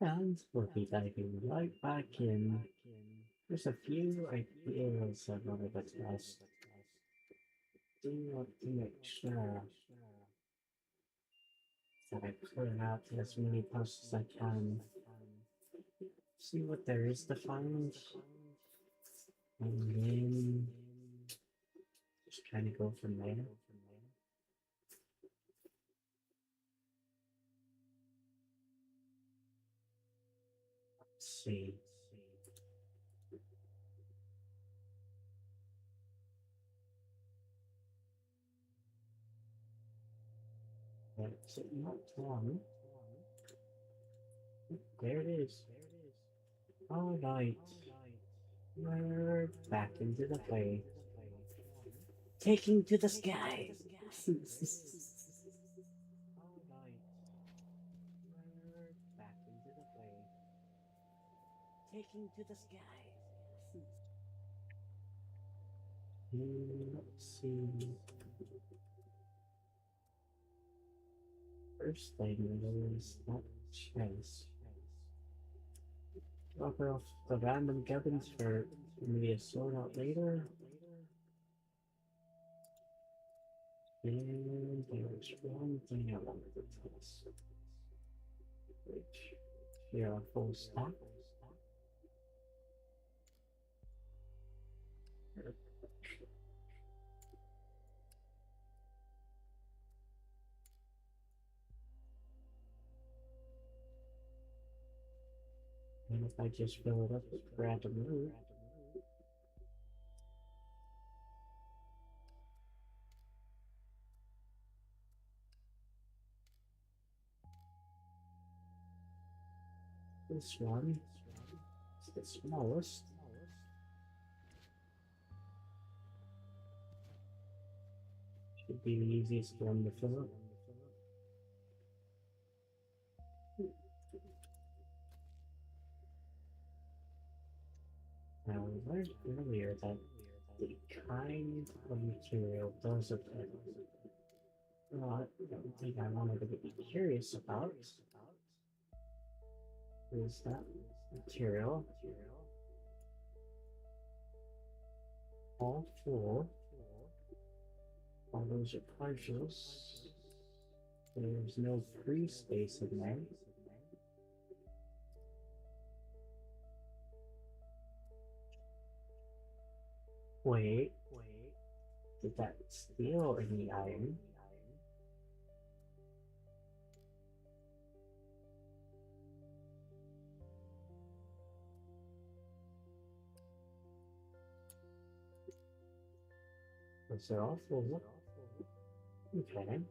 And we'll be diving right back in. There's a few ideas I wanted to test. Do want to make sure that I clear out as many posts as I can. See what there is to find. And then just trying to go from there. Let's see. That's not one. There it is. Alright. We're back into the play. Taking to the sky. Back into the play. Taking to the sky. Let's see. First thing is that chest. Drop off the random gubbins for me to sort out later. And there's one thing I wanted to test. Which here are full stack. And if I just fill it up with random loot, this one is the smallest. Should be the easiest one to fill up. Now, I learned earlier that the kind of material does affect. Well, one thing I wanted to be curious about is that material. All four. All those are partials. There's no free space in there. Wait, did that steal any iron? Was it all full? Okay.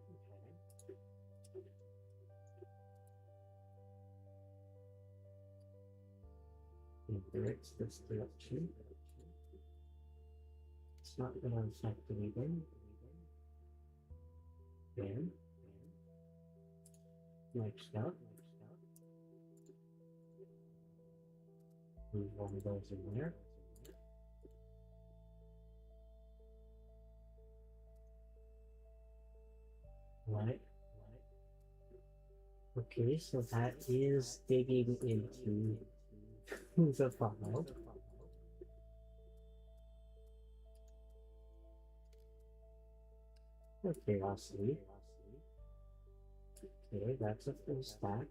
Incorrect this direction. It's not gonna affect anything. Then, next up, move one of those in there. Right. Okay, so that is digging into the file. For curiosity. Okay, that's a full stack.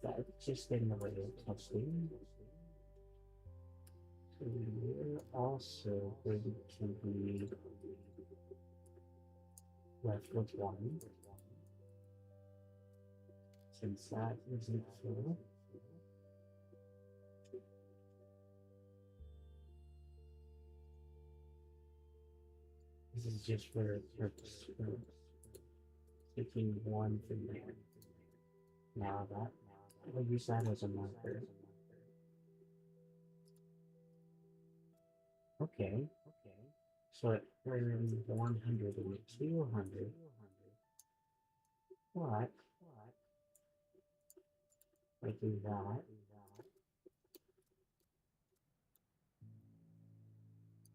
That's just in the way of testing. So we're also going to be left with one. Since that isn't full. This is just for purpose for taking one from there. Now that I'll use that as a marker. Okay. So it earned 100 and 200. But if I do that,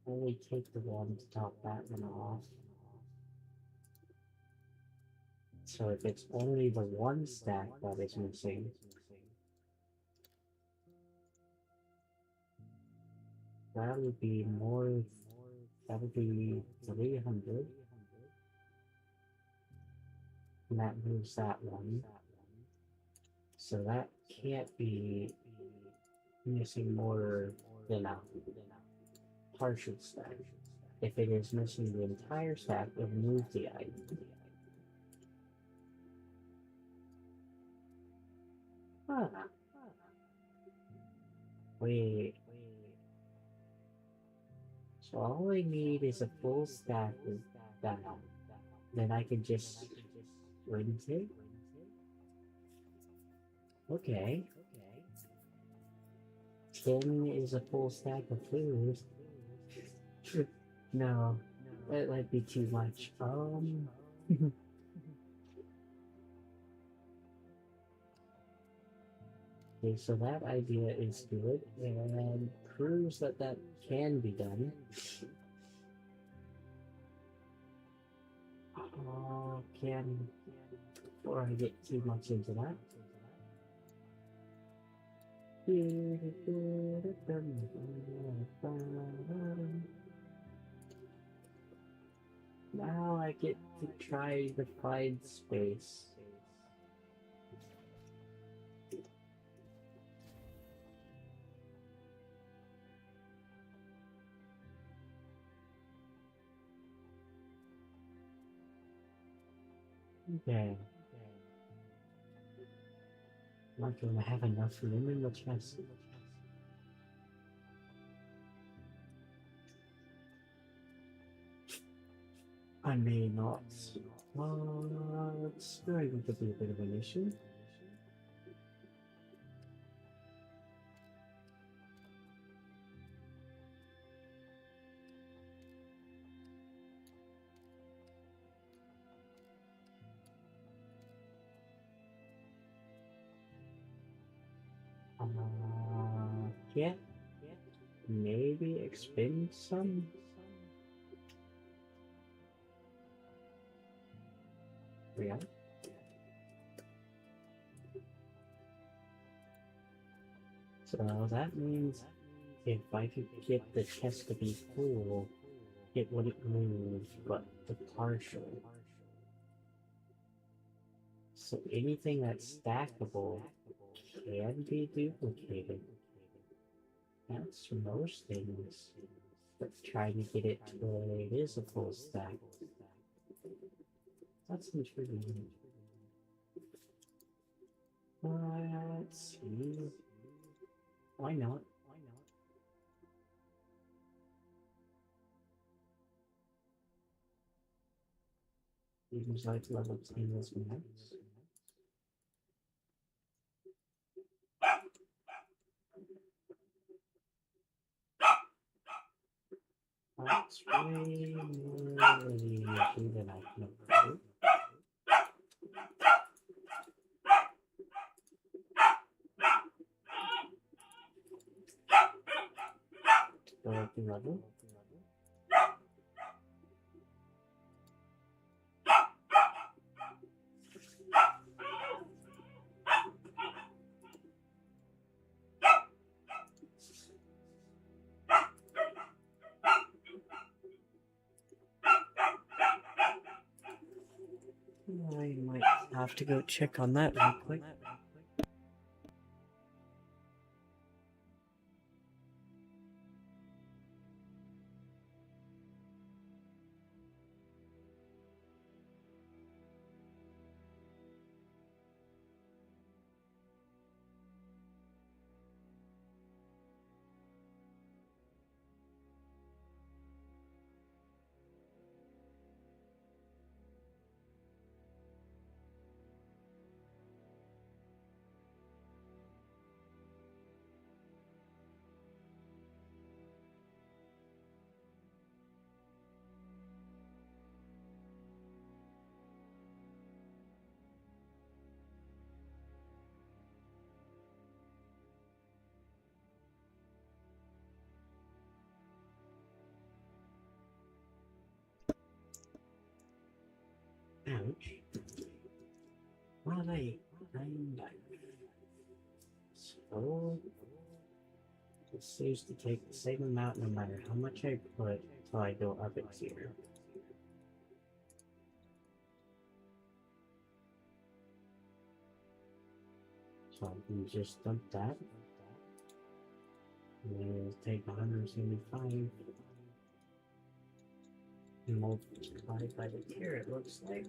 only take the one to top that one off. So if it's only the one stack that is missing, That would be more. That would be 300. And that moves that one. So that can't be missing more than a partial stack. If it is missing the entire stack, it will move the item. Huh. Wait. So all I need is a full stack of that. Then I can just rinse it? Okay. 10 is a full stack of food. No, that might be too much. Okay, so that idea is good and proves that that can be done. Can before I get too much into that. Now I get to try to find space. Okay. Not gonna have enough room in the chest. I may not. It's going to be a bit of an issue. Yeah. Maybe expend some? Yeah. So that means if I could get the chest to be full, it wouldn't move, but the partial. So anything that's stackable can be duplicated. That's most things. But trying to get it to where it is a full stack. That's intriguing. Let's see. Why not? Seems like level 10 is max. That's way more easy than I can approve. Go up the level. I might have to go check on that real quick. Ouch. What are they? So It seems to take the same amount no matter how much I put till I go up its ear. So I can just dump that. And then it'll take 175 multiplied by the tier, it looks like.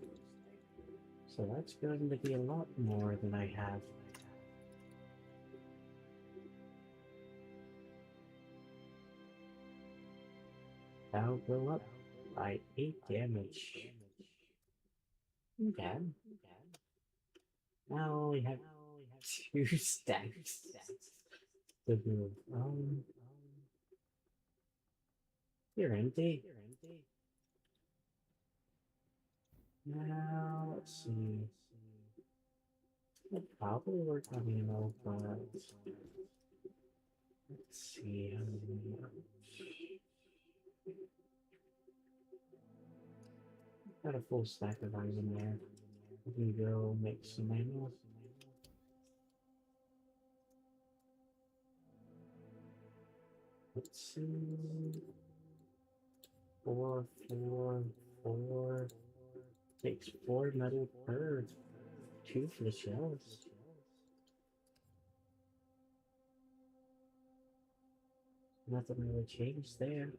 So that's going to be a lot more than I have. That'll go up by 8 damage. Okay. Now I only have 2 stacks to move. You're empty. Now, let's see. I'll probably work on ammo, but let's see how many. Got a full stack of iron there. We can go make some ammo. Let's see. 4, 4, 4. Takes 4 metal per 2 for the shells. Nothing really changed there.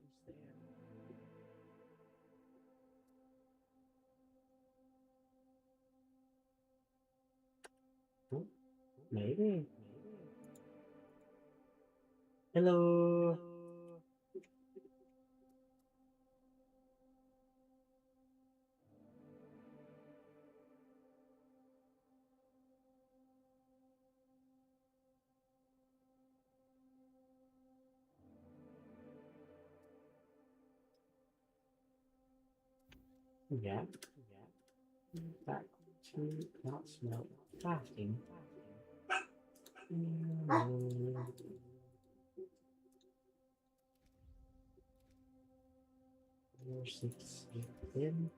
Oh, maybe. Hello. Yeah. Back to not smell crafting. 4, 6, 8, 10.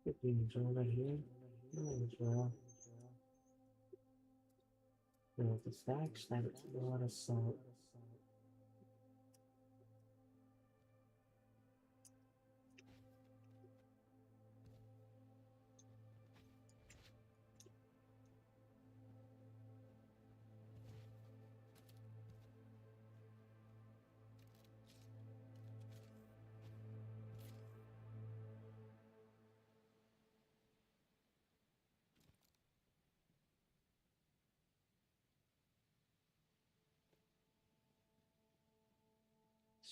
Cooking over here. Might as well. Fill the stacks. That's a lot of salt.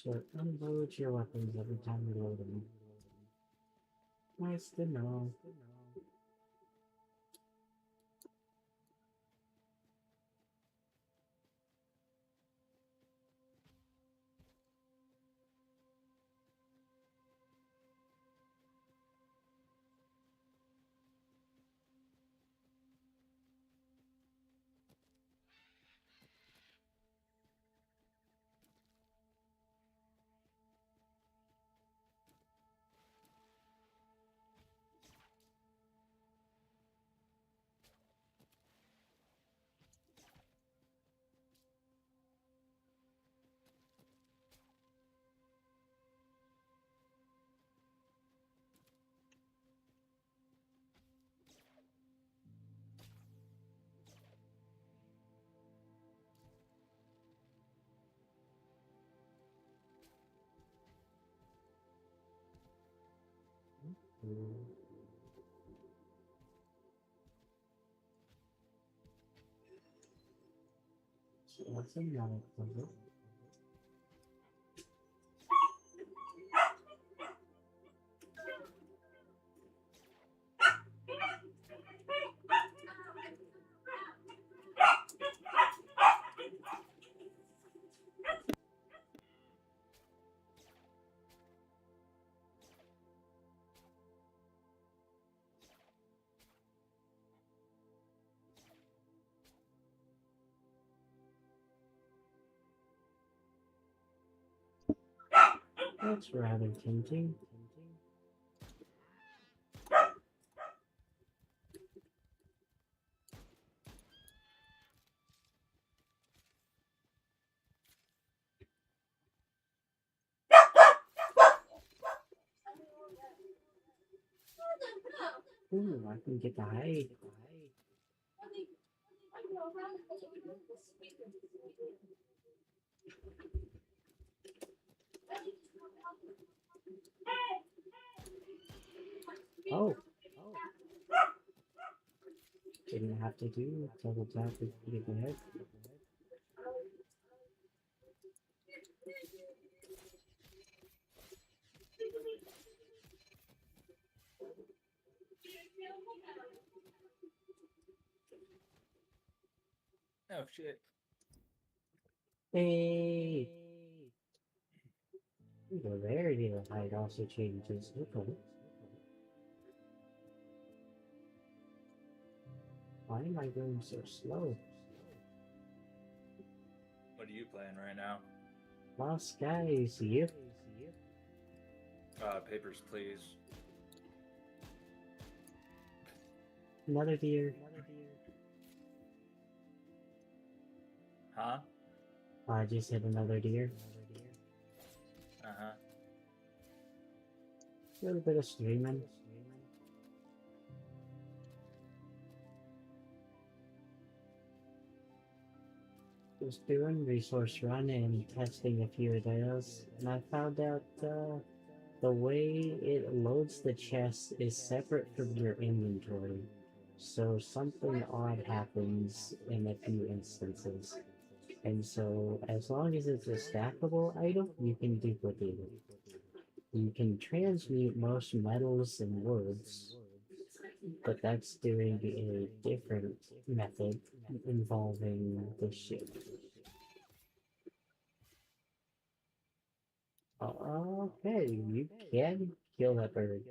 So unload your weapons every time you load them. Nice to know. So what's another puzzle? That's rather tempting. Ooh, I can get the hide. Oh, didn't have to do double tap to get the head. Oh shit. Hey! The rarity of the hide also changes. Okay. Why am I going so slow? What are you playing right now? Lost Skies, you? Papers, please. Another deer. Huh? I just hit another deer. Uh-huh. A little bit of streaming. Was doing resource run and testing a few of those, and I found out the way it loads the chest is separate from your inventory. So something odd happens in a few instances. And so as long as it's a stackable item, you can duplicate it. You can transmute most metals and woods, but that's doing a different method involving the ship. Okay, you can kill that bird.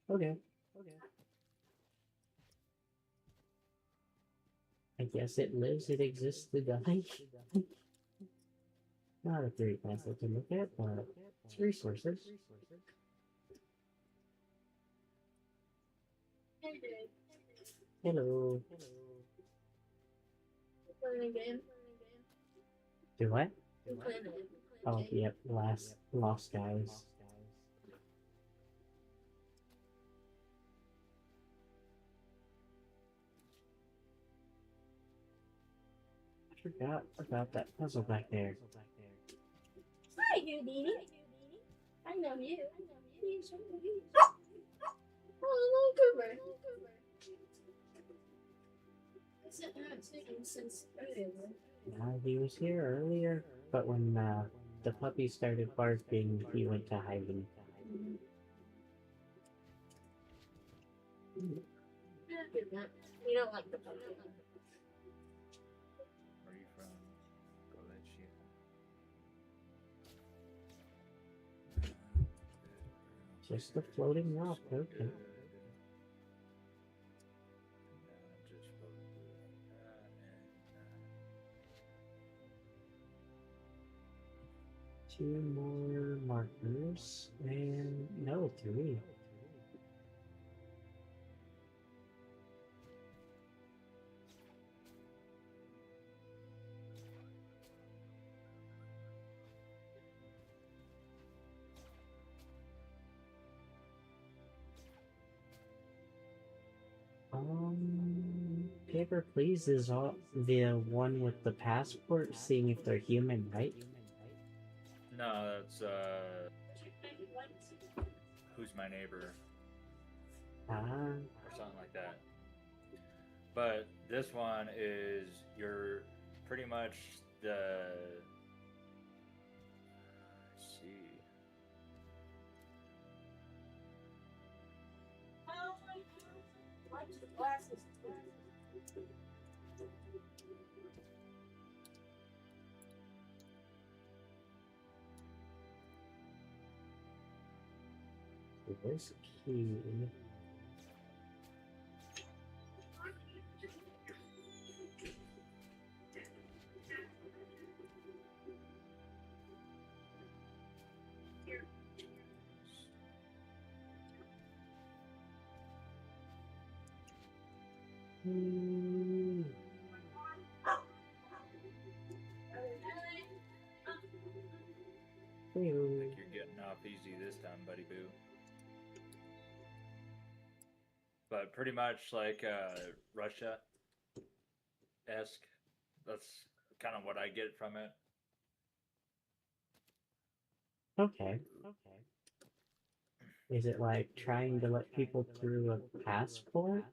Okay. I guess it lives, it exists to die. Not a great method to look at, but it's resources. Hello. Playing a game. Do what? I'm playing it. Oh, yep, Lost Guys. I forgot about that puzzle back there. Hi, Houdini. I know you. Oh, little Cooper. I haven't seen him since earlier. He was here earlier, but when the puppy started barking, he went to hiding. You don't like the puppy. Where are you from? Galicia. Just a floating rock, okay. Two more markers, and no, three. Paper Please is all the one with the passport, seeing if they're human, right? No, that's Who's My Neighbor Ah, or something like that. But this one is you're pretty much the let's see. where's the key? peasy this time, buddy boo. But pretty much like Russia esque. That's kind of what I get from it. Okay. Is it like trying to let people through a passport?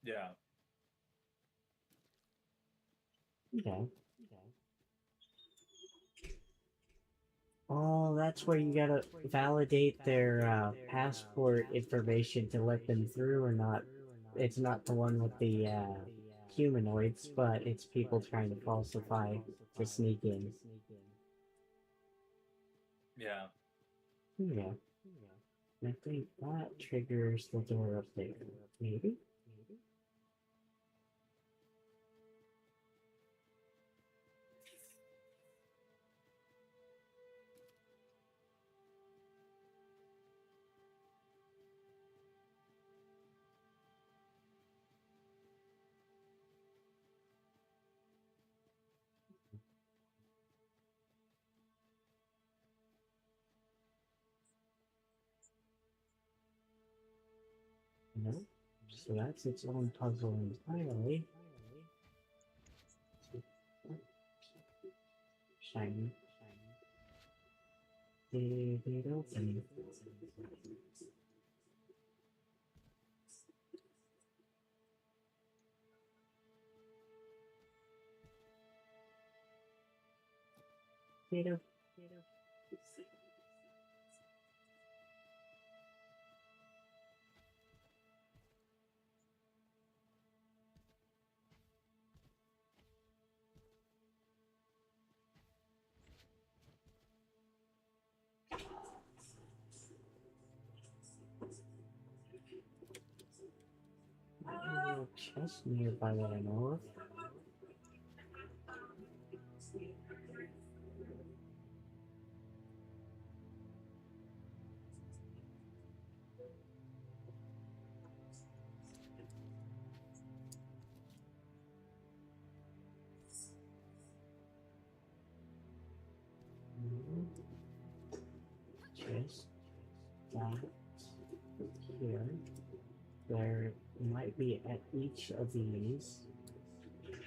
Yeah. Okay. Oh, that's where you gotta validate their passport information to let them through or not. It's not the one with the humanoids, but it's people trying to falsify to sneak in. Yeah. Yeah. I think that triggers the door up there. Maybe? No. So that's its own puzzle entirely. Shiny. Did it open? Did it? A little chest nearby that I know of. Chest. That. Here. There might be at each of these.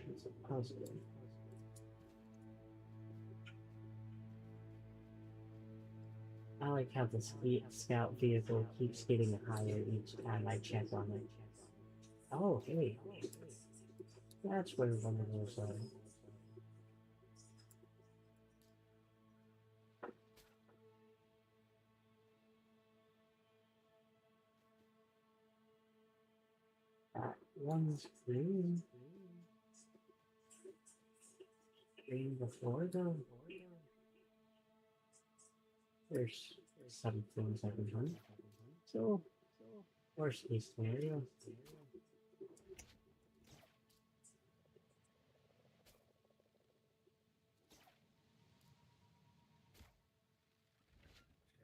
It's a puzzle. I like how the scout vehicle keeps getting higher each time I check on it. Oh, hey. That's where one of those are. That one's green. Green before though. There's some things I can hunt. So, worst case scenario. Yeah,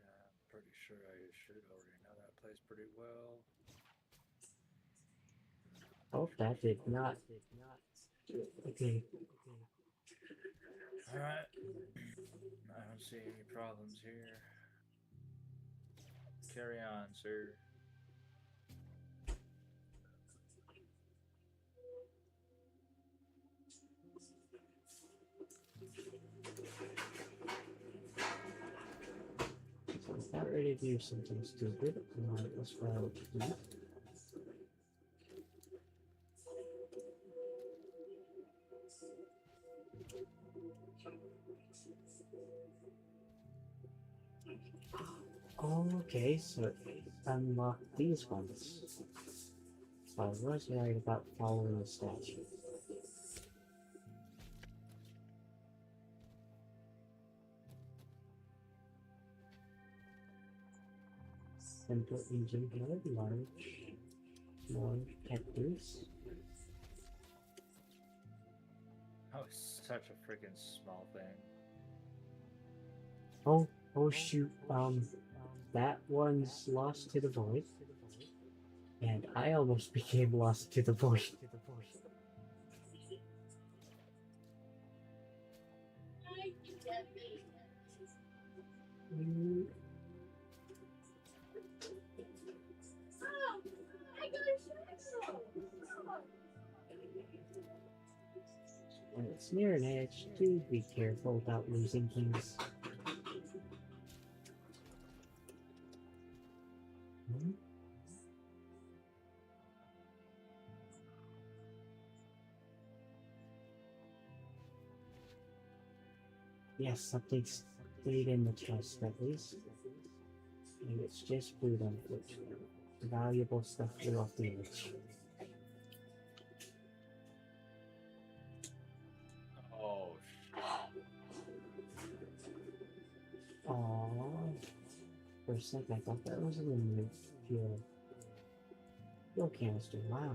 I'm pretty sure I should already know that place pretty well. Oh, that did not. Okay. Alright. I don't see any problems here. Carry on, sir. So I'm not ready to do something stupid. I might as well keep. Oh, okay, so it unlocked these ones. So I was right about following the statue. Central engine head, large cactus. Oh, it's such a freaking small thing. Oh shoot, that one's lost to the void. And I almost became lost to the void. I can get me. Mm, Oh, I got a shell. when it's near an edge, do be careful about losing things. Hmm? Yes, something's stayed in the chest at least. And it's just food, unfortunately. Valuable stuff flew off the edge. Oh, Aww. For a second, I thought that was a limited fuel. Fuel canister, wow.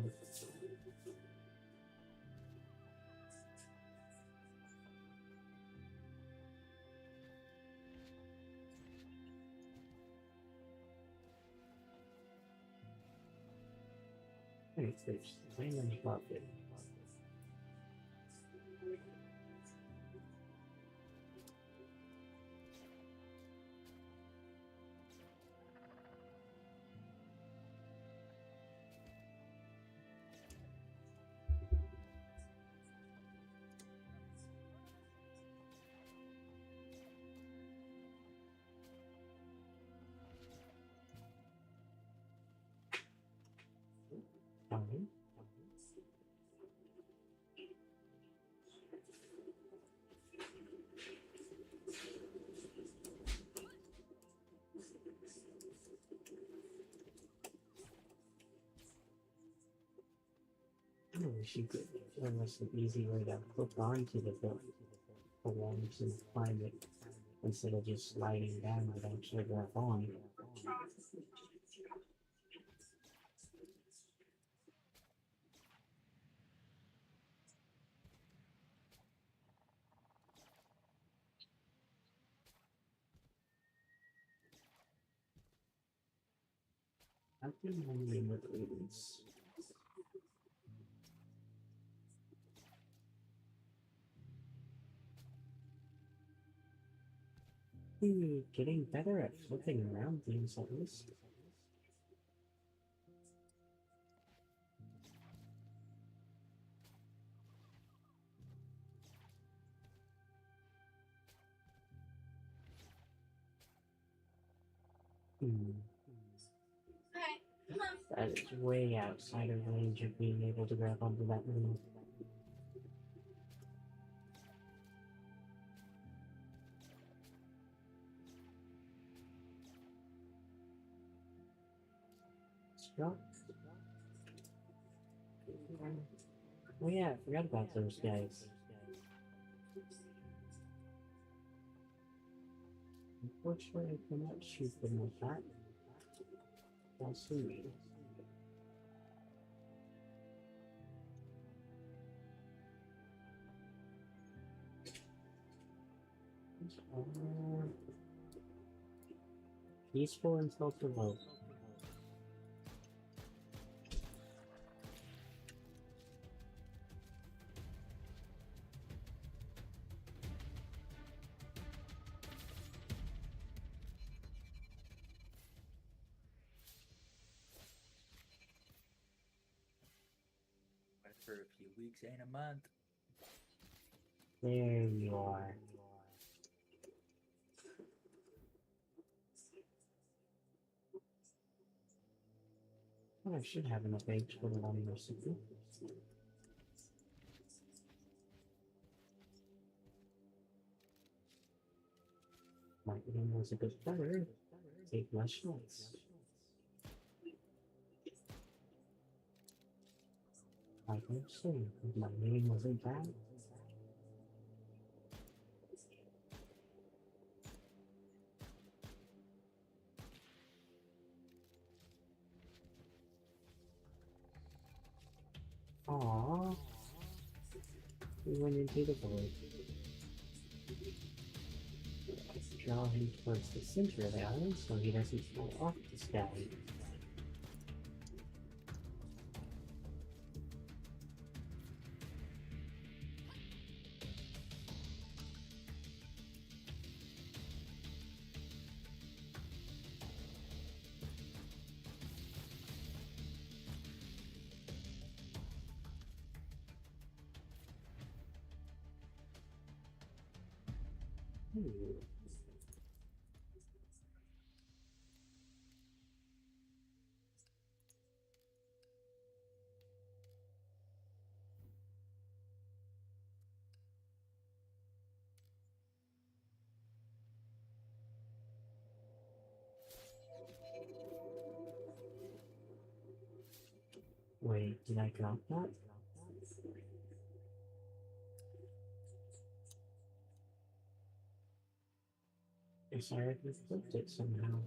Hey, there's random bucket. Fine. I wish you could give us an easy way to hook onto the belongs and climb it instead of just sliding down and eventually grab on. I think I'm in the leads. Getting better at flipping around things at least. Hmm. Alright, come on. That is way outside of range of being able to grab onto that move. Stop. Oh yeah, I forgot about those guys. Unfortunately, I cannot shoot them with that. I'll see. Uh, peaceful until provoked. wait for a few weeks and a month. There you are. Oh, I should have enough eggs for the one recipe. Marketing was a bit better. Take less shots. I hope so. If my name wasn't bad. Aww. We went into the void. Draw him towards the center of the island so he doesn't fall off the sky. Ooh. Wait, did I drop that? Yes, I already flipped it somehow.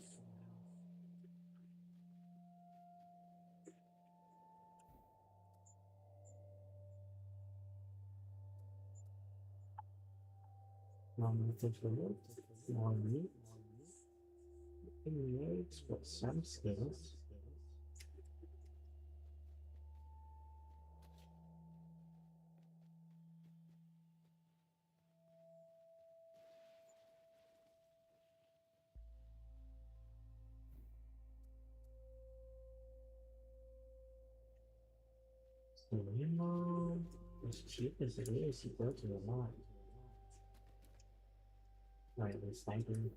More methods for wood, more meat, eggs, but some skills. So, you know, as cheap as it is, you built it a lot. Or at least I do.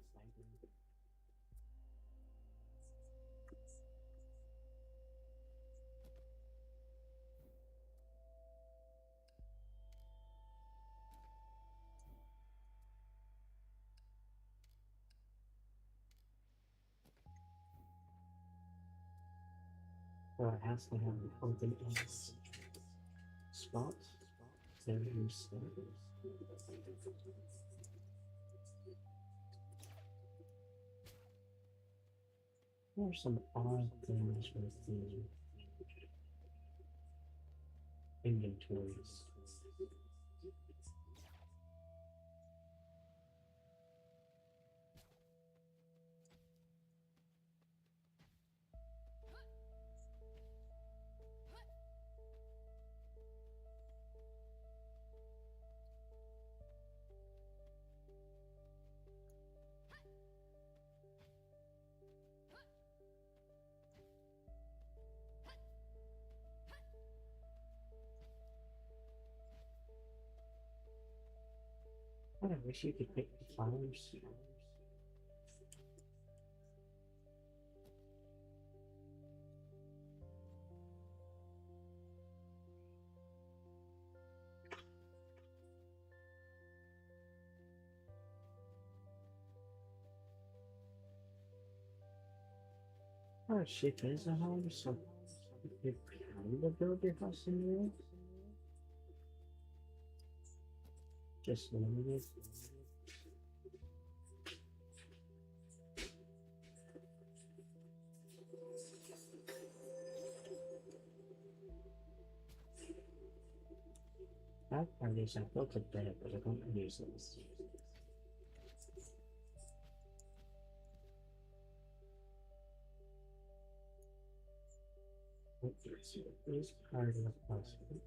Or it has to have an open else spot. There you start. There are some odd things with the inventories. God, I wish you could pick the flowers. Oh, shit, there's a house, so you kind of build your house in the air. Just limited. That part is I built it better, but I don't use it. This part of the puzzle.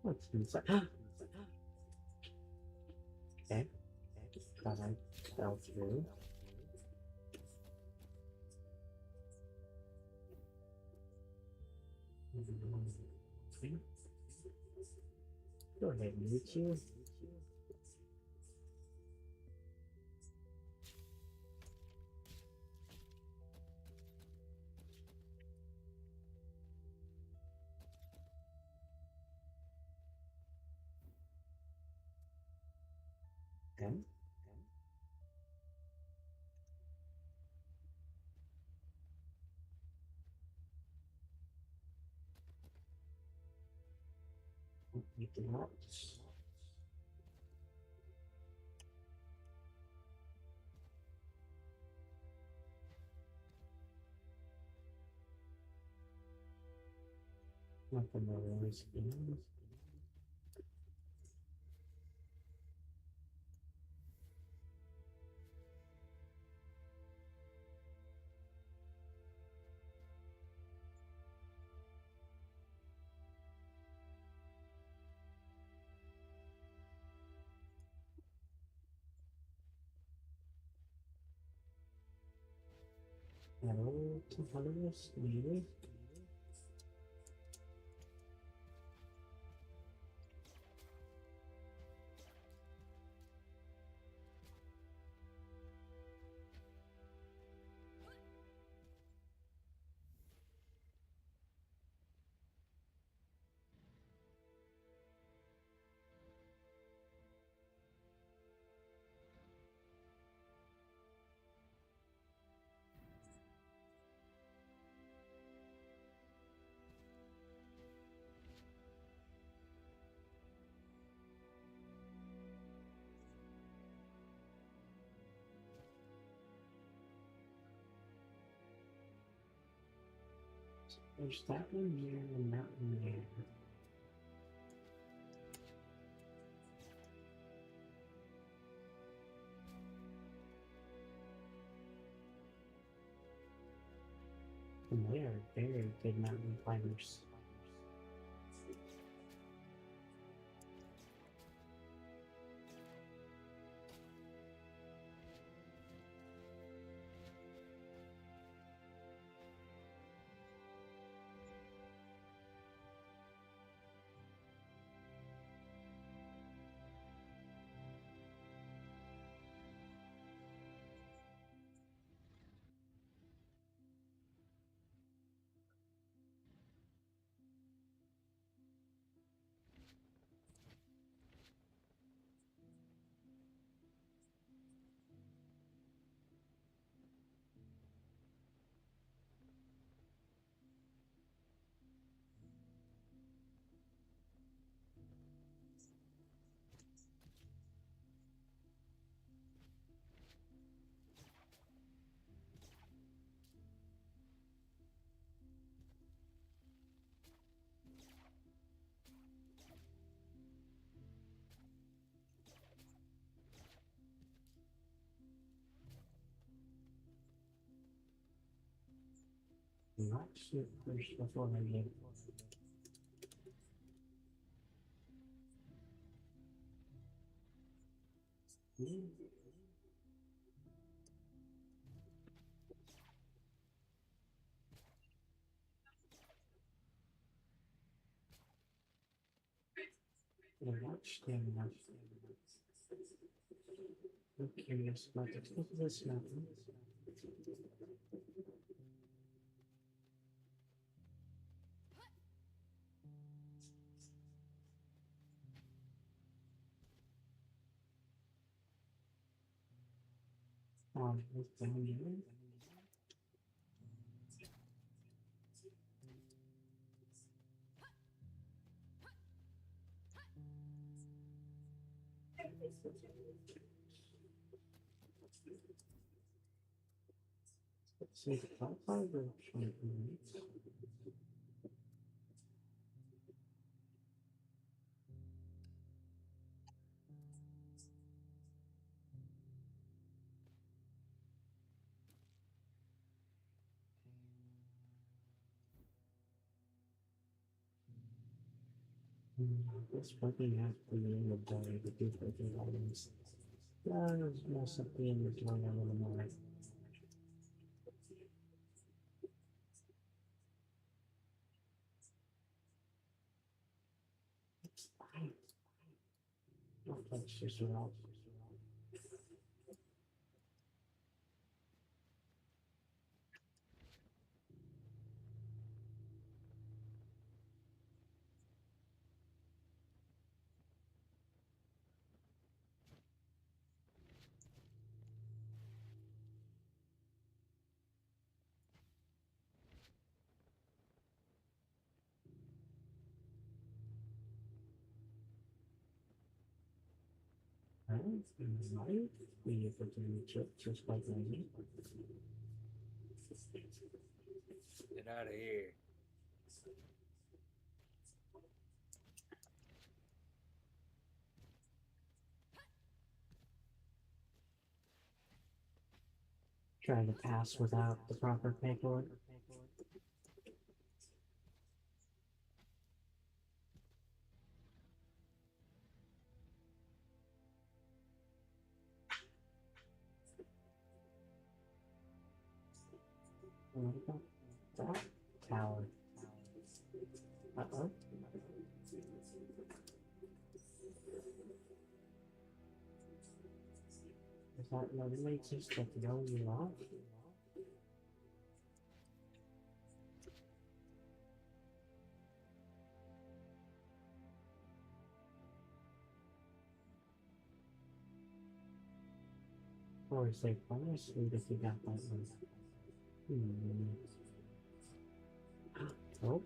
What's inside? Okay. Thought I fell through. Okay. Go ahead, Michu. Okay. You cannot. Nothing really spins. Hello, Hellos, maybe? There's that one here and that one there. And they are very good mountain climbers. Not shoot first before I get watch them. I'm curious about the tip of this mountain. What's down here? Let's see the top five or twenty minutes. This working out the inventory to do working items. There's most of the inventory a little more. Let's just roll. Might be able to reach it just by going. Get out of here. Trying to pass without the proper paperwork. What about that tower? Uh-oh. Is that literally just to throw you off? Or is there punishment if you got that one? Hmm. Oh.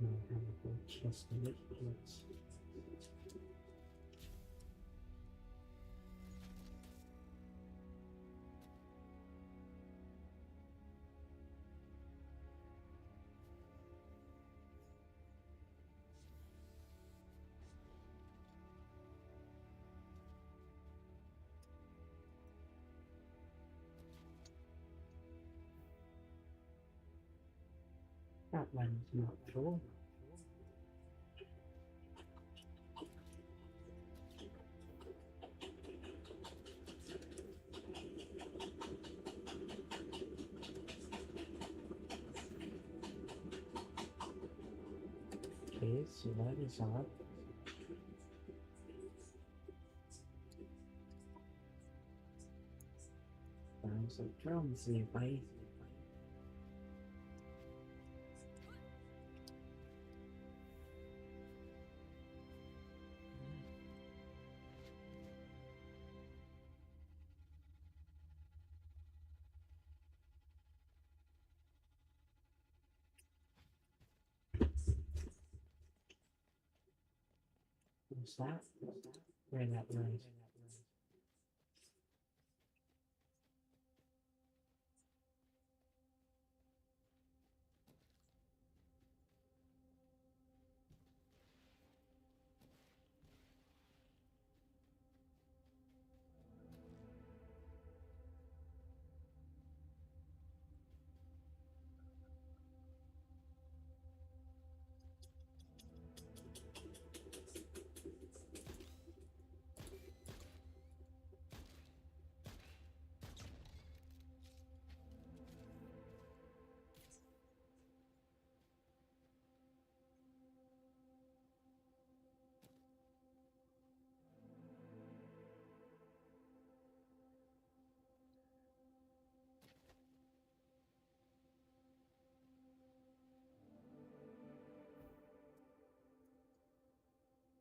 No, I haven't just it. Let's that one's not cool. Okay, so that is up. Found some drums nearby. What's that? Where that was?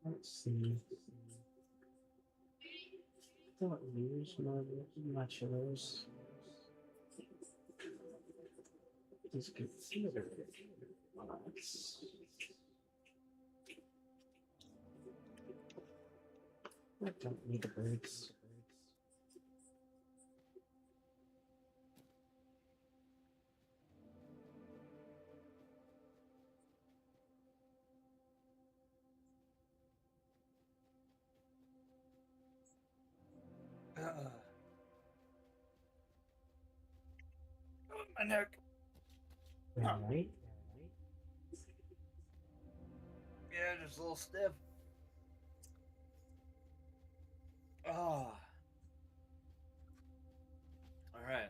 Let's see. Don't use much of those. Just consider it. I don't need the birds. My neck. Right? Yeah, just a little stiff. Oh. All right.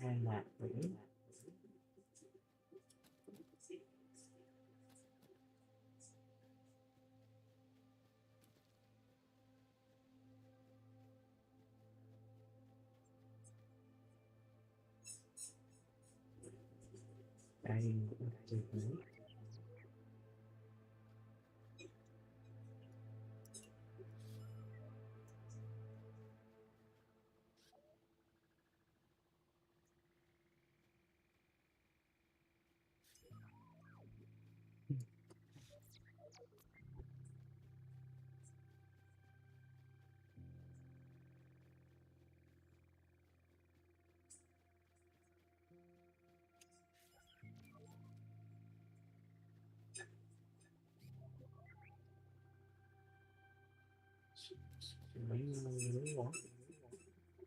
And that way. Adding actively.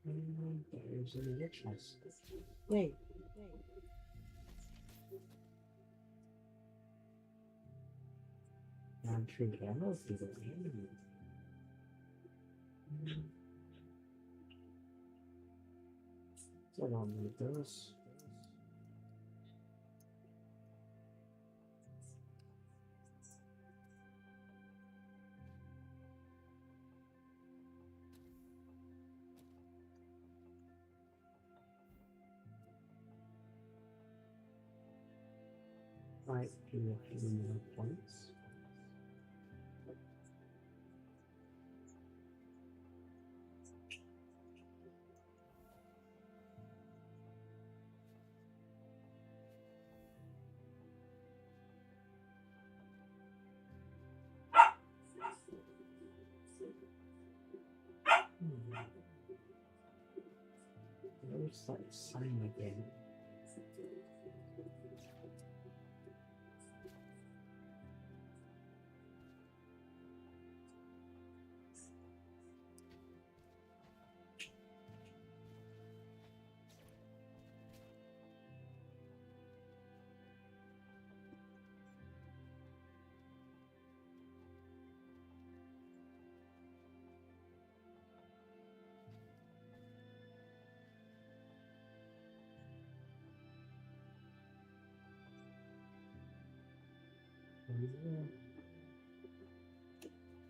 And there's another chest. Yay! Non-true ammo through the enemy. So I don't need those. Might be a few more points. Where's that sign again?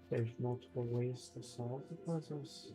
There's multiple ways to solve the puzzles.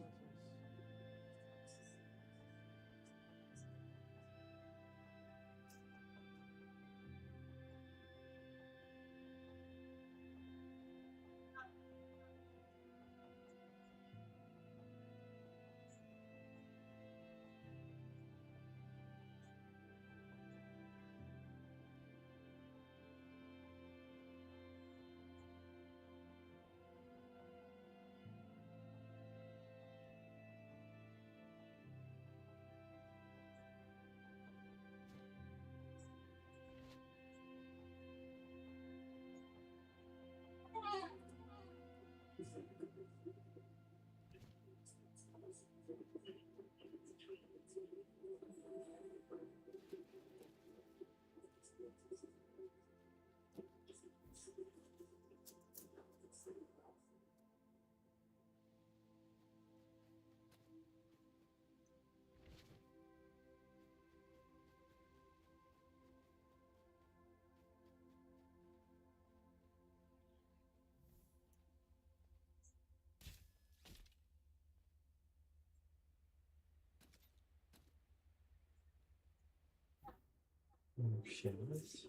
Shells.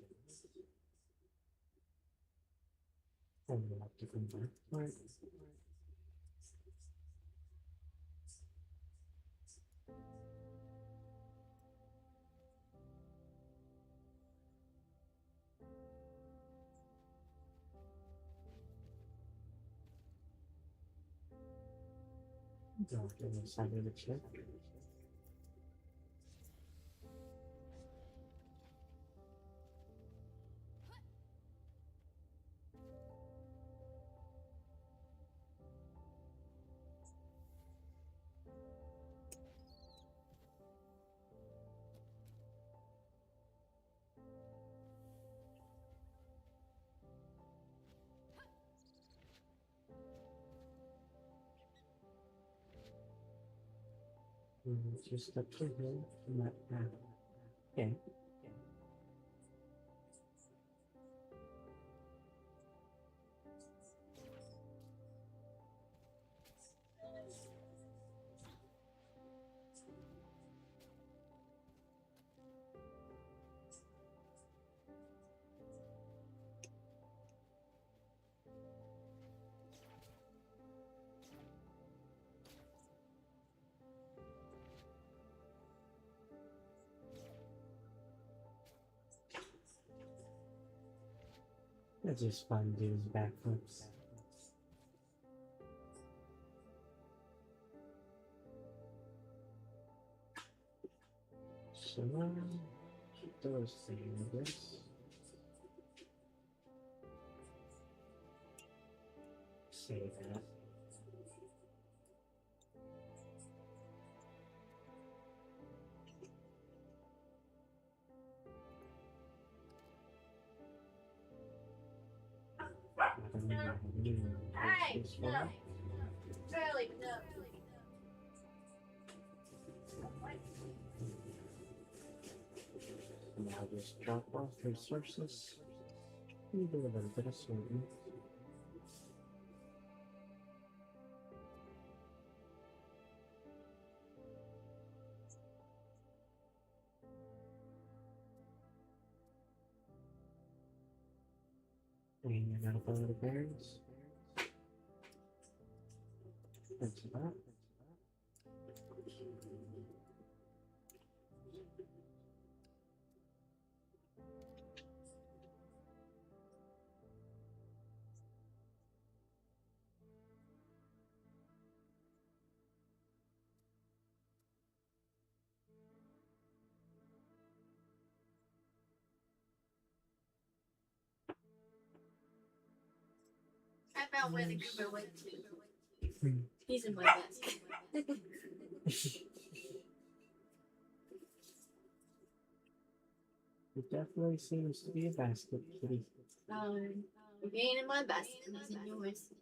And we'll have to come back. Right. Go to the side of the chip. Just up to here from that path. Okay. It's just fun doing backflips. So, keep those things, I guess. Save that. Hey, this no. one. Really, no. Now just drop off resources. And do a little bit of sorting. And you're gonna follow the bears. That's that. I found where the Cooper went to. Hmm. He's in my basket. It definitely seems to be a basket kitty. He ain't in my basket. He's in yours.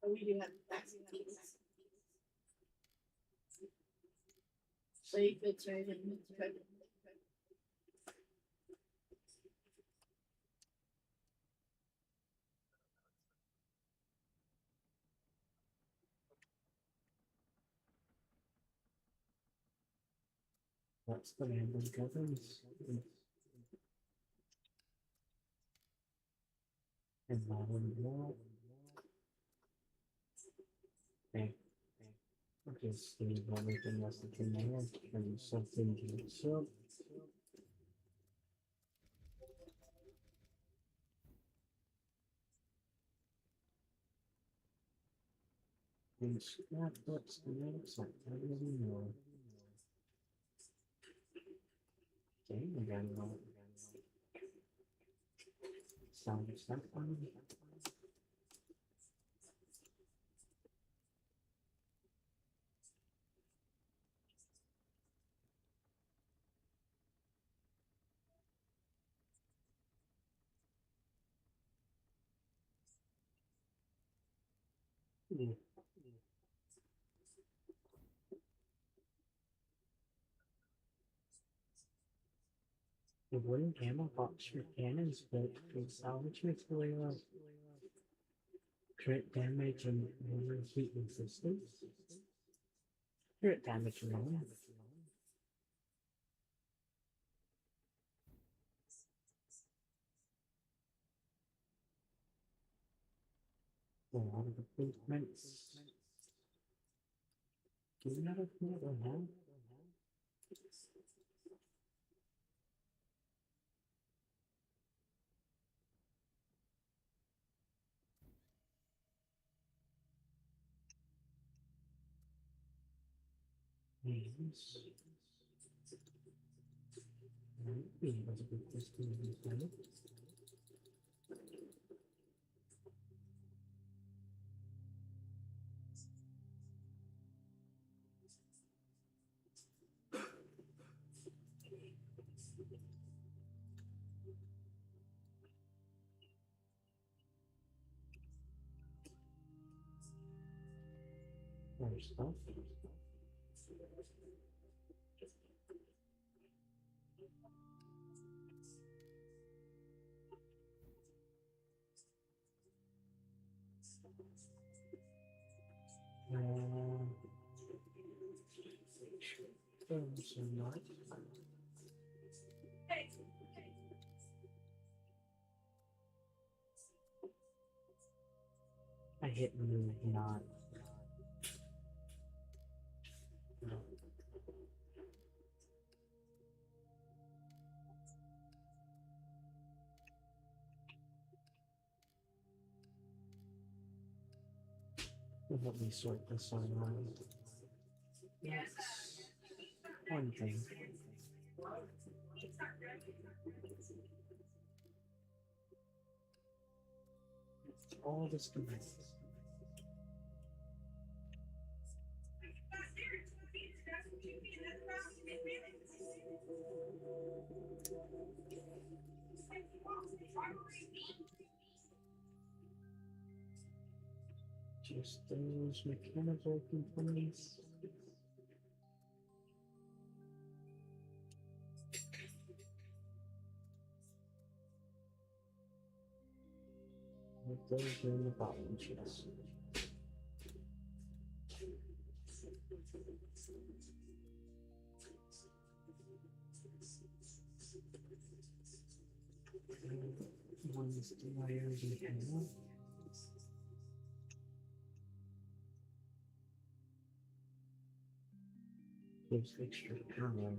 But we do have basket keys. So you could trade him. That's the random governs. And now and now. Okay. Just leave everything else that can there and something to so. And scrapbooks and notes, I don't really know. Okay, we got it all. Sound stuff on. Hmm. The wooden ammo box for cannons built for salvage material, crit damage and heat resistance. Crit damage alone. A lot of improvements. Do you have a metal hand? Yes. Might be able to get this to the planet. More stuff. So not. I hit move not. No. Let me sort this on out. That's one thing. All this connects. Just those mechanical components. Those are in the bottom chest. One's the wires we have. Gives extra power.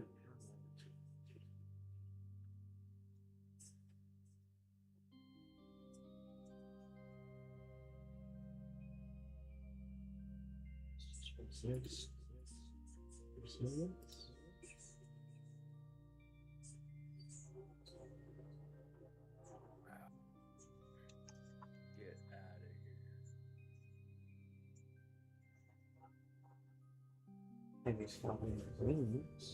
Resilience. Resilience. Get out of here. Heavy falling wings.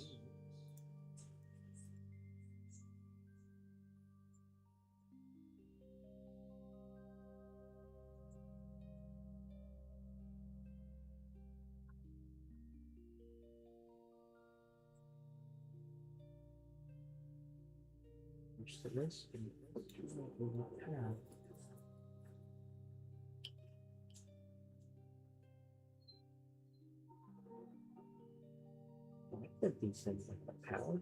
Which the rest of we will have. I like that these things have the power.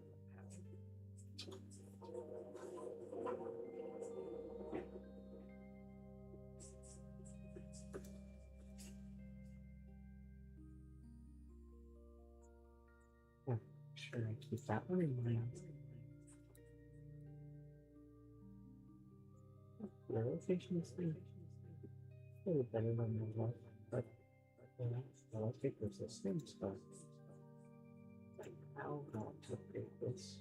Yeah, sure, I keep that one in mind. The rotation is a little better than the left, but the electric resistance, but like how not to upgrade this.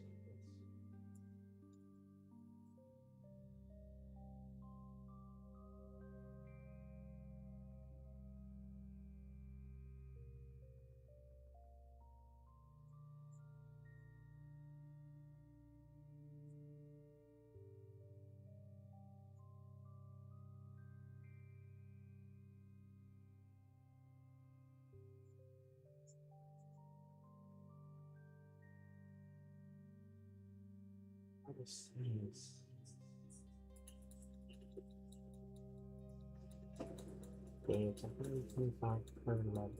What is this? Okay, it's 125 per level.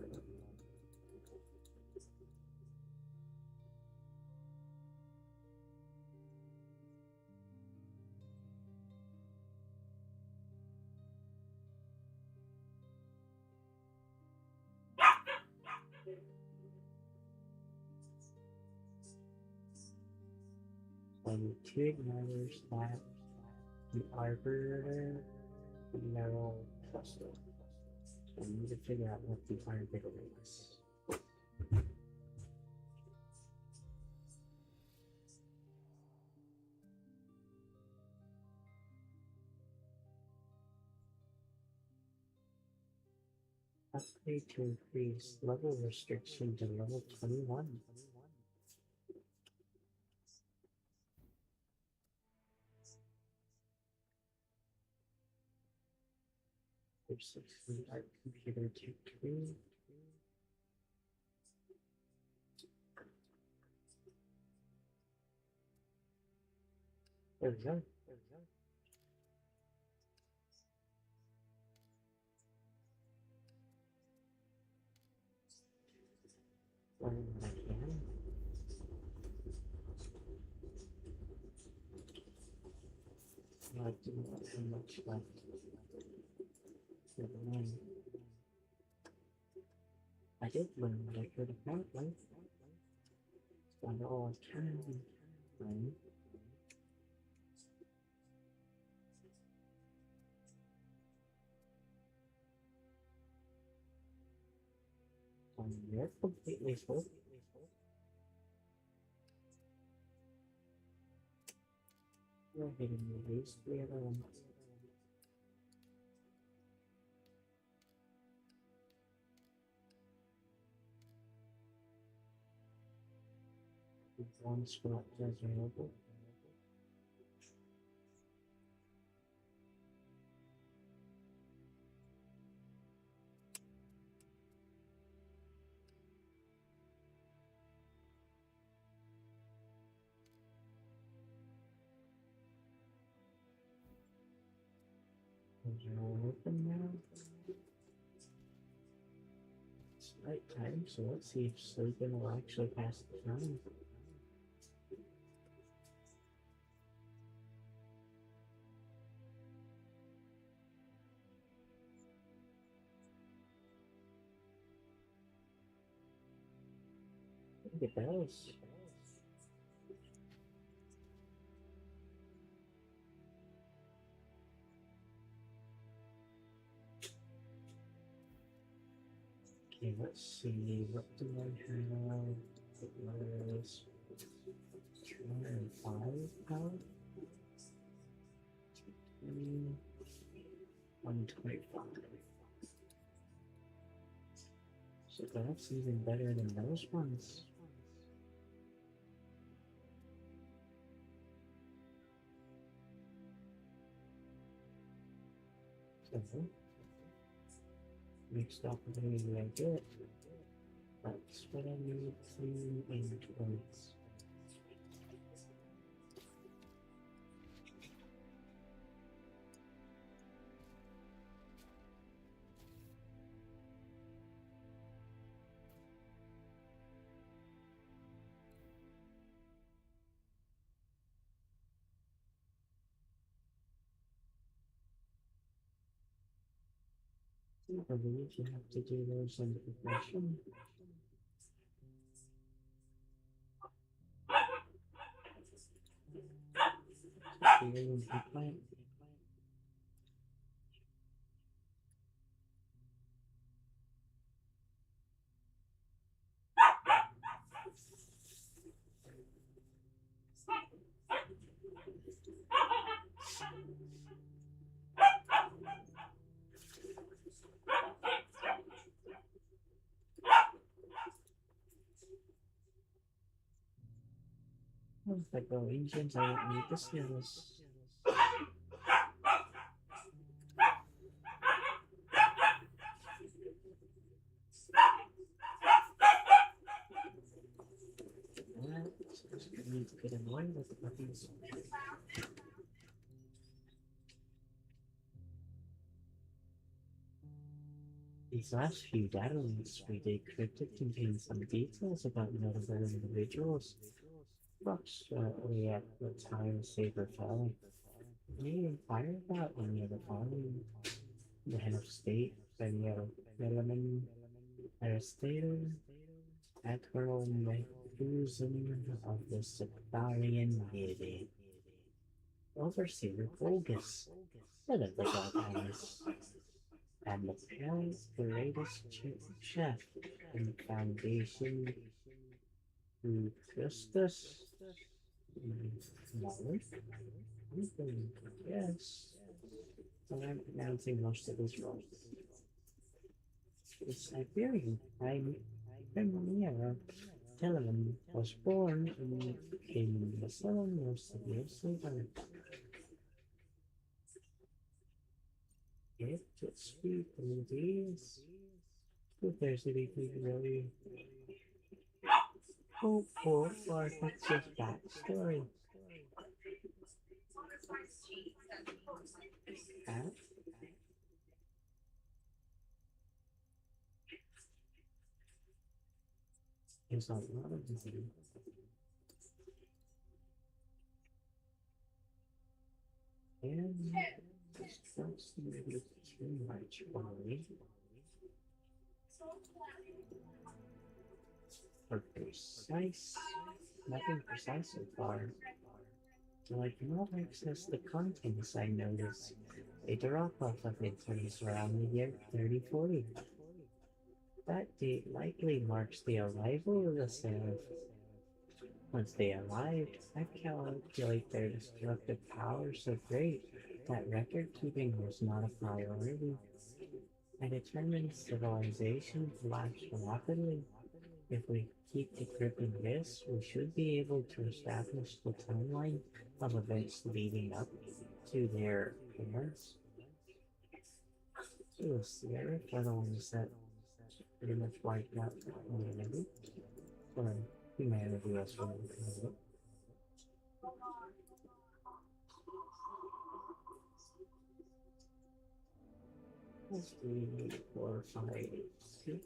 And two igniters that the arbiter narrow cluster. So I need to figure out what the arbiter is. Upgrade to increase level restriction to level 21. There's 6 art computer tech 3. There we go. When I can. I didn't have much left. For the one. I did learn what I could apparently. Not all I can learn. You're completely full. Go ahead and release the other one. One spot is available. are open now. It's night time, so let's see if sleeping will actually pass the time. I think it does. Okay, let's see. What do I have? It was 205 power. 125. So that's even better than those ones. So, next opportunity I get, that's what I need to aim towards. I believe you have to do those in progression. Alien implant. Oh, if I go engines, I don't need the skills. Just gonna need to get in line with the puppies. These last few data links we decrypted contain some details about notable individuals. Approximately at the time Saber fell. We inquired about any of the following: the head of state, Daniel Velaman, Aristator, Admiral Methuselah of the Sectarian Navy, Overseer Vulgus, head of the Dark and the parent's greatest chef in the Foundation, Justus, Knowledge, yes. I'm pronouncing most of these wrong. The Siberian Premier Telemann was born in the southernmost city of Slavery. It gets people these. There's anything really hopeful for Hex's backstory. There's a lot of disease. And this starts to be too much worry. For precise, nothing precise so far. So I cannot access the contents I notice. A drop-off of incidents around the year 3040. That date likely marks the arrival of the Seraph. Once they arrived, I calculate their destructive power so great that record-keeping was not a priority. I determined civilization collapsed rapidly. If we keep decrypting this, we should be able to establish the timeline of events leading up to their appearance. So the Sierra are the ones that pretty much wiped out humanity, or humanity as well. That's 3, 4, 5, 6.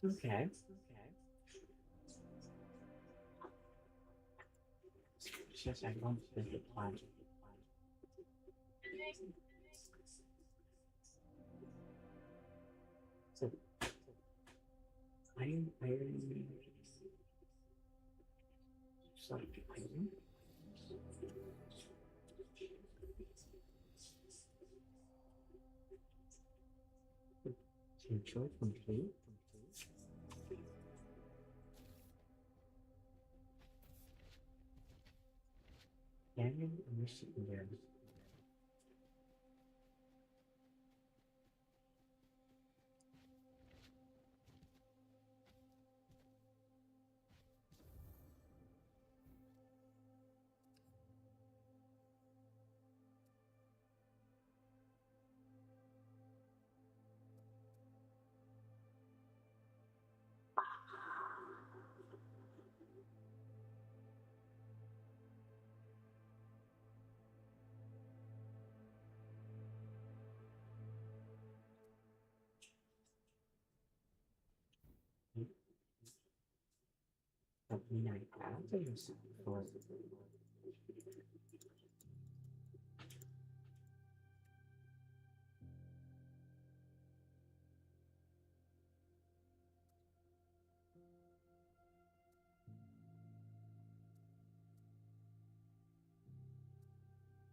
Okay. It's just I want to visit planet. So iron sorry, iron. Control complete. Canyon and secondary. But when I add this for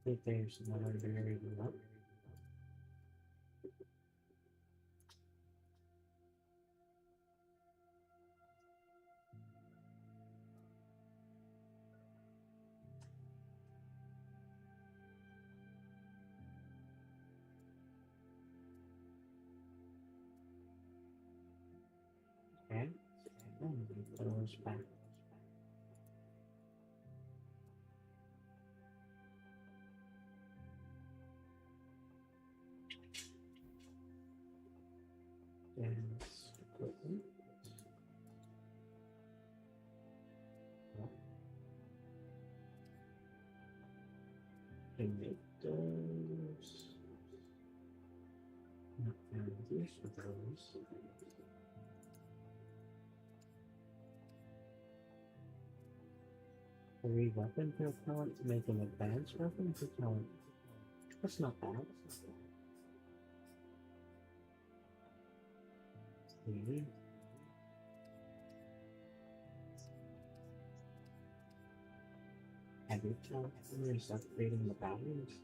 if there's another variable up. Okay. And it goes back. And equipment. And make those. Not down these for those. Three weapon propellant to make an advanced weapon propellant. That's not bad. See? Heavy caliber is upgrading the batteries.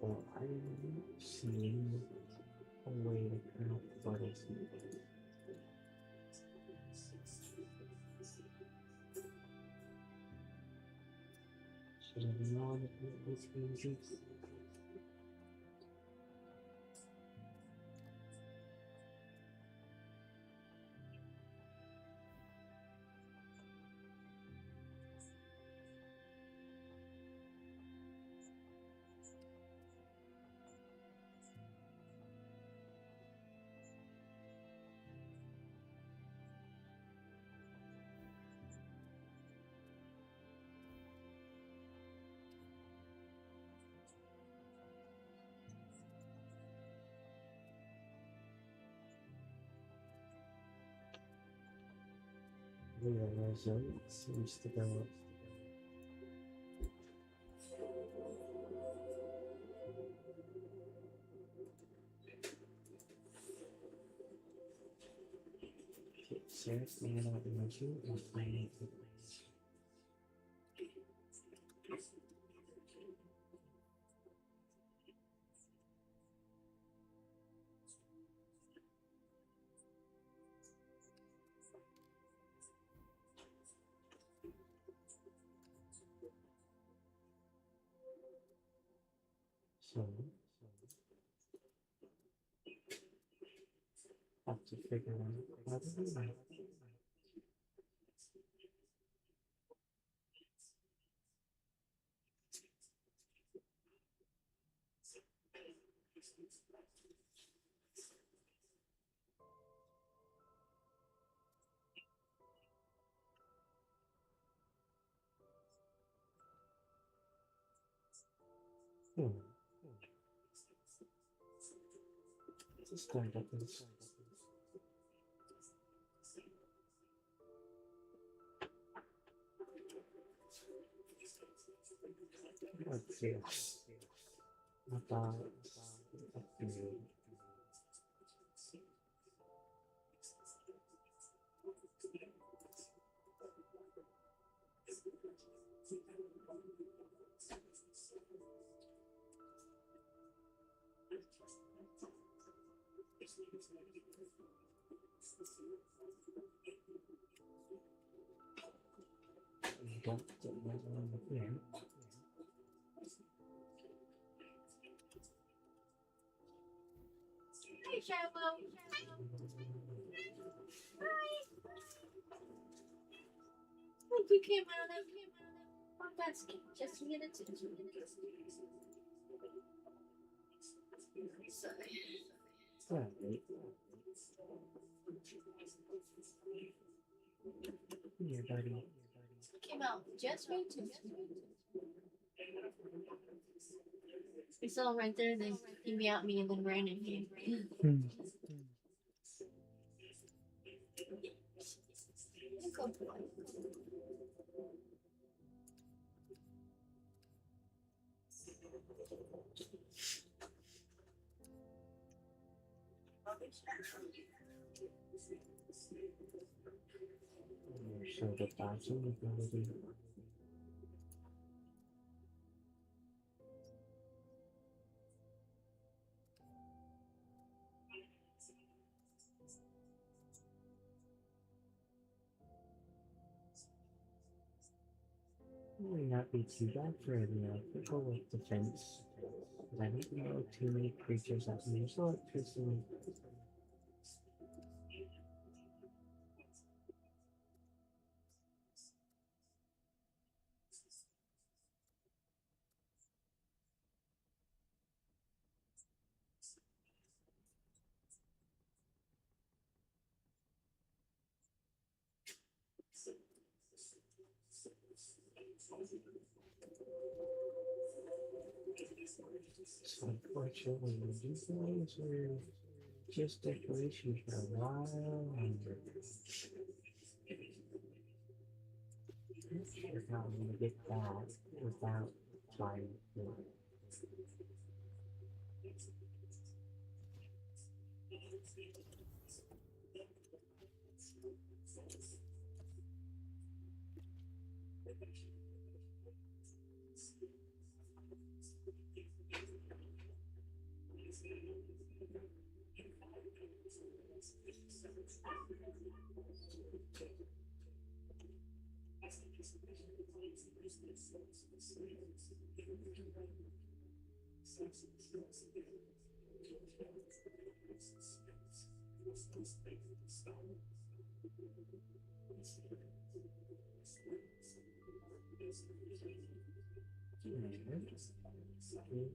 Or I'm seeing a way to connect what is needed. Should have known it was easy. Real result seems to go up. Seriously, I don't know you or finite ways. So, have to figure out Probably not. Hmm. Let's start at this. Let's see. About got the one here. Hi, Sharpo. Look, you came out of our basket just to get attention. Sorry. Right. Here, buddy. Came out just right to we saw him right there, then he meowed me and then ran in here. Go boy. So the bouncing ability. Might not be too bad for a people with defense. But I don't know too many creatures that use electricity. So unfortunately, these things are just decoration for a while. And I'm not sure how I'm gonna get that without flying.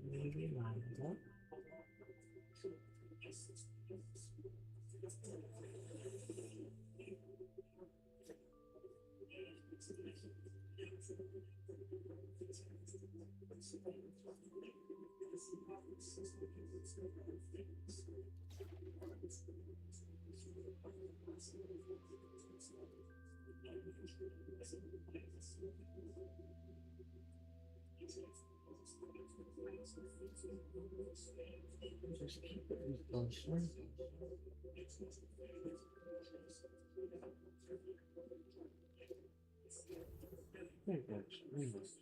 Maybe lined up. Just keep it closer. There it goes. There it goes.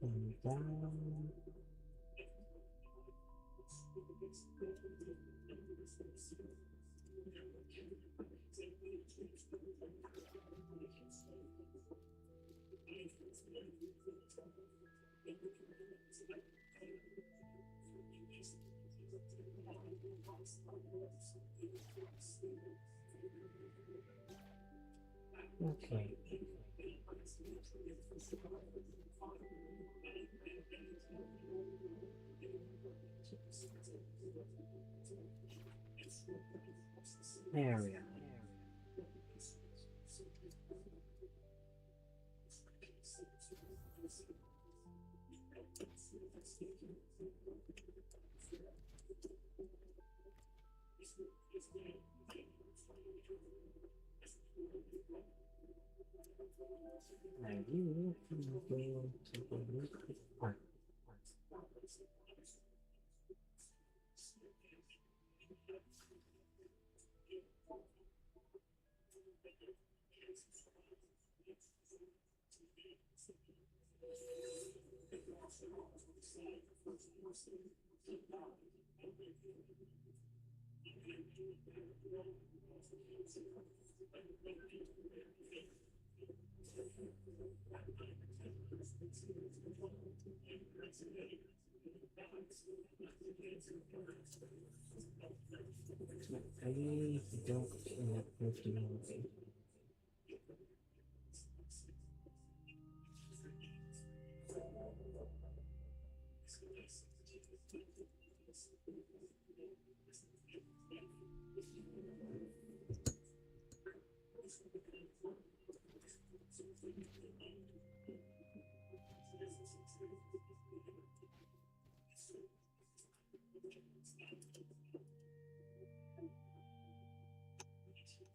And down. Okay. There we are. Now you can go to the liquid part. I really don't feel like lifting away.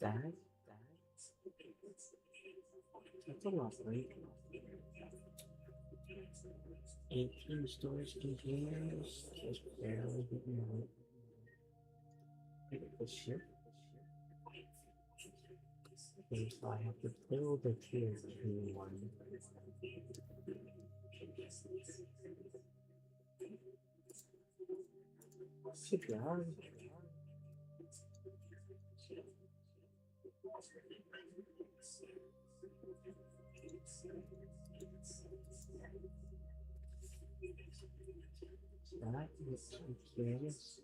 That? That's a lot, right? 18 storage containers, just barely hitting it. Critical ship. Okay, so I have to build a tier 2 one. Shipyard. That is curious.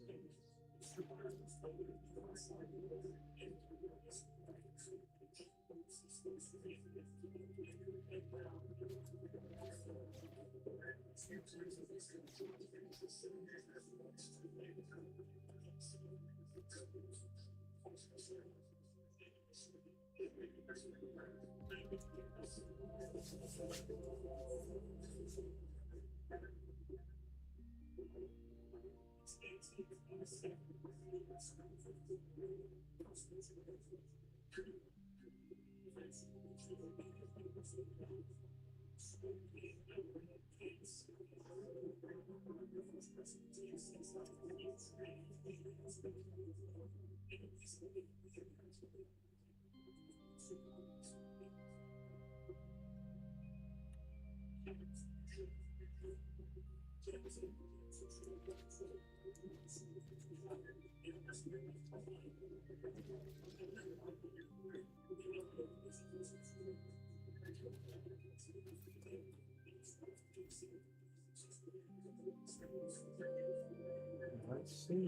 Let's see.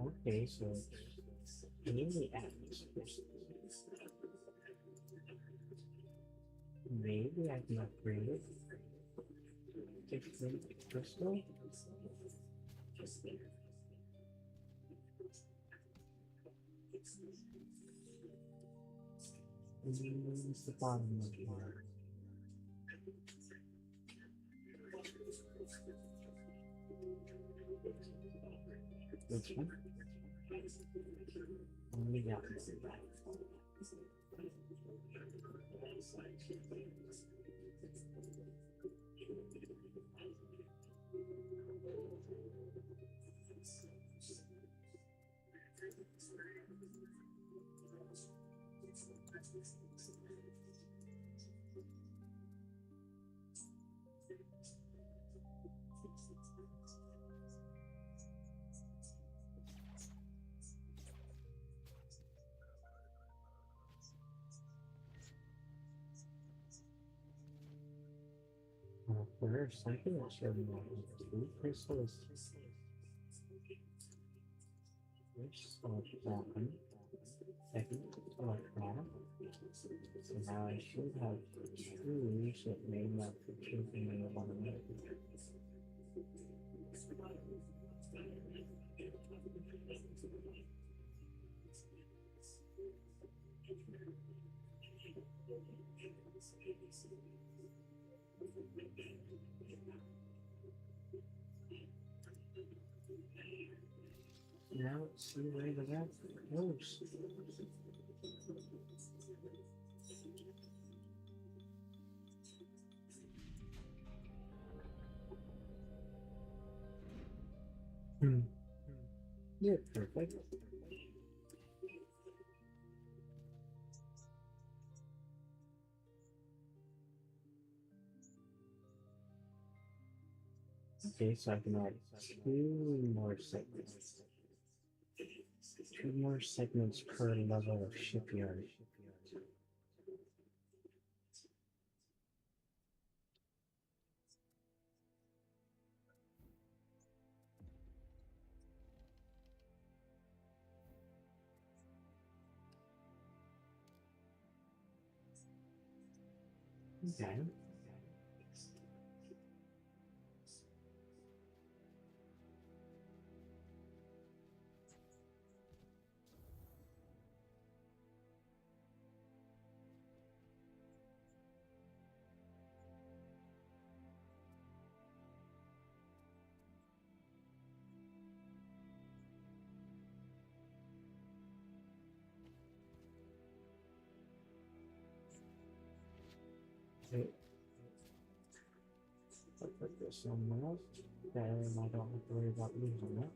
Okay, so in the atmosphere, maybe I can upgrade it. Different crystal. Where's the bottom of here? Which one? Only got this back. For a second, it showed me two crystals. First, one. Second, crab. So now I should have two that made up for choosing the one way. Now let's see where the rat goes. You're perfect. Okay, so I can add two more segments. Two more segments per level of shipyard. Okay. Okay. I'll put this somewhere else. Then I don't have to worry about losing it.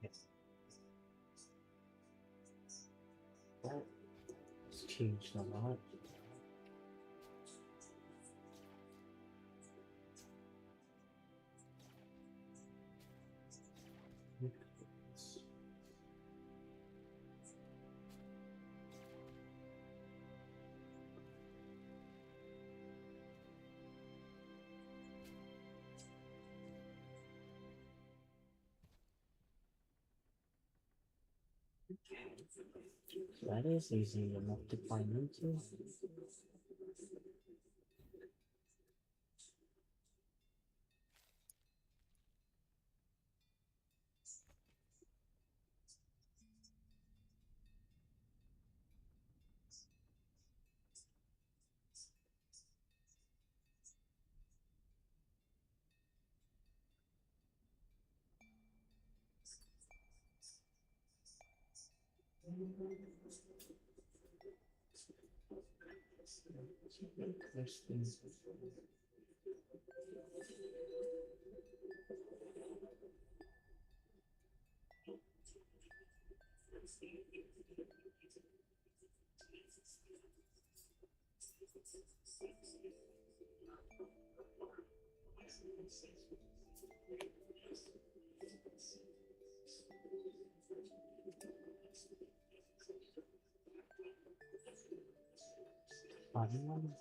Yes. That's changed a lot. So that is easy enough to climb into. Questions. Fun one.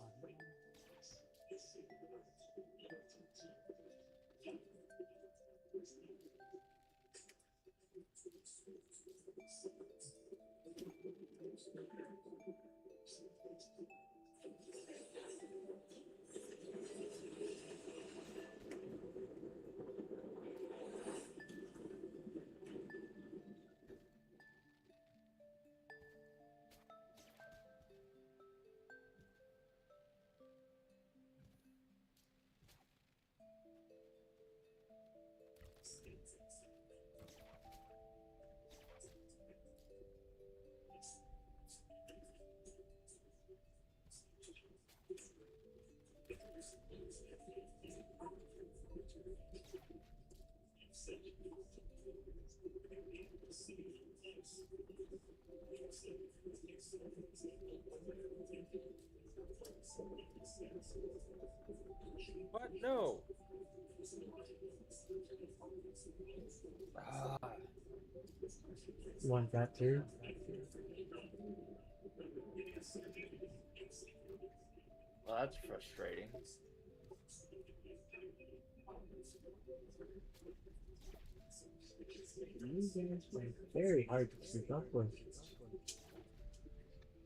What? No. Ah, Want that too? well, that's frustrating. These guys are very hard to keep up with.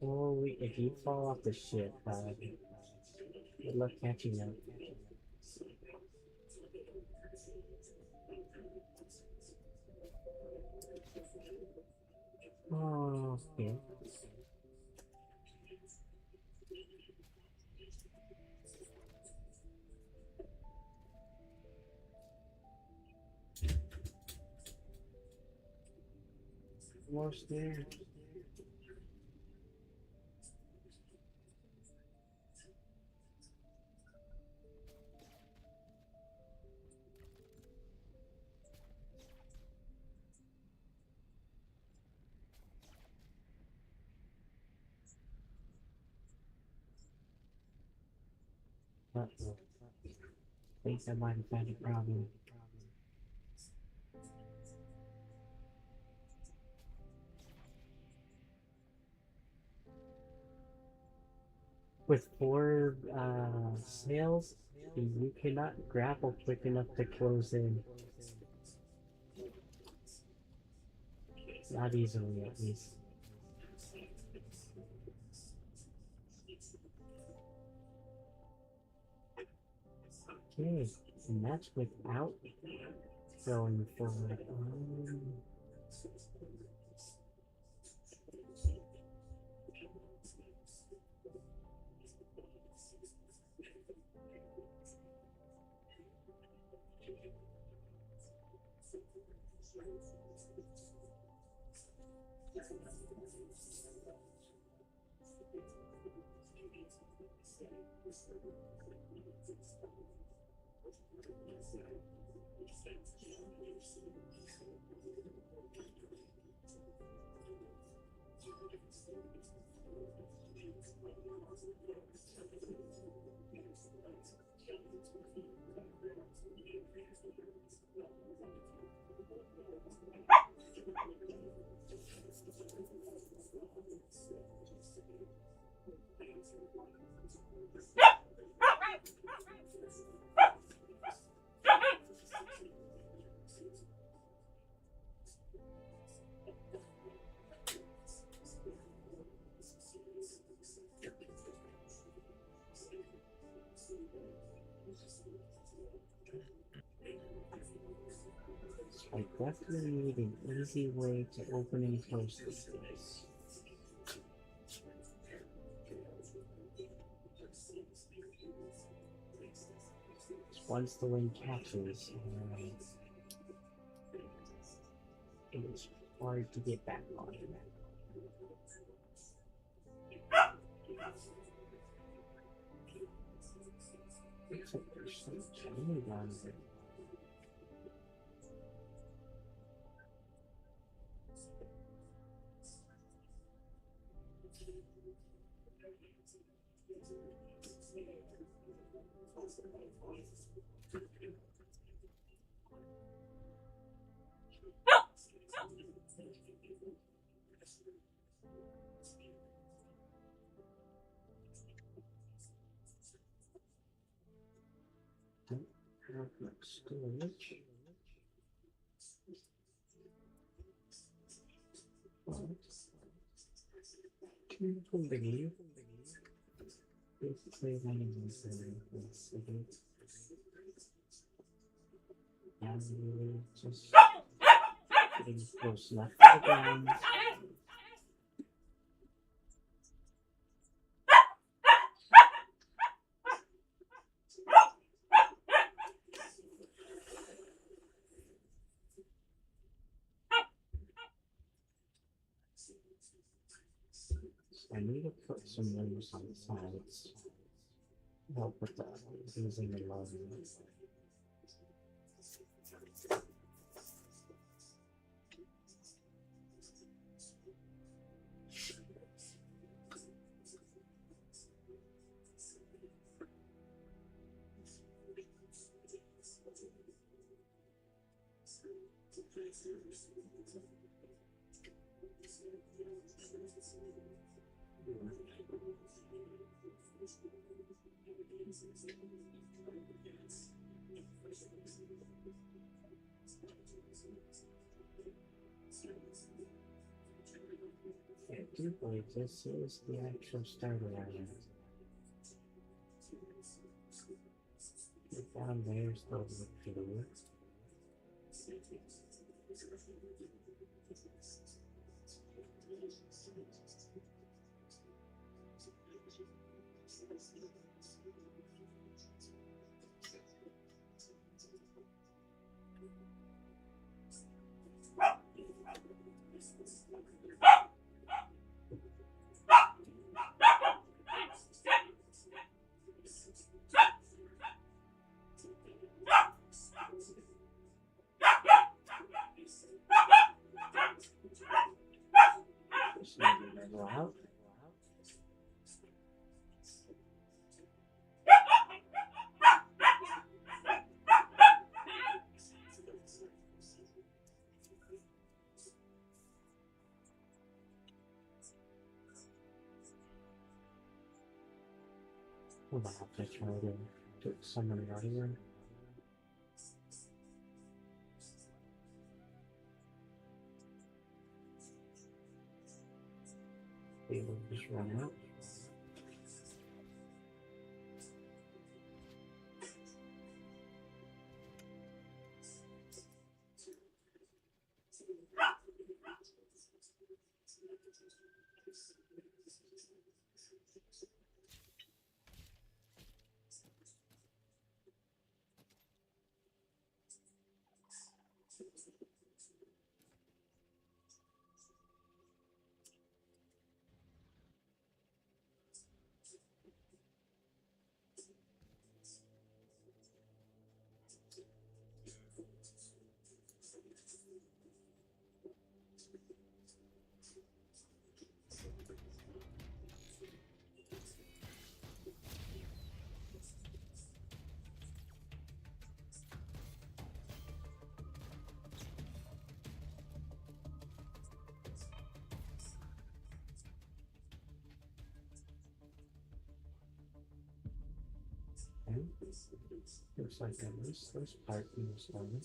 Holy, if you fall off the ship, good luck catching up. Oh, okay. Almost there. Uh-oh. Think I might have had a problem. With 4 snails, you cannot grapple quick enough to close in. Not easily, at least. Okay, and that's without going forward. I definitely need an easy way to open and close this place. Once the wind catches, it's hard to get back on. Looks like there's some shiny down there. Storage. Basically, running this city. And we just getting close enough to the ground. I need to put some windows on the sides. Help with that. Using the love. I do believe this is the actual starter area. Down there's the floor. Just maybe level out. We'll have to try to do summon earlier. Able to just run out. Okay. Looks like at least this part is done.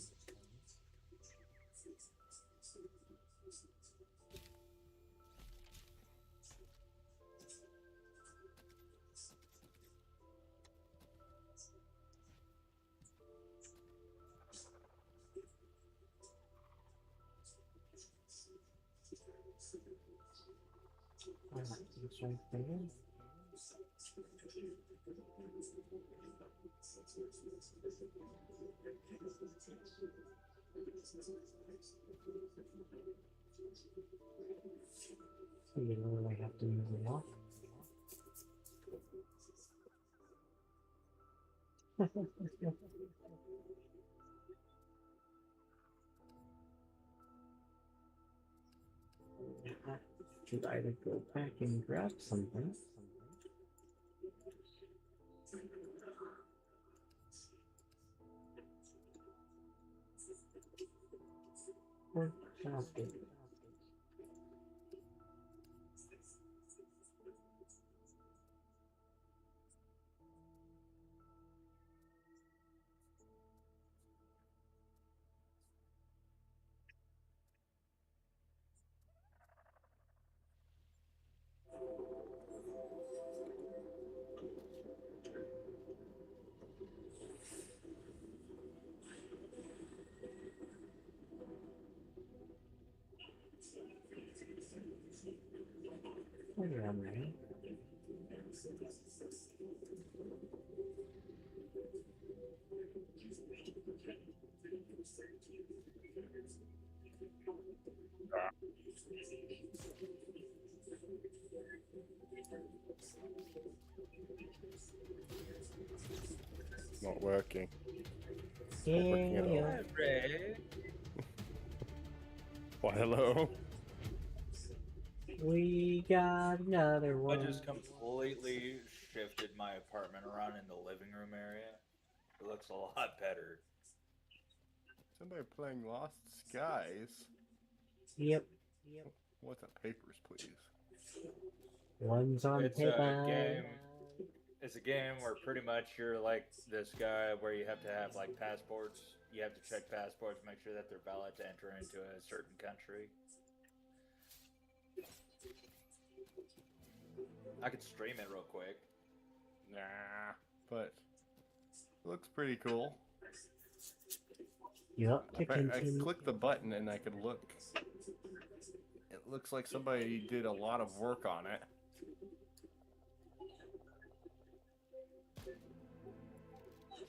Alright, it's right there. So you really have to move it off. Should either go back and grab something. Or grab it. Not working. Yeah, working at all. yeah. Ray. Why, hello? We got another I one. just completely shifted my apartment around in the living room area. It looks a lot better. Somebody playing Lost Skies. Yep. What's the papers, please? One's on It's paper. a game. It's a game where pretty much you're like this guy where you have to have like passports. You have to check passports, make sure that they're valid to enter into a certain country. I could stream it real quick. Nah, but it looks pretty cool. Yup, I to continue. clicked the button and I could look. It looks like somebody did a lot of work on it.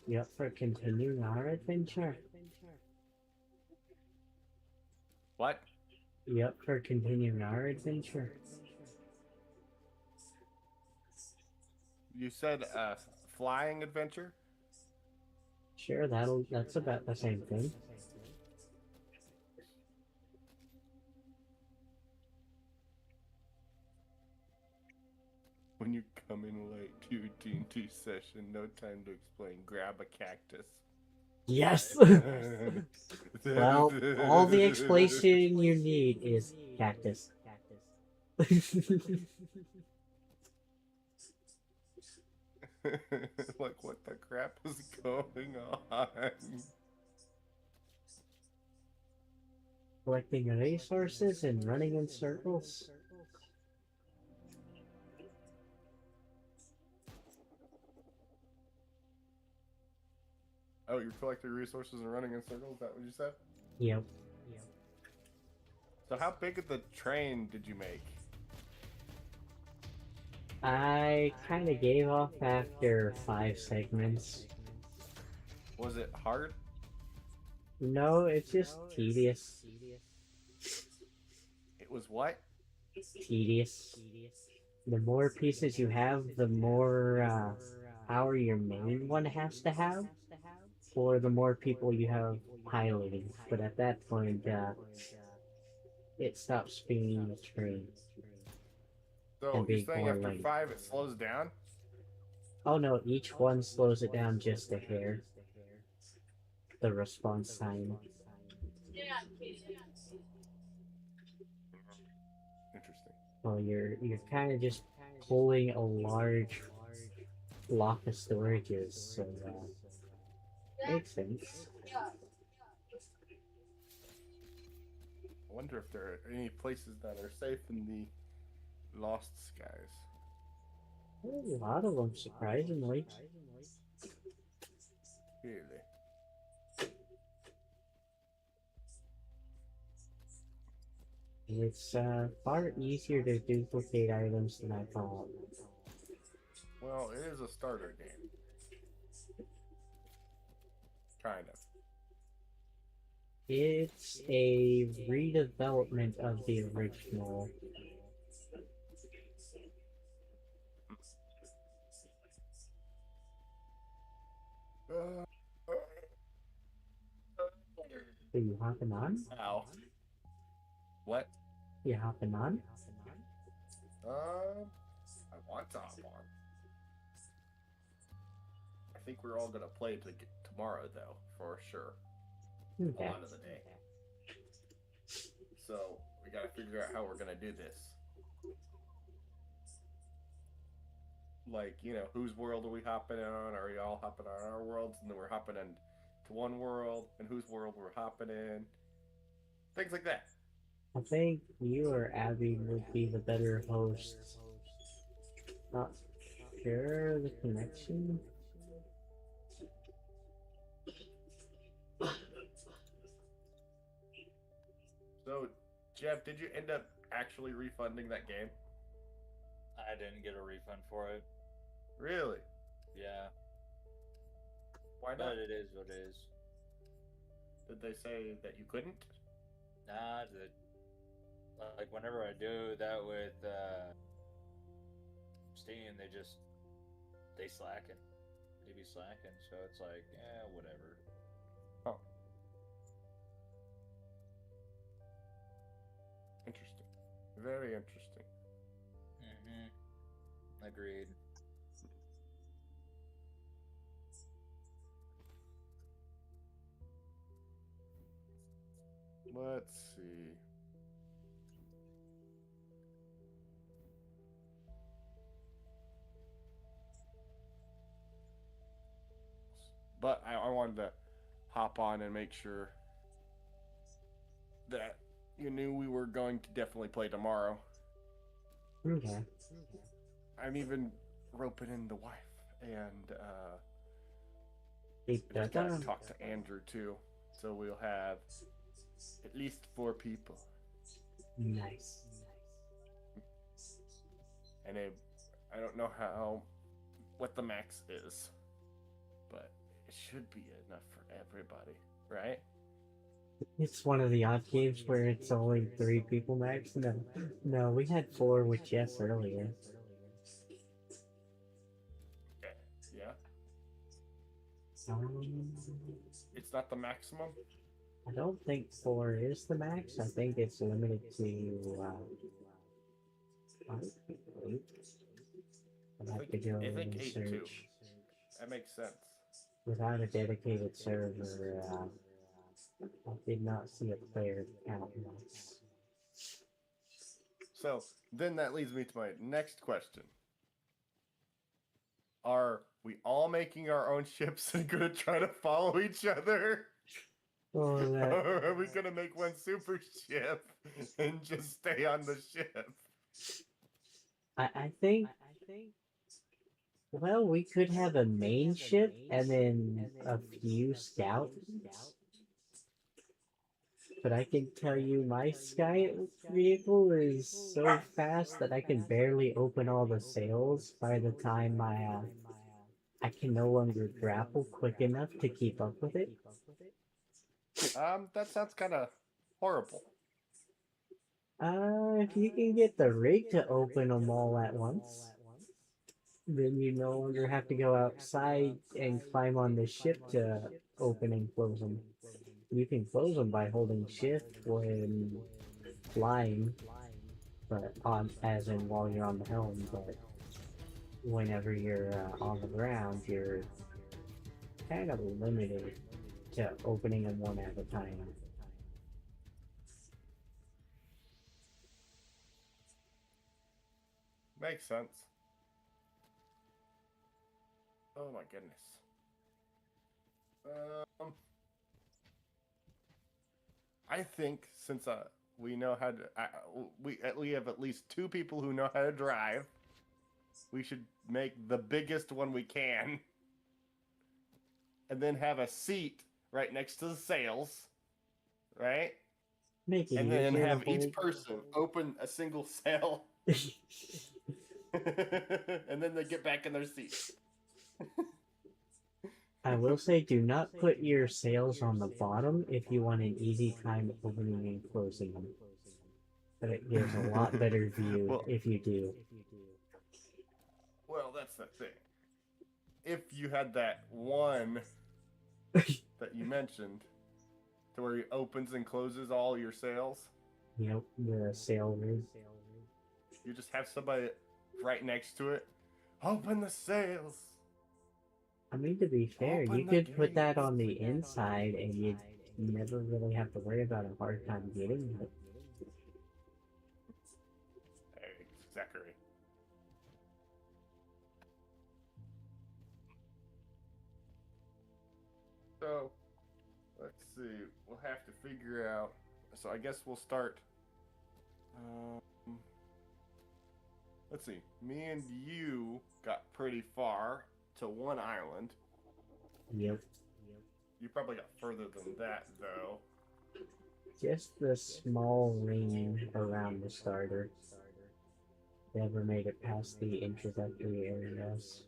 Yup, for continuing our adventure. What? Yup, for continuing our adventure. You said flying adventure? Sure, that's about the same thing. When you come in late to your D&D session, no time to explain. Grab a cactus. Yes! Well, all the explanation you need is cactus. Like, what the crap is going on? Collecting resources and running in circles. Oh, you're collecting resources and running in circles? Is that what you said? Yep. So how big of the train did you make? I kind of gave off after 5 segments. Was it hard? No, it's just tedious. It was what? Tedious. The more pieces you have, the more power your main one has to have, or the more people you have piloting. But at that point, it stops being a train. So And you're being saying more after late. 5 it slows down? Oh no, each one slows it down just a hair. The response time. Interesting. Well, you're kind of just pulling a large block of storages, so makes sense. I wonder if there are any places that are safe in the Lost Skies. There's a lot of them, surprisingly. Really? It's far easier to duplicate items than I thought. Well, it is a starter game. Kind of. It's a redevelopment of the original. Are you hopping on? Ow. What? You hopping on? I want to hop on. I think we're all gonna play tomorrow, though, for sure. Okay. A lot of the day. So we gotta figure out how we're gonna do this. Like, you know, whose world are we hopping on? Are we all hopping on our worlds, and then we're hopping in to one world, and whose world we're hopping in? Things like that. I think you or Abby would be the better hosts. Not sure the connection. So, Jeff, did you end up actually refunding that game? I didn't get a refund for it. Really? Yeah. Why not? But it is what it is. Did they say that you couldn't? Nah, like whenever I do that with Steam, they slacking. They be slacking, so it's like, whatever. Oh. Interesting. Very interesting. Agreed. Let's see. But I wanted to hop on and make sure that you knew we were going to definitely play tomorrow. Okay. I'm even roping in the wife and Keep I just that gotta down. talk to Andrew too. So we'll have at least 4 people. Nice. And I don't know what the max is, but it should be enough for everybody, right? It's one of the odd games where it's only 3 people max. No, we had 4 with Jess earlier. Yeah, Um, it's not the maximum. I don't think 4 is the max. I think it's limited to. Eight. I'd have to go I think and 8 too. search. That makes sense. Without a dedicated server, I did not see a player count once. So then that leads me to my next question. Are we all making our own ships and gonna try to follow each other? Well, Or are we gonna make one super ship and just stay on the ship? I think. Well, we could have a main ship and then a few scouts. But I can tell you, my sky vehicle is so fast that I can barely open all the sails by the time I can no longer grapple quick enough to keep up with it. That sounds kind of horrible. If you can get the rig to open them all at once, then you no longer have to go outside and climb on the ship to open and close them. You can close them by holding shift when flying, but as in while you're on the helm, but whenever you're on the ground, you're kind of limited to opening them one at a time. Makes sense. Oh my goodness. I think since we know how to, we have at least 2 people who know how to drive. We should make the biggest one we can, and then have a seat right next to the sails, right? Make it And then easier to have each hold. person open a single sail, and then they get back in their seat. I will say, do not put your sails on the bottom if you want an easy time opening and closing them. But it gives a lot better view Well- if you do. Well, that's the thing. If you had that one that you mentioned, to where he opens and closes all your sails, Yep, the sail rig. you just have somebody right next to it. Open the sails. I mean, to be fair, Open you the could put that gates. on the inside and you'd never really have to worry about a hard time getting it. Hey, Zachary. So, let's see. We'll have to figure out. So I guess we'll start. Let's see. Me and you got pretty far to one island. Yep. You probably got further than that, though. Just the small ring around the starter. Never made it past the introductory areas.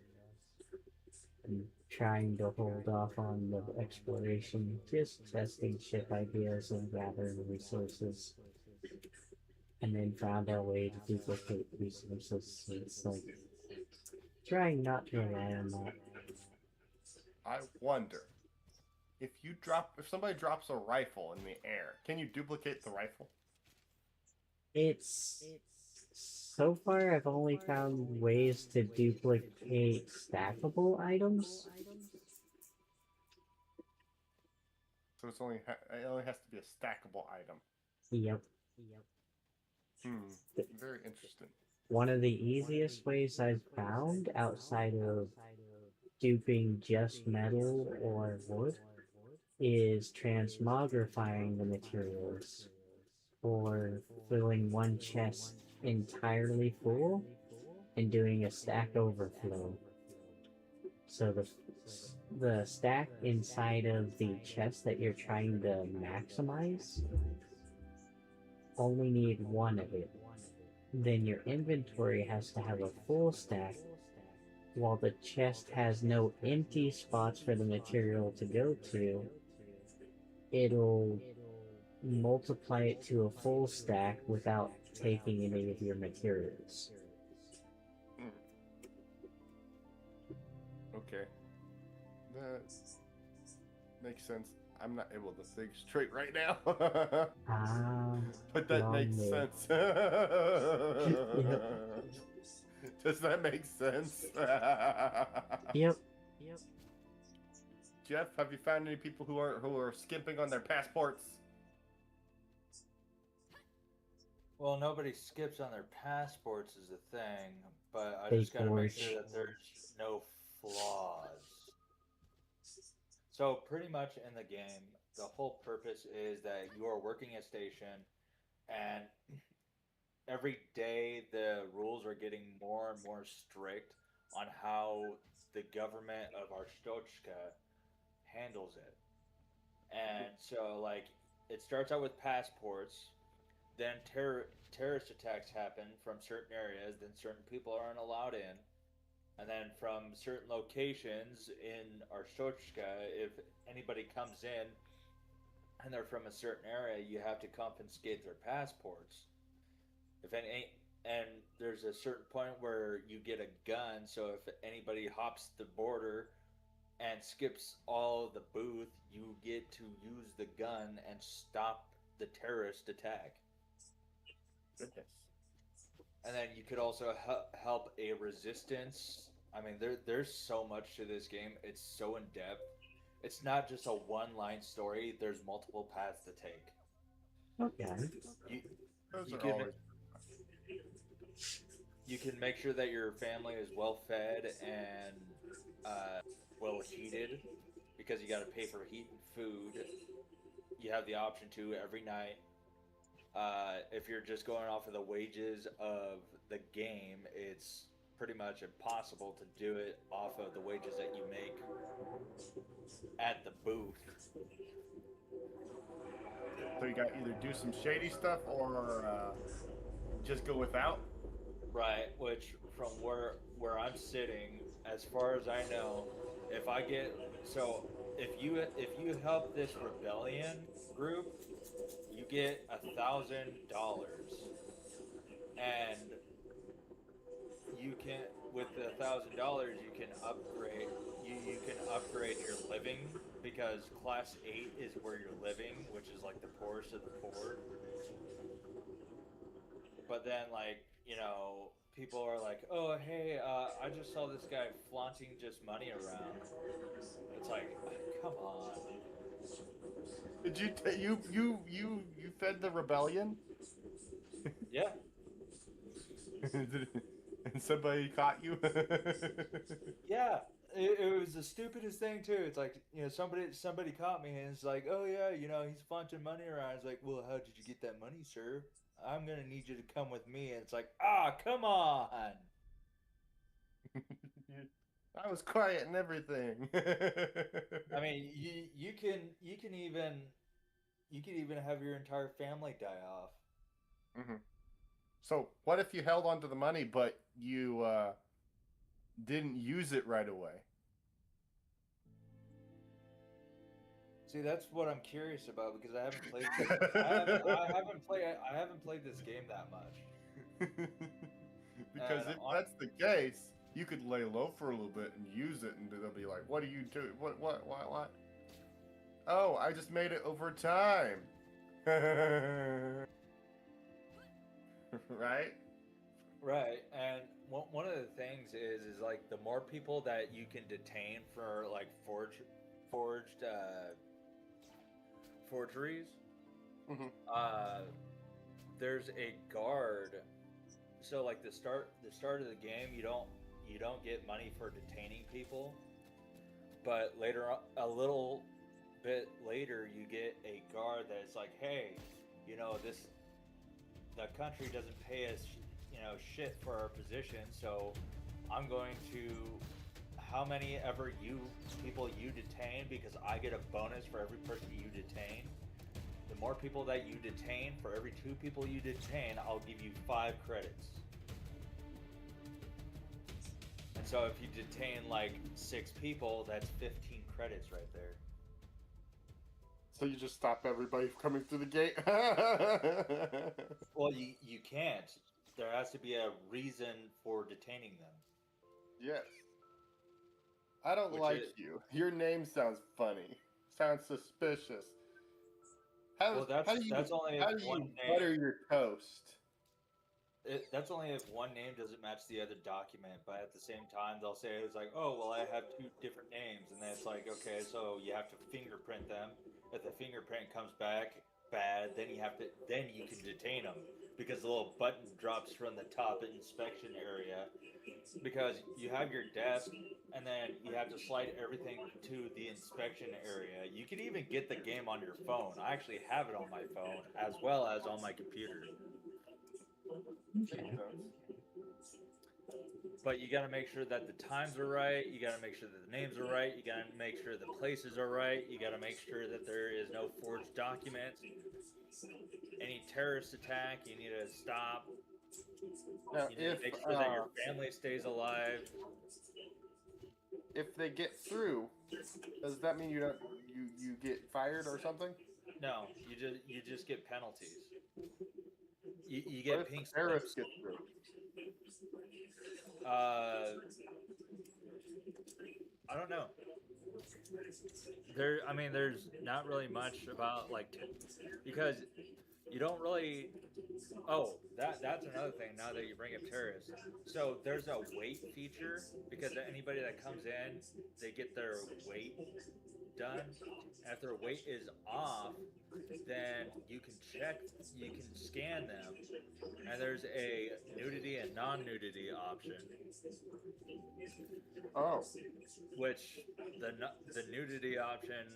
I'm trying to hold off on the exploration, just testing ship ideas and gathering resources. And then found our way to duplicate resources. So it's like trying not to rely on that. I wonder if somebody drops a rifle in the air, can you duplicate the rifle? It's so far I've only found ways to duplicate stackable items. So it's it only has to be a stackable item. Yep. Very interesting. One of the easiest ways I've found outside of duping just metal or wood is transmogrifying the materials, or filling one chest entirely full and doing a stack overflow. So the stack inside of the chest that you're trying to maximize only need one of it. Then your inventory has to have a full stack, while the chest has no empty spots for the material to go to. It'll multiply it to a full stack without taking any of your materials. Okay. That makes sense. I'm not able to think straight right now. But that makes sense. Does that make sense? Yep. Jeff, have you found any people who are skimping on their passports? Well, nobody skips on their passports is the thing, but I They just gotta make forge. sure that there's no flaws. So pretty much in the game, the whole purpose is that you are working a station, and every day the rules are getting more and more strict on how the government of Arstochka handles it. And so, like, it starts out with passports, then terrorist attacks happen from certain areas, then certain people aren't allowed in. And then from certain locations in Arstochka, if anybody comes in and they're from a certain area, you have to confiscate their passports. And there's a certain point where you get a gun, so if anybody hops the border and skips all of the booth, you get to use the gun and stop the terrorist attack. Goodness. And then you could also help a resistance. I mean, there's so much to this game. It's so in depth. It's not just a one-line story. There's multiple paths to take. Okay. Those You are can- always... You can make sure that your family is well fed and well heated, because you got to pay for heat and food. You have the option to every night. If you're just going off of the wages of the game, it's pretty much impossible to do it off of the wages that you make at the booth. So you got either do some shady stuff or just go without. Right, which from where I'm sitting, as far as I know, if you help this rebellion group, you get $1,000, and you can, with the $1,000, you can upgrade your living, because class 8 is where you're living, which is like the poorest of the poor. But then, like, you know, people are like, oh, hey, I just saw this guy flaunting just money around. It's like, come on. Did you fed the rebellion? Yeah. And somebody caught you? Yeah. It was the stupidest thing, too. It's like, you know, somebody caught me, and it's like, oh, yeah, you know, he's flaunting money around. It's like, well, how did you get that money, sir? I'm going to need you to come with me. And it's like, come on. I was quiet and everything. I mean, you can even have your entire family die off. Mm-hmm. So what if you held on to the money, but you didn't use it right away? See, that's what I'm curious about, because I haven't played. I haven't played this game that much. Because And if that's the case, you could lay low for a little bit and use it, and they'll be like, "What are you doing? What? Oh, I just made it over time." Right? Right, and one of the things is like the more people that you can detain for like forged forgeries, Mhm. there's a guard. So like the start of the game, you don't get money for detaining people, but later a little bit later you get a guard that's like, hey, the country doesn't pay us shit for our position, so I'm going to how many ever people you detain, because I get a bonus for every person you detain. The more people that you detain, for every 2 people you detain, I'll give you 5 credits. And so if you detain like 6 people, that's 15 credits right there. So you just stop everybody from coming through the gate? Well, you can't. There has to be a reason for detaining them. Yes. I don't Which like is- you. Your name sounds funny. Sounds suspicious. Well, that's only how if do one you name. butter your toast? That's only if one name doesn't match the other document. But at the same time, they'll say it's like, oh, well, I have 2 different names, and then it's like, okay, so you have to fingerprint them. If the fingerprint comes back bad, then you can detain them, because the little button drops from the top inspection area, because you have your desk, and then you have to slide everything to the inspection area. You can even get the game on your phone. I actually have it on my phone as well as on my computer. Okay. But you got to make sure that the times are right. You got to make sure that the names are right. You got to make sure the places are right. You got to make sure that there is no forged documents. Any terrorist attack, you need to stop. Now, You need to make sure that your family stays alive. if they get through, does that mean you get fired or something? No, you just get penalties. You What get if pink the terrorists slips. get through? I don't know. There's not really much about because you don't really. Oh, that's another thing. Now that you bring up terrorists, so there's a weight feature, because anybody that comes in, they get their weight done. And if their weight is off, then you can scan them, and there's a nudity and non-nudity option. Oh, Which the nudity option,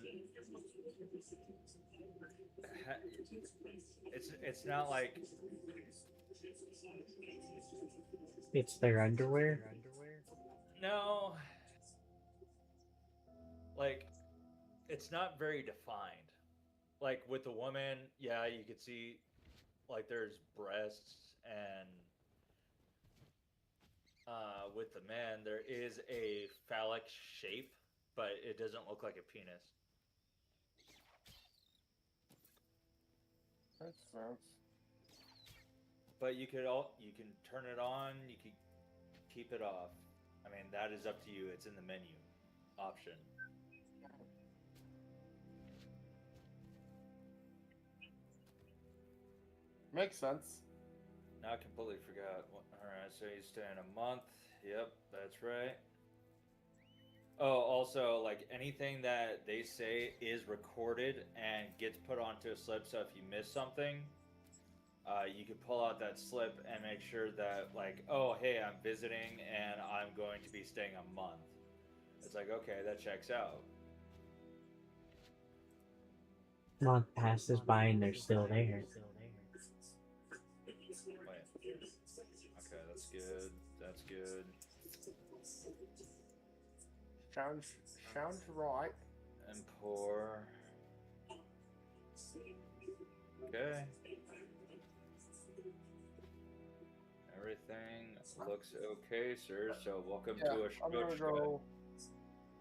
it's not like It's their underwear. no, like it's not very defined. Like with the woman, yeah, you could see like there's breasts, and with the men there is a phallic shape, but it doesn't look like a penis. that sounds. But you can turn it on, you can keep it off. I mean, that is up to you. It's in the menu option. Makes sense. Now I completely forgot. All right, so you stay in a month. Yep, that's right. Oh, also, like anything that they say is recorded and gets put onto a slip. So if you miss something, you can pull out that slip and make sure that, like, oh, hey, I'm visiting and I'm going to be staying a month. It's like, okay, that checks out. Month passes by and they're still there. Wait. Okay, that's good. That's good. Sounds right. And pour. Okay. Everything looks okay, sir. So welcome Yeah, to a I'm gonna show. go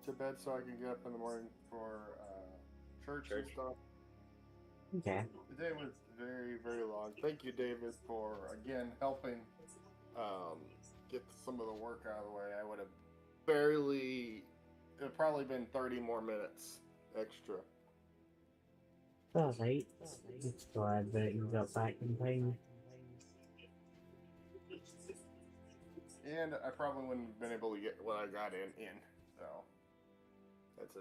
to bed so I can get up in the morning for church and Church. stuff. Okay. The day was very, very long. Thank you, David, for again helping get some of the work out of the way, I would have barely. It would probably been 30 more minutes extra. Alright. It's glad that you got back in time. And I probably wouldn't have been able to get what I got in. So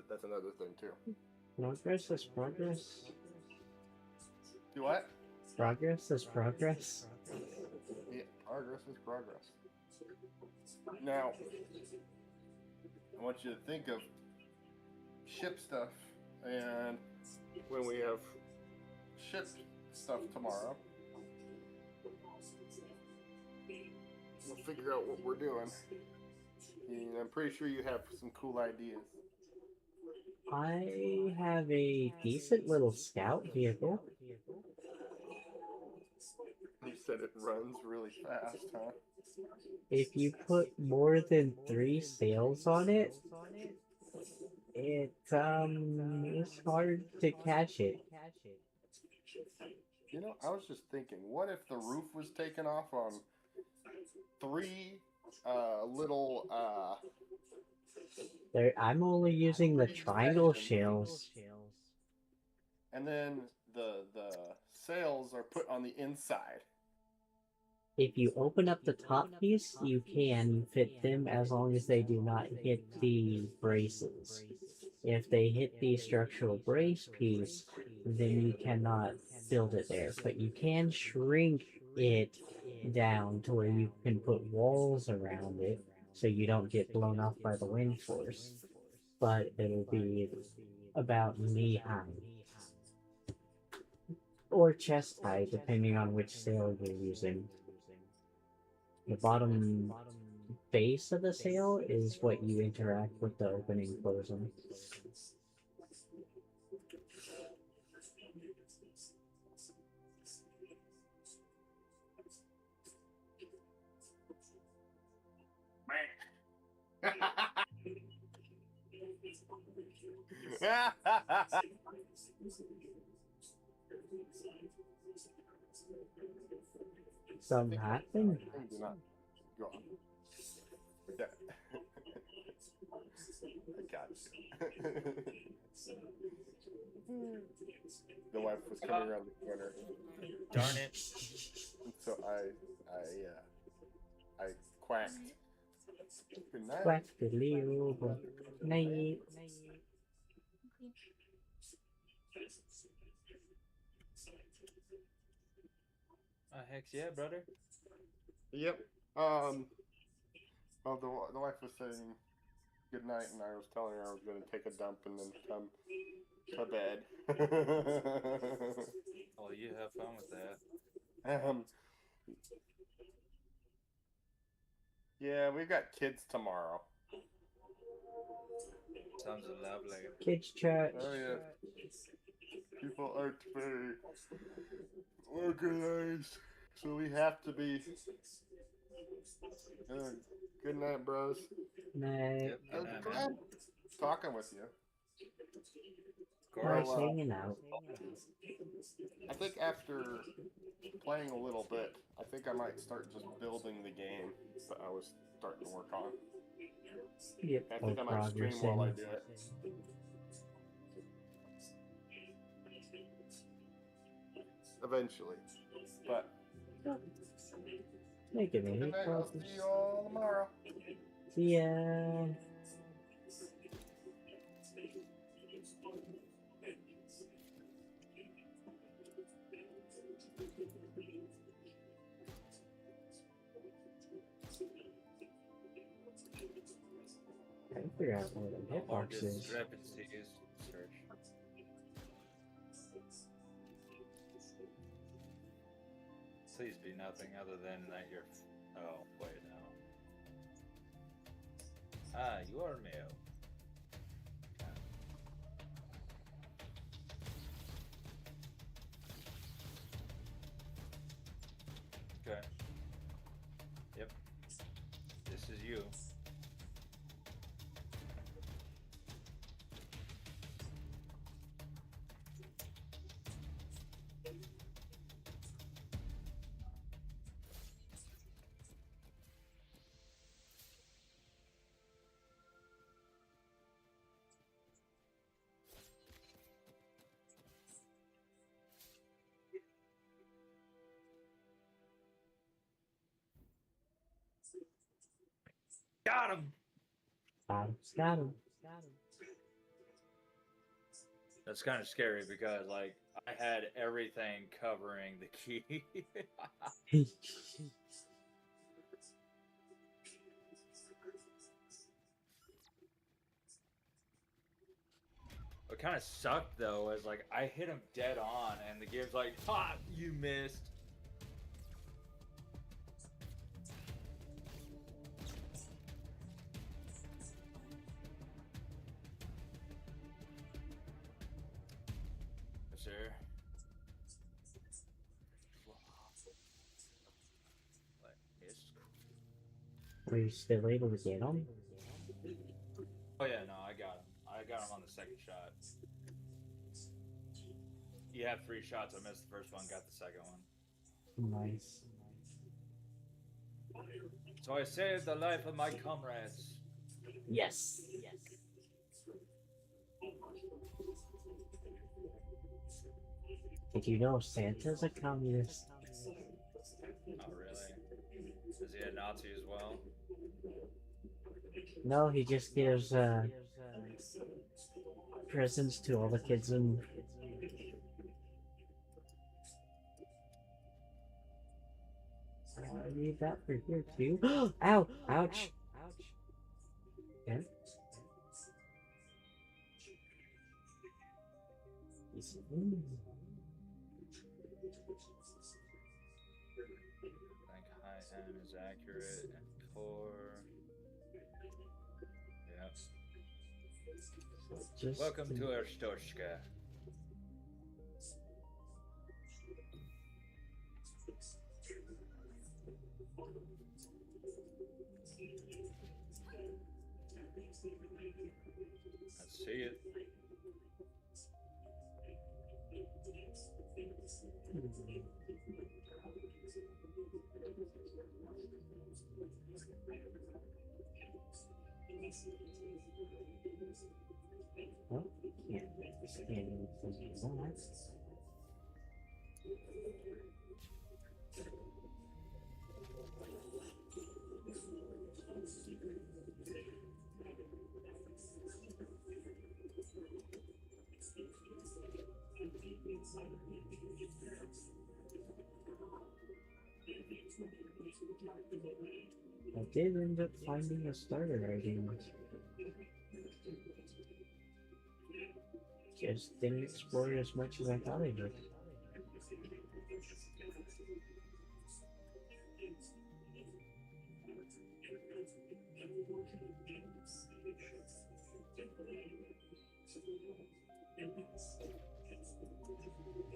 that's another thing too. Progress is progress. Do what? Progress is progress. Yeah, progress is progress. Now, I want you to think of ship stuff, and when we have ship stuff tomorrow, we'll figure out what we're doing. And I'm pretty sure you have some cool ideas. I have a decent little scout vehicle. You said it runs really fast, huh? If you put more than 3 sails on it, it's hard to catch it. You know, I was just thinking, what if the roof was taken off on 3 little I'm only using the triangle shells. and then the sails are put on the inside. If you open up the top piece, you can fit them as long as they do not hit the braces. If they hit the structural brace piece, then you cannot build it there. But you can shrink it down to where you can put walls around it so you don't get blown off by the wind force. But it'll be about knee high. Or chest high, depending on which sail you're using. The bottom base of the sail is what you interact with the opening and closing. Something happened? Do not go on. Yeah. I got you. The wife was coming around the corner. Darn it. So I quacked. Good night. Quack diddly over. Night. Heck yeah, brother. Yep. Oh, the wife was saying good night, and I was telling her I was going to take a dump and then come to bed. Oh, you have fun with that. Yeah, we've got kids tomorrow. Sounds lovely. Kids church. Oh yeah. People are very organized, so we have to be. Good night, bros. Night. Yep, good night, man. Glad talking with you. Of Nice course. hanging out. I think after playing a little bit, I think I might start just building the game that I was starting to work on. Yep. I think I might stream while I do it. Eventually. But Make it good me. night. I'll see you all tomorrow. See ya. I can figure out where the No more hitbox is. discrepancies. Search. Please be nothing other than that you're. Oh, wait, no. Ah, you are male. Okay. Yep. This is you. Got him. Got him. That's kind of scary because, like, I had everything covering the key. What kind of sucked though is like I hit him dead on, and the game's like, "Ha, you missed." Yes, sir. What is? Were you still able to get him? Oh yeah, no, I got him. I got him on the second shot. You had 3 shots. I missed the first one, got the second one. Nice. So I saved the life of my comrades. Yes. Did you know Santa's a communist? Oh really? Is he a Nazi as well? No, he just gives presents to all the kids in. I need that for here too. Ow! Ouch! Yeah. I think high end is accurate and core. Yep. Just Welcome to Erstoshka. Let's see it. Oh, can't stand anything like that. I did end up finding a starter item. Just didn't explore it as much as I thought I would. Okay, let's see.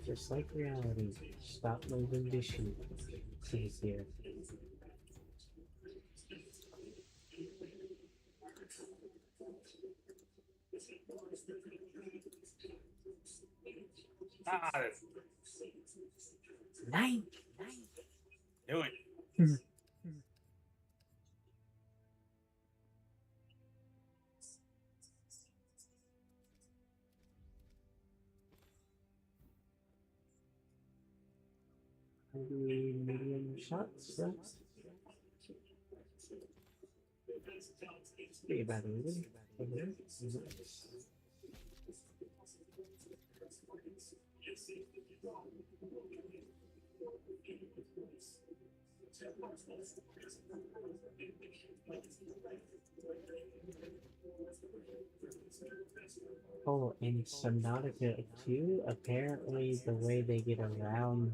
Just like reality, stop moving the sheep. Please here. Ah, 9! do it. shots. So. Be about it. Oh, in Subnautica 2, apparently the way they get around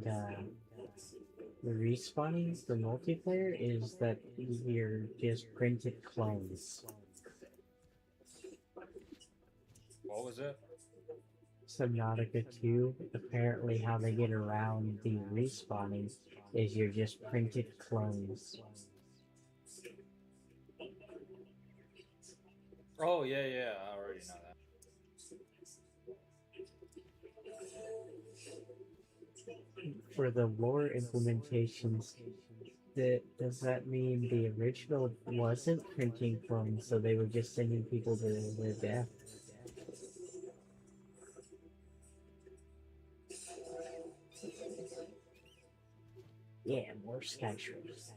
the respawning for multiplayer is that you're just printed clones. What was it? Subnautica 2, apparently how they get around the respawning is you're just printed clones. Oh yeah, I already know that. For the lore implementations, does that mean the original wasn't printing clones, so they were just sending people to their death? Yeah, more skyscrapers.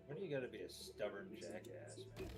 When do you gotta be a stubborn jackass, man?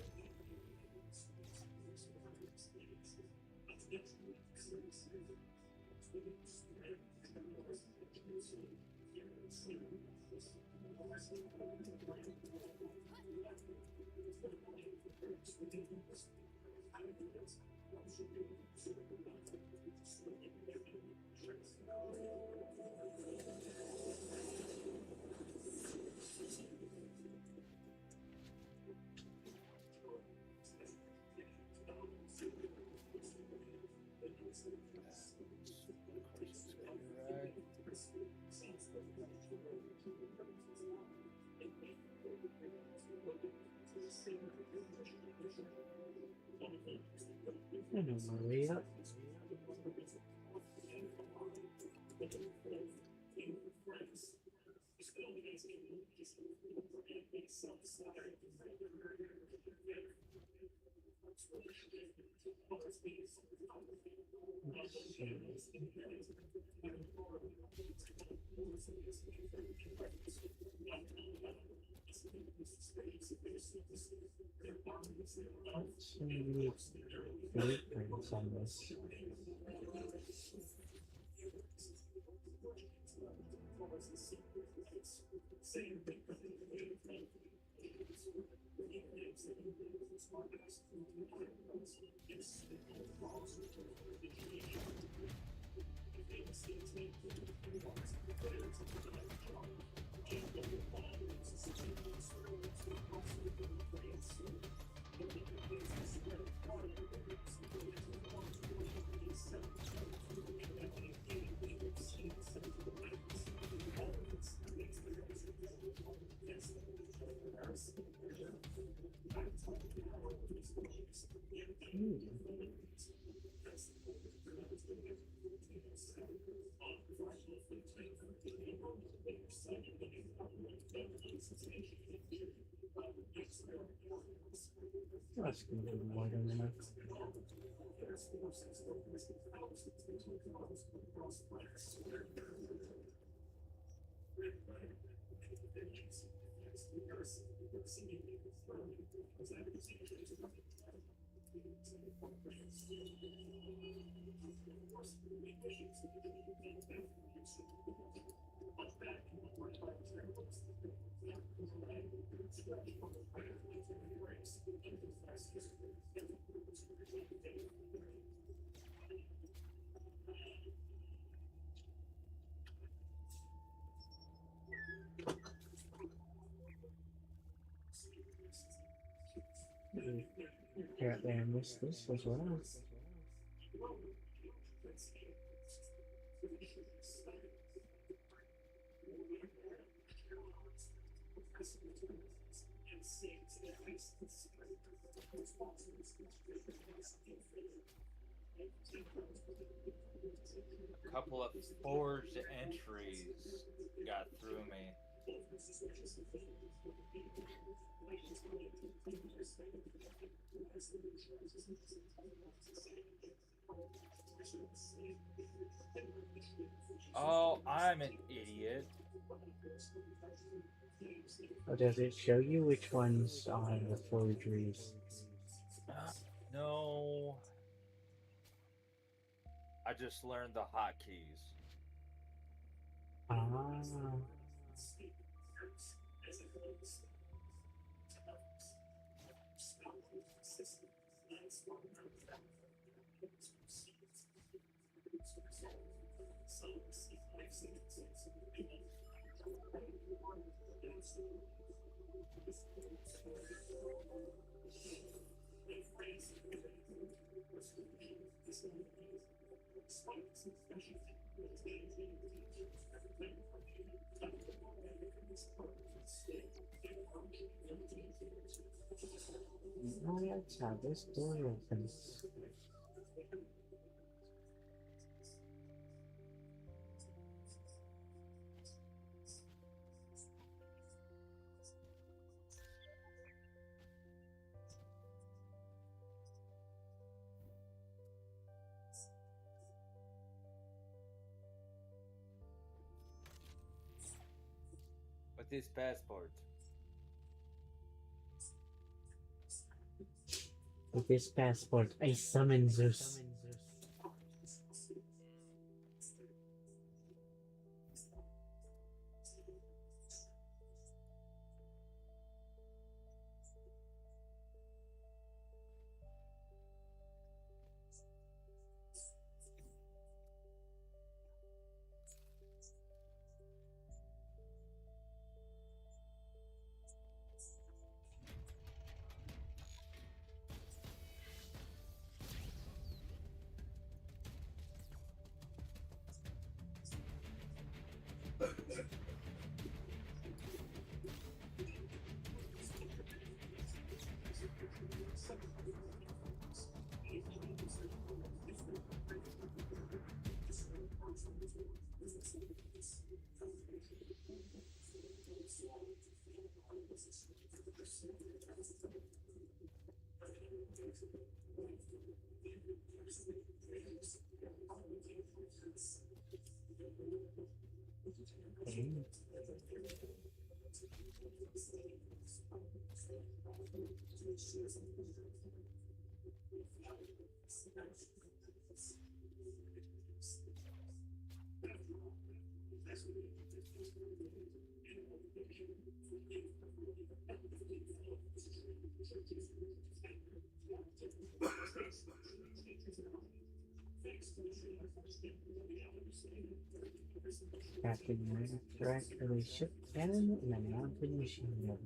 I know my way up. So many blueprints on this. That's gonna be more than enough. Apparently I missed this as well. A couple of forged entries got through me. Oh, I'm an idiot. Or does it show you which ones are the forgeries? No. I just learned the hotkeys. Ah. Oh, that's how this door opens. With this passport. With this passport, I summon Zeus. Captain direct ship cannon and a mounted machine gun.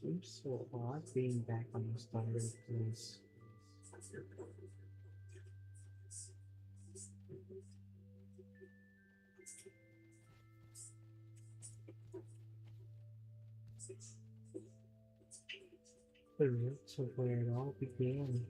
Seems so odd being back on the starter place. The roots of where it all began.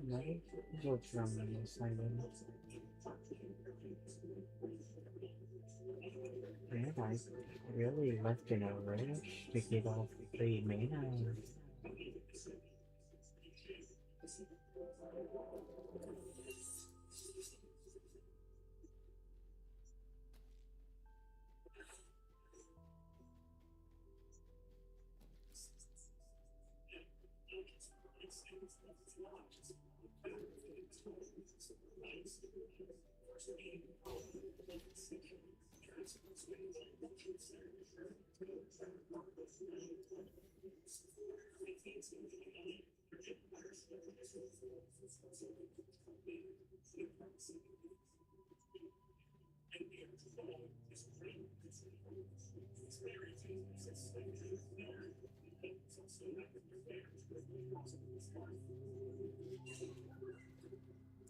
Right? What's wrong with this island? Man, I really left in a rush to get off the main island.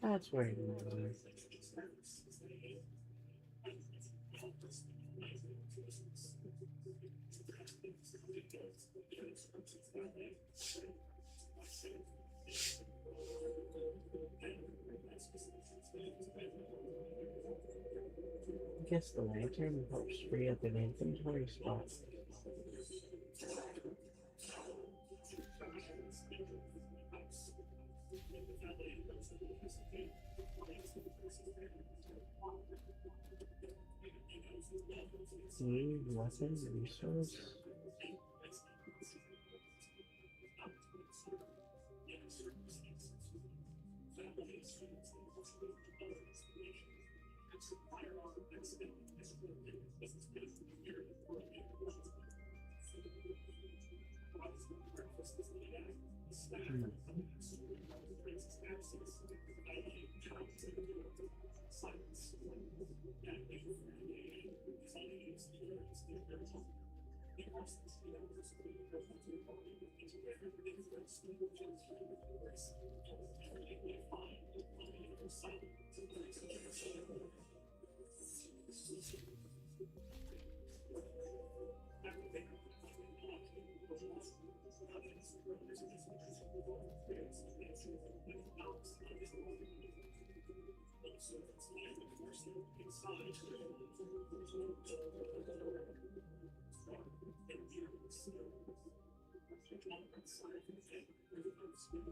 That's where it was. I guess the lantern helps free up an inventory spot. New weapon resource.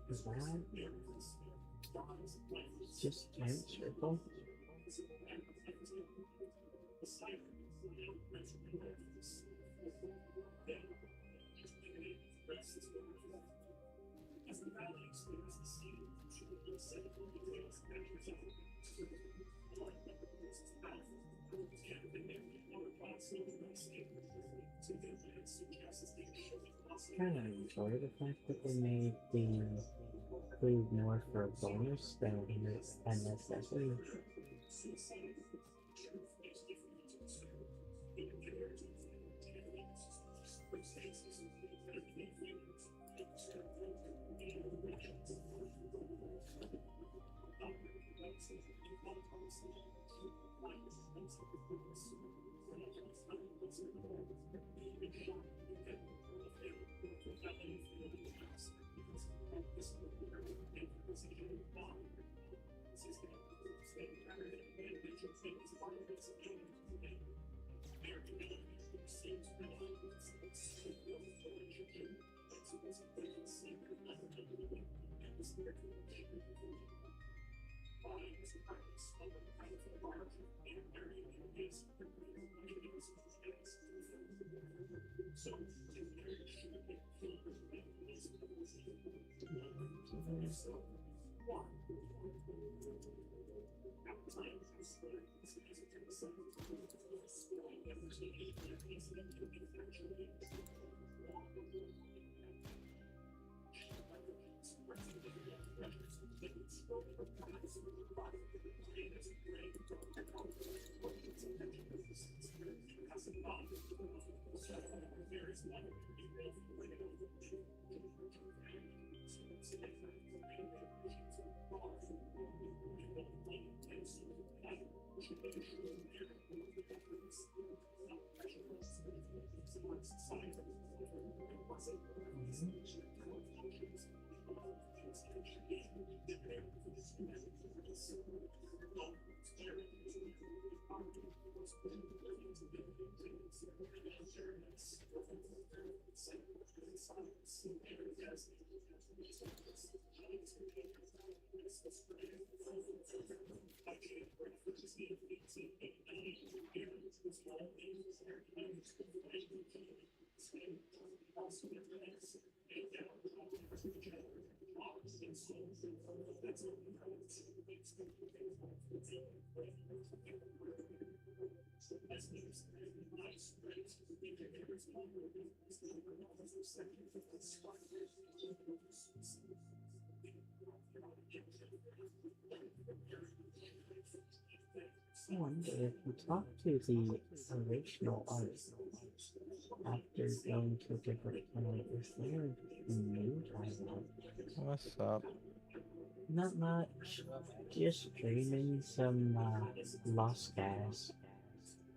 Is that just giant circle? Kind of enjoy the fact that they made the food more for a bonus than a necessity. I wonder if you talk to the original artist after going to a different planet, is there a new title? What's up? Not much. Just streaming some Lost Gas.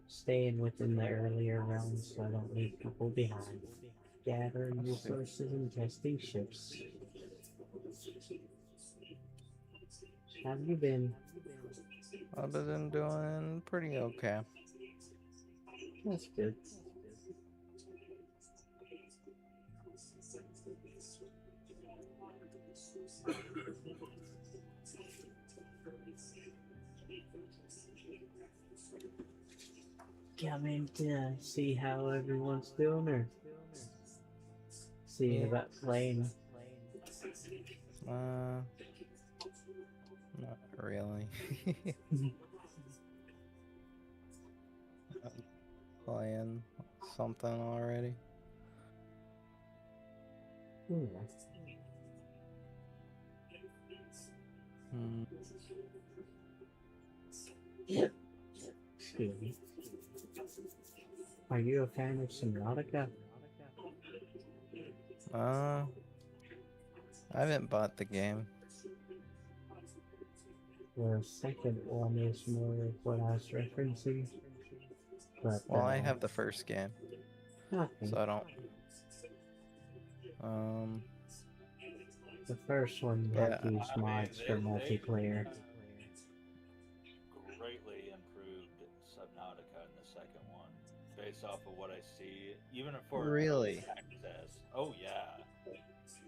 Staying within the earlier realms so I don't leave people behind. Gathering I see. resources and testing ships. How have you been? I've been doing pretty okay. That's good. Coming to see how everyone's doing or see Yeah. about playing. Not really. I'm playing something already. Hmm. Hmm. Excuse me. Are you a fan of Subnautica? I haven't bought the game. The second one is more of what I was referencing. But Well, I have the first game, nothing. so I don't. The first one Yeah, had these mods for multiplayer. Greatly improved Subnautica in the second one, based off of what I see, even for Really? access. Oh yeah.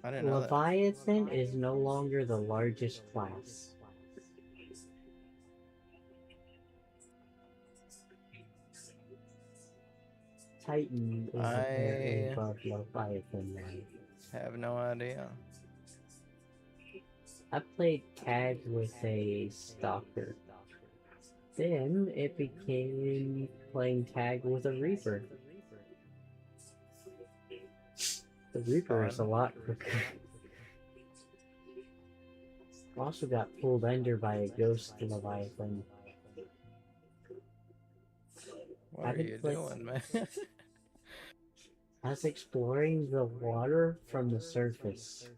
I didn't know that. Leviathan is no longer the largest class. Titan is apparently I- above Leviathan now. Have no idea. I played tag with a stalker. Then it became playing tag with a reaper. The reaper is a Fun. lot quicker. Also got pulled under by a ghost Leviathan. What I are didn't you play- doing, man? I was exploring the water from the surface.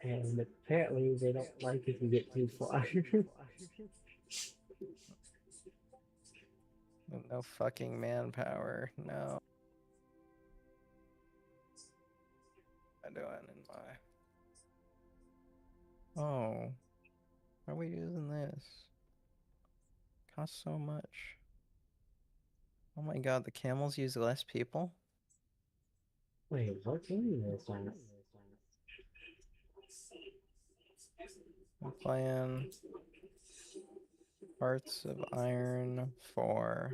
And apparently they don't like if you get too far. No fucking manpower. No. What am I doing in my? Oh, why are we using this? Costs so much. Oh my god, the camels use less people? Wait, what game is that? I'm playing Hearts of Iron 4.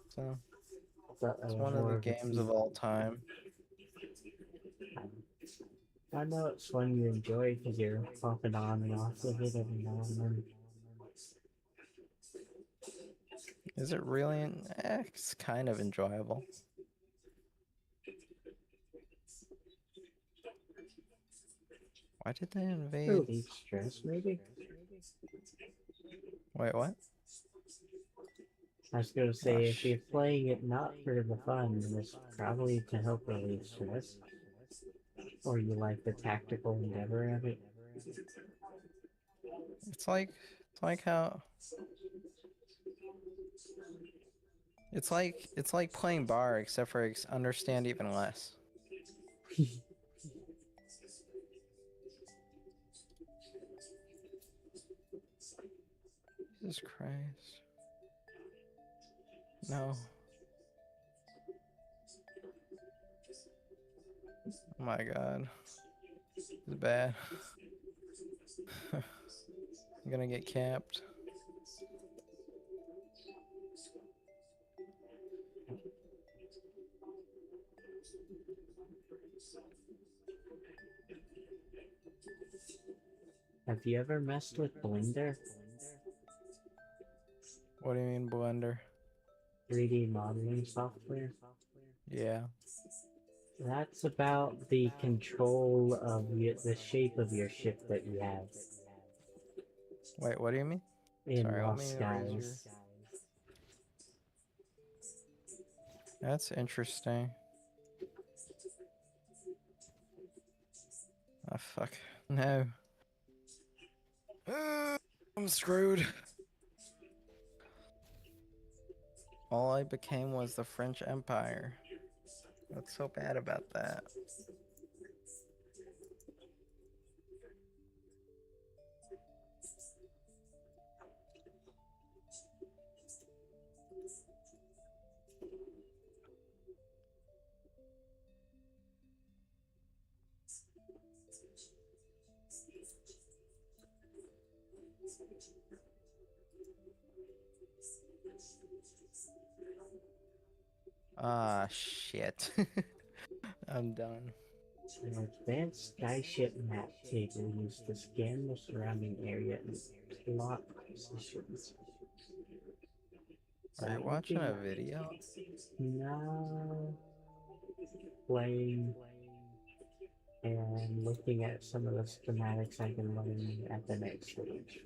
So, it's one of the games of all time. I know it's one you enjoy because you're popping on and off of it every now and then. Is it really? It's kind of enjoyable. Why did they invade? Relief stress, maybe? Wait, what? I was gonna say, if Gosh. you're playing it not for the fun, then it's probably to help relieve stress. Or you like the tactical endeavor of it. It's like how it's like playing bar, except for understand even less. Jesus Christ. No. Oh my god. It's bad. I'm gonna get capped. Have you ever messed with Blender? What do you mean, Blender? 3D modeling software? Yeah. That's about the control of the shape of your ship that you have Wait, what do you mean? in Sorry, let Lost me raise your... Skies. That's interesting. Oh, fuck. No. I'm screwed. All I became was the French Empire. What's so bad about that? Ah, shit. I'm done. An advanced skyship map table used to scan the surrounding area and plot positions. Are you That would watching be a nice. video? No. Playing and looking at some of the schematics I can learn at the next stage.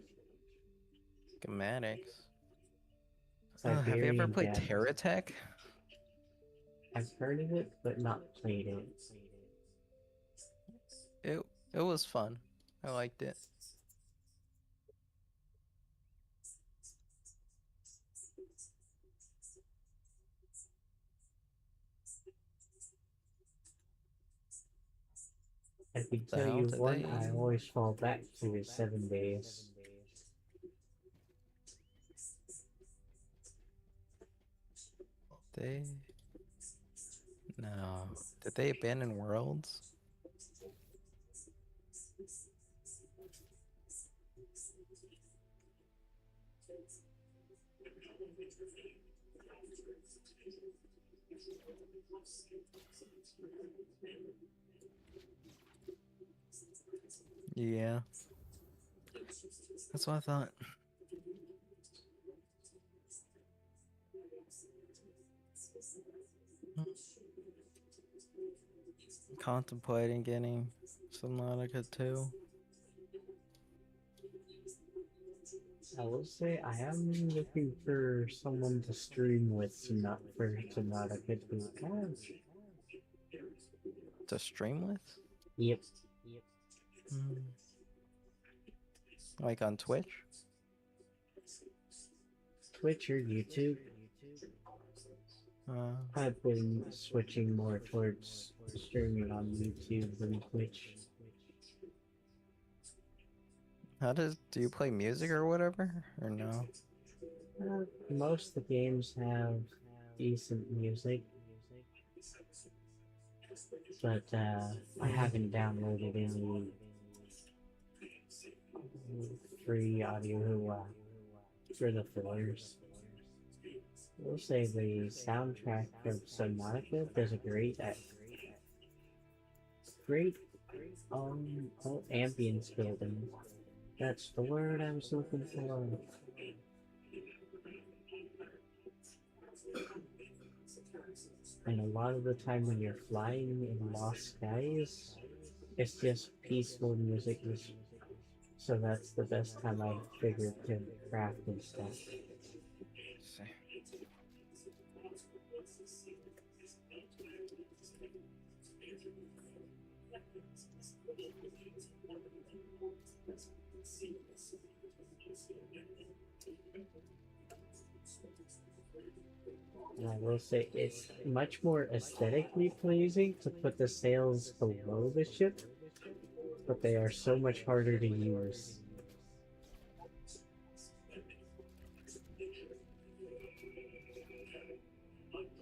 Schematics. Have you ever Siberian played Depths. Terratech? I've heard of it, but not played it. It was fun. I liked it. I can The tell hell you did one they- I always fall back to is 7 Days. They... No. Did they abandon worlds? Yeah. That's what I thought. Contemplating getting Subnautica 2. I will say I am looking for someone to stream with, not for Subnautica 2. To stream with? Yep. Mm. Like on Twitch? Twitch or YouTube. I've been switching more towards streaming on YouTube than Twitch. Do you play music or whatever? Or no? Most of the games have decent music, but I haven't downloaded any free audio for the fillers. I will say the soundtrack from Subnautica does a great ambience building. That's the word I was looking for. And a lot of the time when you're flying in Lost Skies, it's just peaceful music. So that's the best time I figured to craft and stuff. And I will say it's much more aesthetically pleasing to put the sails below the ship, but they are so much harder to use.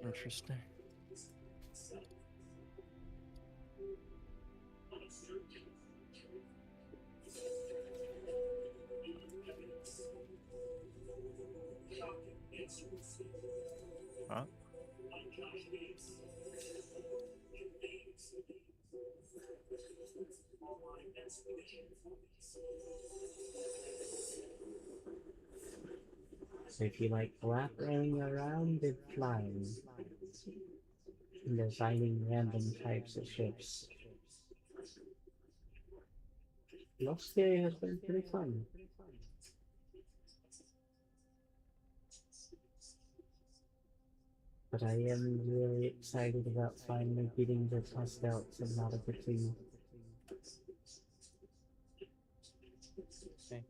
Interesting. Huh? So if you like flapping around and flying, and designing random types of ships, Lost Day has been pretty fun. But I am really excited about finally getting to test out some Nautica 2. Okay.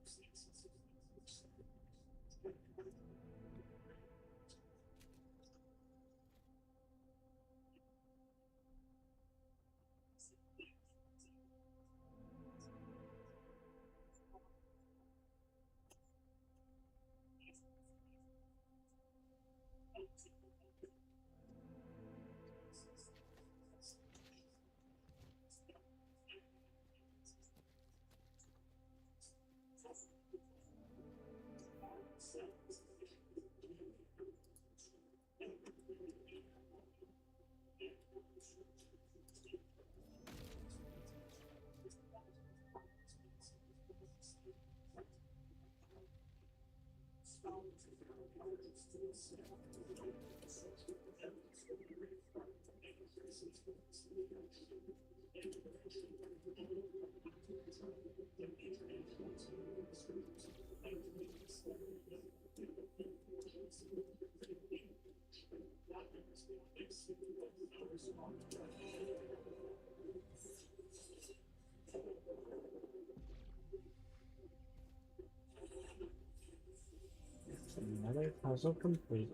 Another puzzle complete.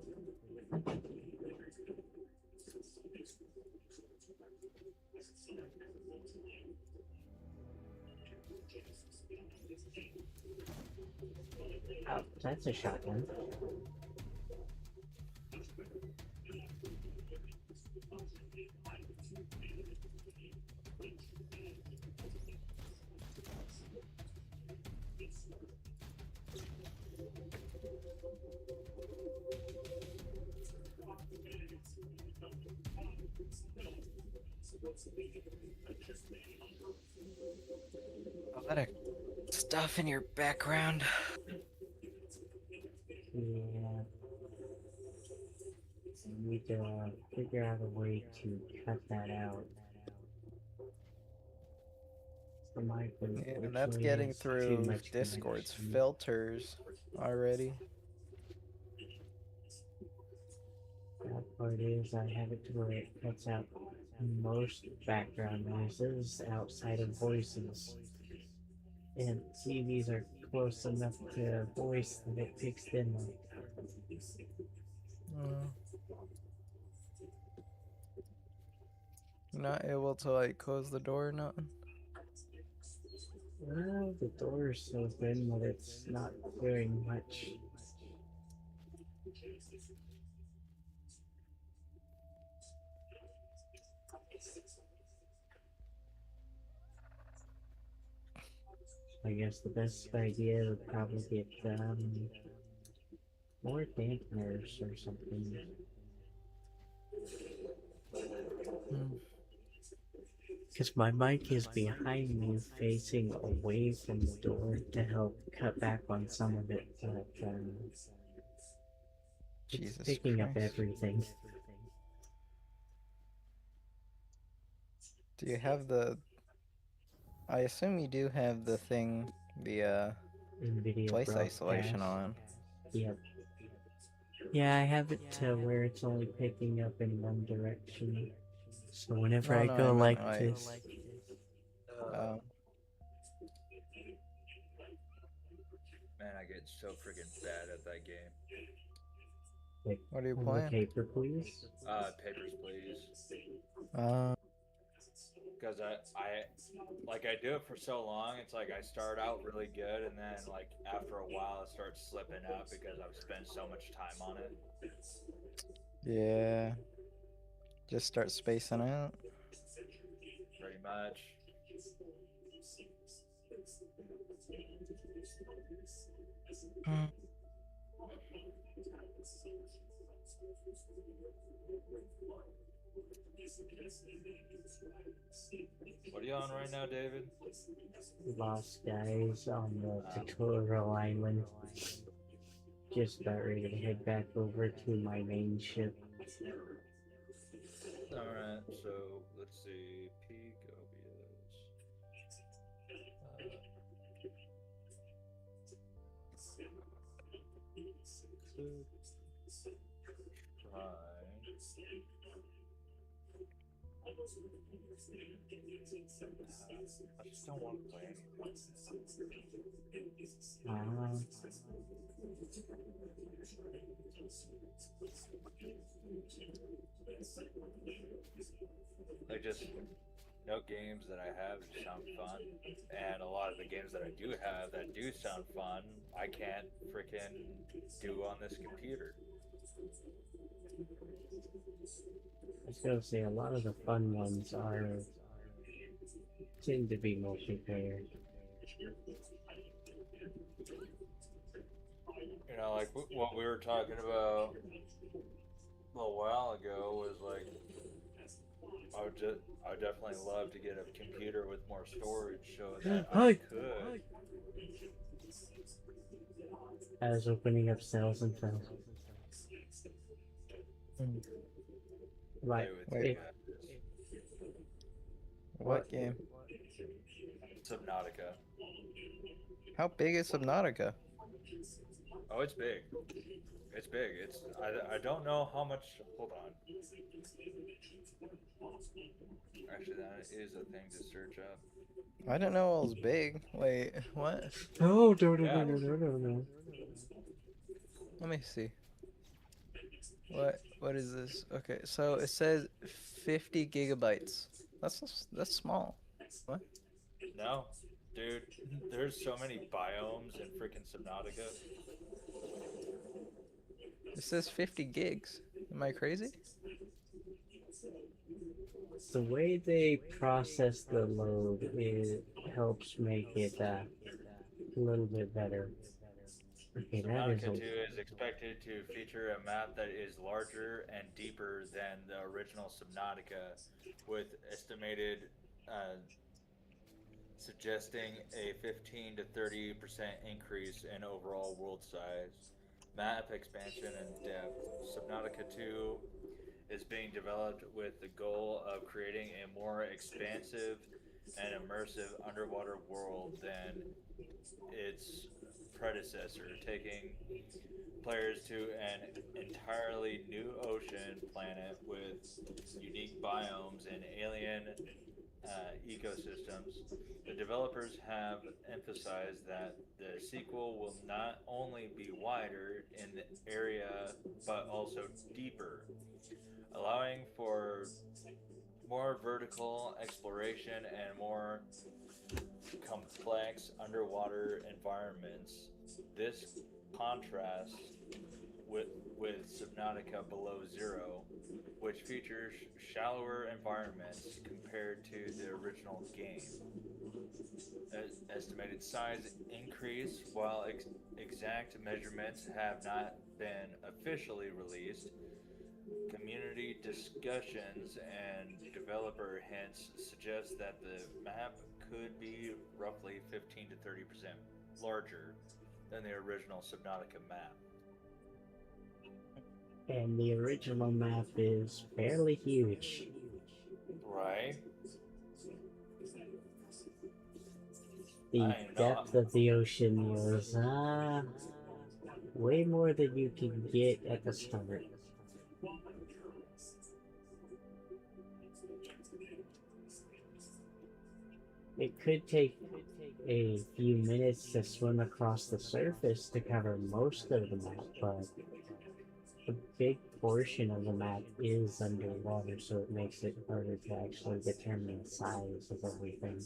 Oh, that's a shotgun. A lot of stuff in your background. Yeah. I need to figure out a way to cut that out. The mic Yeah, that's unfortunately getting has too through much Discord's connection. filters already. Bad part is I have it to where it cuts out most background noises outside of voices. And TVs are close enough to voice that it picks them up. Not able to like close the door or nothing. Well, the door is so thin that it's not doing much. I guess the best idea would probably get more dampeners or something. Because my mic is behind me, facing away from the door to help cut back on some of it, but it's Jesus picking up Christ. everything. Do you have the... I assume you do have the thing, the NVIDIA voice broadcast. isolation on. Yep. Yeah, I have it to where it's only picking up in one direction. So whenever I No, go I meant like like... this, Man, I get so freaking bad at that game. Pick What are you the playing? paper, please. Papers, please. Uh, Because I do it for so long. It's like I start out really good, and then like after a while, it starts slipping up because I've spent so much time on it. yeah. Just start spacing out. Pretty much. Hmm. What are you on right now, David? Lost guys on the tutorial island. Just about ready to head back over to my main ship. All right. So let's see. Peak OBS. I just don't want to play anything. Like just no games that I have sound fun, and a lot of the games that I do have that do sound fun, I can't freaking do on this computer. I was gonna say a lot of the fun ones tend to be multiplayer. You know, like what we were talking about a little while ago was like, I would definitely love to get a computer with more storage so that I could. I was opening up cells and cells. Right. Play with Wait. you guys. What game? Subnautica. How big is Subnautica? Oh, it's big. It's big. I don't know how much. Hold on. Actually, that is a thing to search up. I didn't know it was big. Wait, what? No. Let me see. What is this? Okay, so it says 50 gigabytes. That's small. What? No, dude. There's so many biomes in freaking Subnautica. It says 50 gigs. Am I crazy? The way they process the load helps make it a little bit better. Okay, that is Subnautica 2 is expected to feature a map that is larger and deeper than the original Subnautica, with estimated suggesting a 15 to 30% increase in overall world size, map expansion, and depth. Subnautica 2 is being developed with the goal of creating a more expansive and immersive underwater world than its predecessor, taking players to an entirely new ocean planet with unique biomes and alien ecosystems. The developers have emphasized that the sequel will not only be wider in the area but also deeper, allowing for more vertical exploration and more complex underwater environments. This contrasts with Subnautica Below Zero, which features shallower environments compared to the original game. Estimated size increase, while exact measurements have not been officially released. Community discussions and developer hints suggest that the map could be roughly 15 to 30% larger than the original Subnautica map. And the original map is fairly huge. Right? The depth of the ocean was way more than you can get at the start. It could take a few minutes to swim across the surface to cover most of the map, but a big portion of the map is underwater, so it makes it harder to actually determine the size of everything.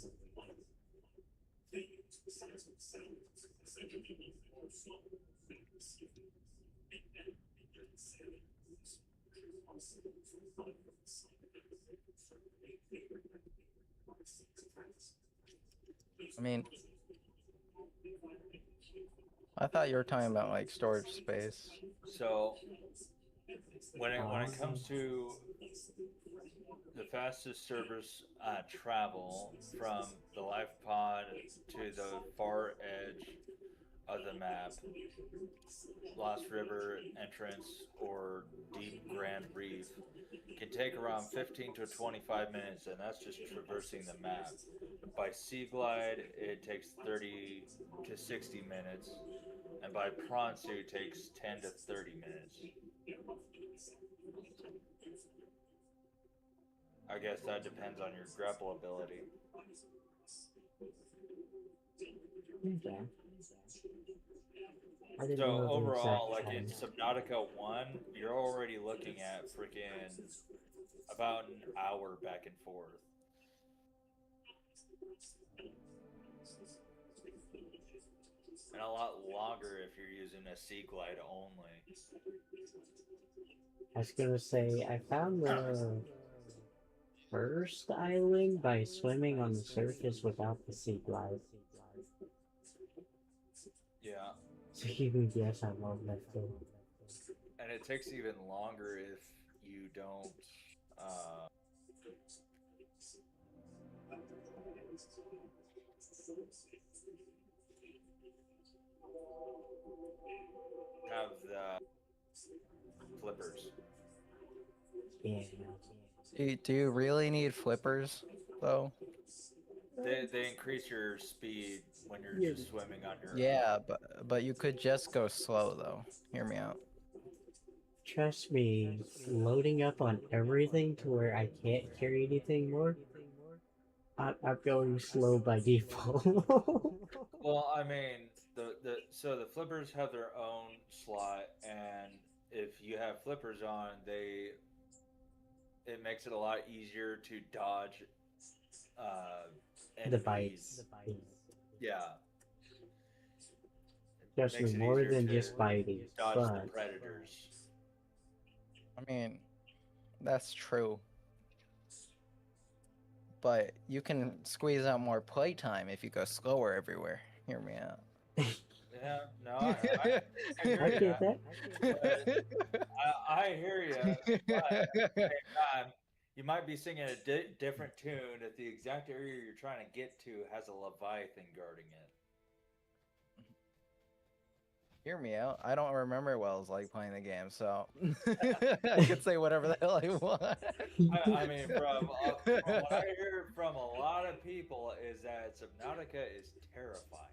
I mean, I thought you were talking about like storage space. So when it comes to the fastest servers travel from the live pod to the far edge of the map, Lost River entrance or Deep Grand Reef, can take around 15 to 25 minutes, and that's just traversing the map. By Sea Glide, it takes 30 to 60 minutes, and by Prawn Suit takes 10 to 30 minutes. I guess that depends on your grapple ability. Okay. I didn't So know the overall, exact like in time. Subnautica 1, you're already looking at freaking about an hour back and forth. And a lot longer if you're using a Sea Glide only. I was gonna say, I found the first island by swimming on the surface without the sea glide. Yeah. So you can guess how long that took. And it takes even longer if you don't have the flippers. Yeah. Do you really need flippers though? They increase your speed when you're just swimming on your own. Yeah, but you could just go slow though. Hear me out. Trust me, loading up on everything to where I can't carry anything more, I'm going slow by default. Well, I mean, so the flippers have their own slot, and if you have flippers on, it makes it a lot easier to dodge The enemies. bites. Yeah. Trust me, Makes it more easier than to just biting. dodge But the predators. I mean, that's true. But you can squeeze out more playtime if you go slower everywhere. Hear me out. Yeah, no, I hear I ya. get that. I hear you. But at the same time, you might be singing a different tune if the exact area you're trying to get to has a Leviathan guarding it. Hear me out. I don't remember what it was like playing the game, so I could say whatever the hell I want. I mean, from what I hear from a lot of people is that Subnautica is terrifying.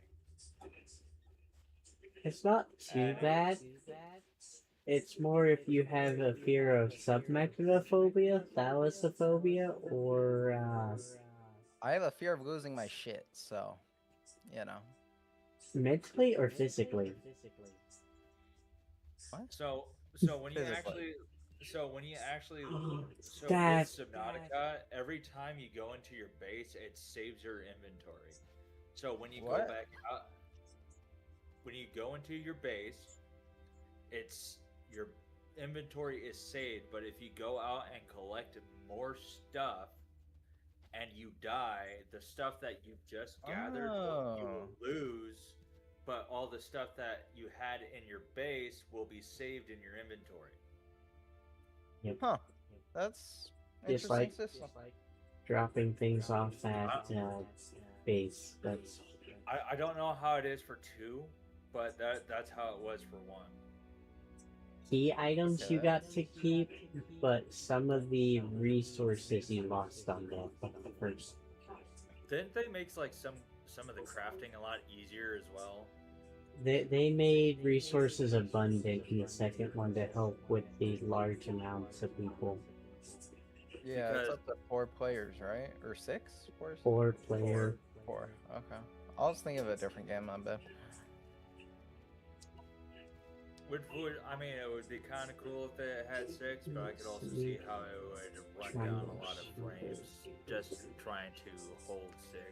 It's not too bad. It's more if you have a fear of submechanophobia, thalassophobia, or I have a fear of losing my shit, so you know. mentally or physically. What? So when you Physically. actually so with That's Subnautica, every time you go into your base, it saves your inventory. So when you What? go back out, when you go into your base, it's your inventory is saved. But if you go out and collect more stuff and you die, the stuff that you've just gathered you will lose. But all the stuff that you had in your base will be saved in your inventory. Huh. That's just interesting like system. dropping things off at base. That's I don't know how it is for 2, but that's how it was for 1. key items you got to keep, but some of the resources you lost on the first. Didn't they make like some of the crafting a lot easier as well? They made resources abundant in the second one to help with the large amounts of people. Yeah, it's Because- up to 4 players, right? Or 6? 4? 4-player. 4. Okay. I was thinking of a different game, my bad. I mean, it would be kind of cool if it had 6, but I could also see how it would run down a lot of frames just trying to hold 6.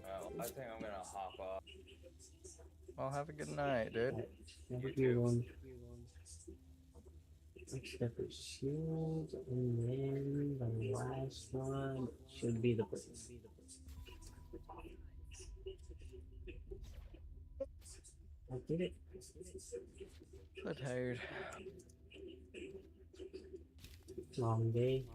Well, I think I'm gonna hop off. Well, have a good night, dude. Have a You good too. one. Next step is shield, and then the last one should be the break. I did it. So tired. Long day.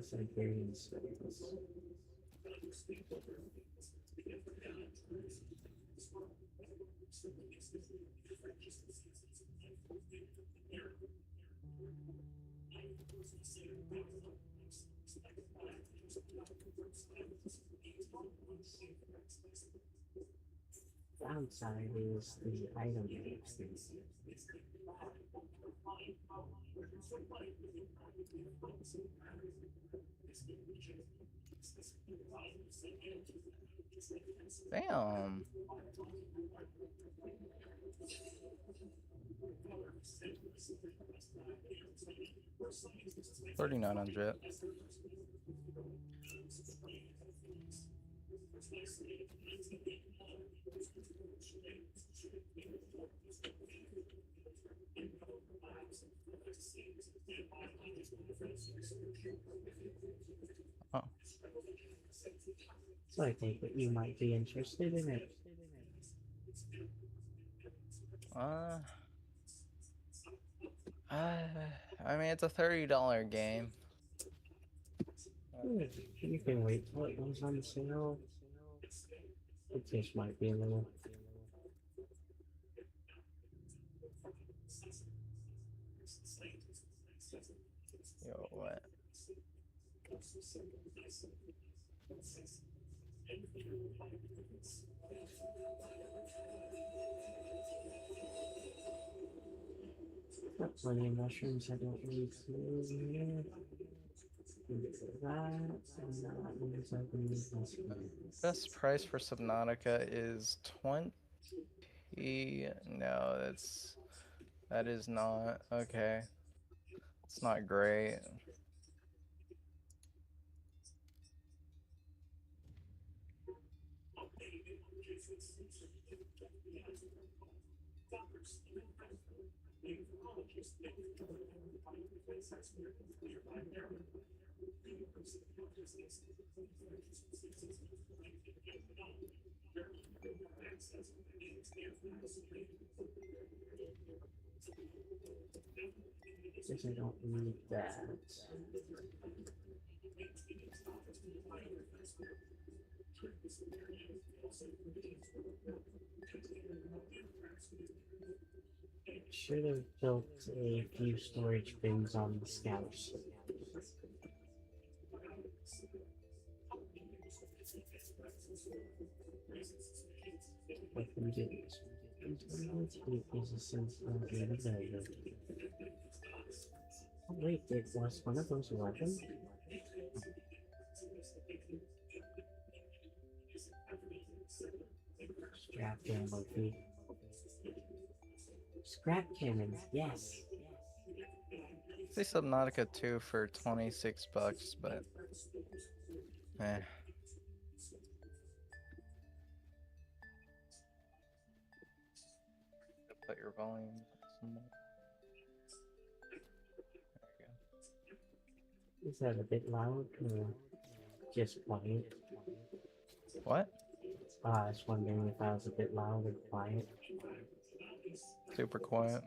Siberian space. Downside is the item expense. Damn. $3,900. Oh. So I think that you might be interested in it. I mean, it's a $30 game. You can wait till it goes on sale. It just might be a little. Yo, what? Got plenty of mushrooms I don't need to. That and that means I can use this one. Best price for Subnautica is 20. No, that is not okay. It's not great. Guess I don't need that. Should have built a few storage bins on the scouts. But we didn't. It is a sense of value. Oh, wait, it was one of those 11? Scrap ammo, dude. Scrap cannons, yes. say Subnautica 2 for $26, but eh. Put your volume somewhere. There you Is that a bit loud or just quiet? go. What? I was wondering if I was a bit loud or quiet. Super quiet.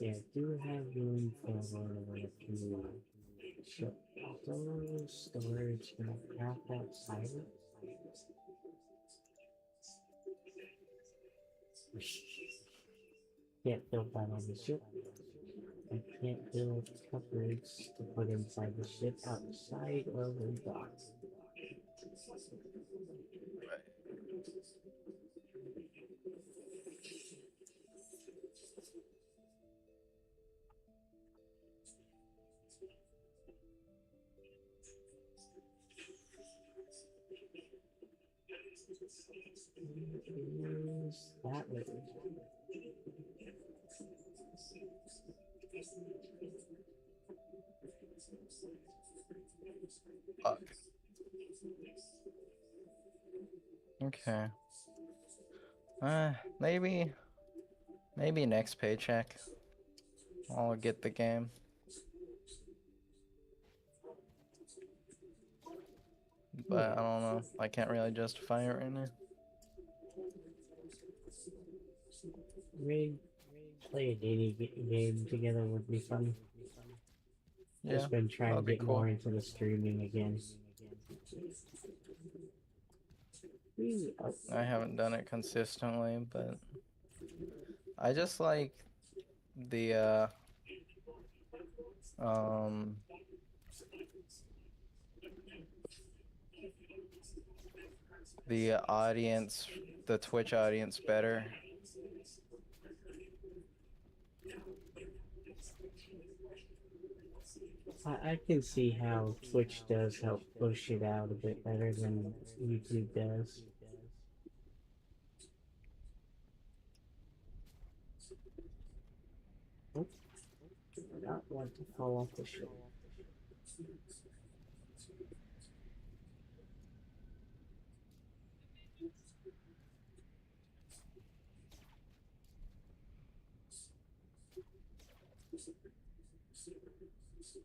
Yeah, I do have room for a few shelters, storage, and craft outside. Can't build that on the ship. I can't build cupboards to put inside the ship outside of the dock. Use that way. Fuck. Okay. Maybe next paycheck I'll get the game. But I don't know. I can't really justify it right now. Maybe play a dating game together would be fun. Yeah, Just been trying to that'd be get cool. more into the streaming again. I haven't done it consistently, but I just like the the audience, the Twitch audience better. I can see how Twitch does help push it out a bit better than YouTube does. Oops. Did not want to fall off the ship.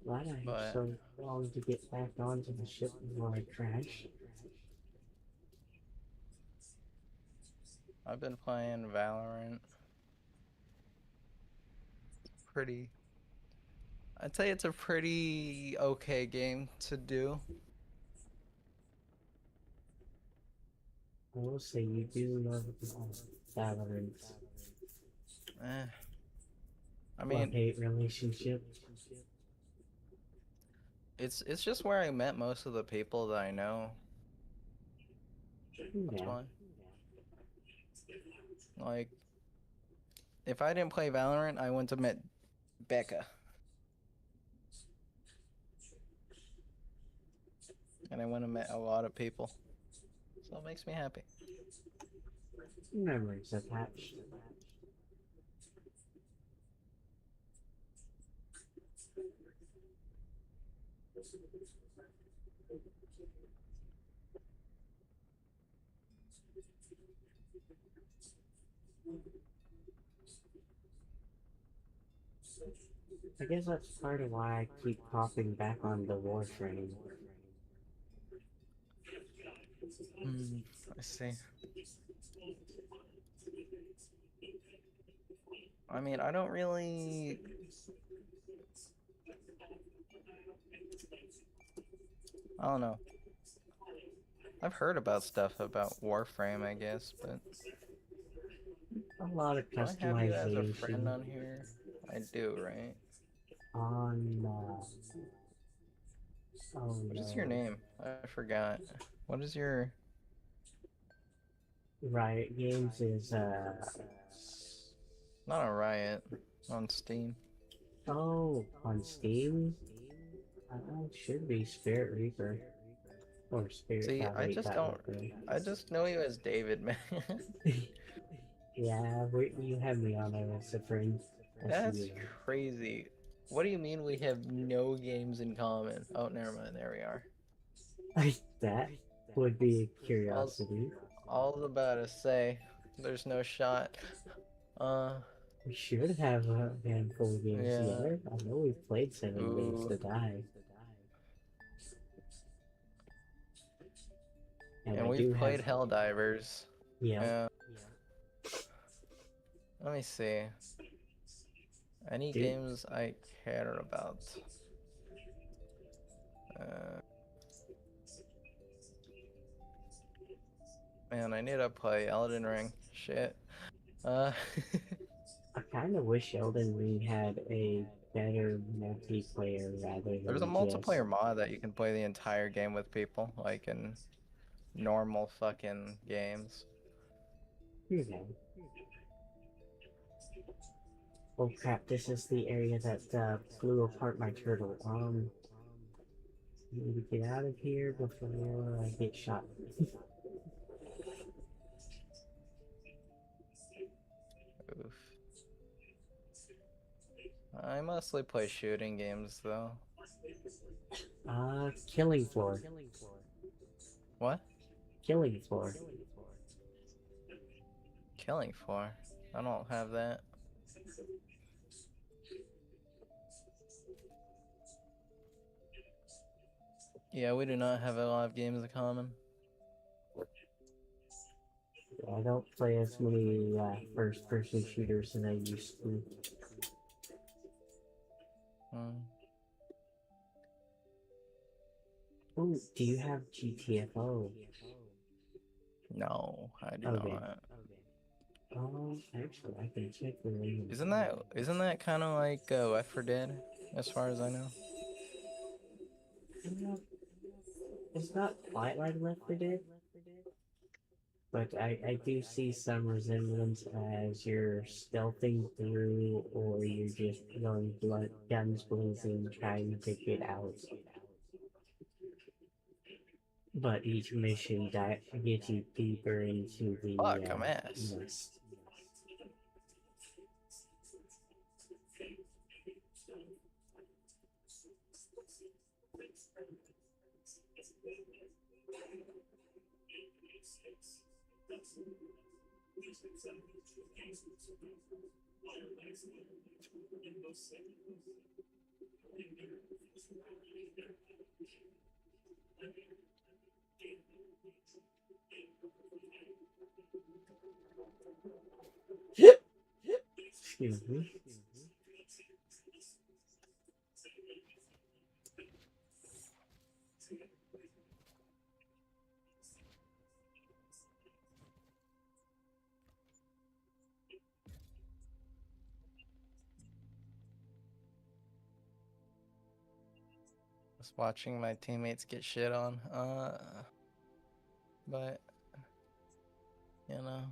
Why did I But- have so long to get back onto the ship before I crash? I've been playing Valorant. Pretty. I'd say it's a pretty okay game to do. I will say you do love Valorant. I mean, Love-hate relationship. it's just where I met most of the people that I know. That's Yeah. why. Like, if I didn't play Valorant, I wouldn't have met Becca. And I wouldn't have met a lot of people. So it makes me happy. Memories attached. I guess that's part of why I keep popping back on the Warframe. I see. I mean, I don't really... I don't know. I've heard about stuff about Warframe, I guess, but... A lot of Do I have you as a friend customization on here? I do, right? on. Oh What no. is your name? I forgot. What is your... Riot Games is Not a Riot. On Steam. oh, on Steam. Should be Spirit Reaper. Or Spirit See, Valley. I just don't. I just know you as David, man. Yeah, you have me on there as a friend. I see That's you. crazy. What do you mean we have no games in common? Oh, never mind. There we are. That would be a I curiosity. was about to say, there's no shot. We should have a handful of games Yeah. together. I know we've played 7 Days Ooh. to Die. And And I we've do played have. Helldivers. Yeah. Yeah. Let me see. Any Dude. games I care about? Man, I need to play Elden Ring. Shit. I kind of wish Elden Ring had a better multiplayer rather than There's a just. multiplayer mod that you can play the entire game with people, like in normal fucking games. You know. Oh crap! This is the area that blew apart my turtle. I need to get out of here before I get shot. Oof. I mostly play shooting games though. Killing Floor. What? Killing Floor. Killing Floor? I don't have that. Yeah, we do not have a lot of games in common. I don't play as many first-person shooters as I used to. Ooh, do you have GTFO? No, I do Okay. not. Actually, I can check the name. Isn't that kind of like Left 4 Dead, as far as I know? It's not quite like Left 4 Dead, but I do see some resemblance as you're stealthing through, or you're just going guns blazing, trying to get out. But each mission gets you deeper into the Fuck, I'm ass. mist. Excuse me. Just watching my teammates get shit on. But you know,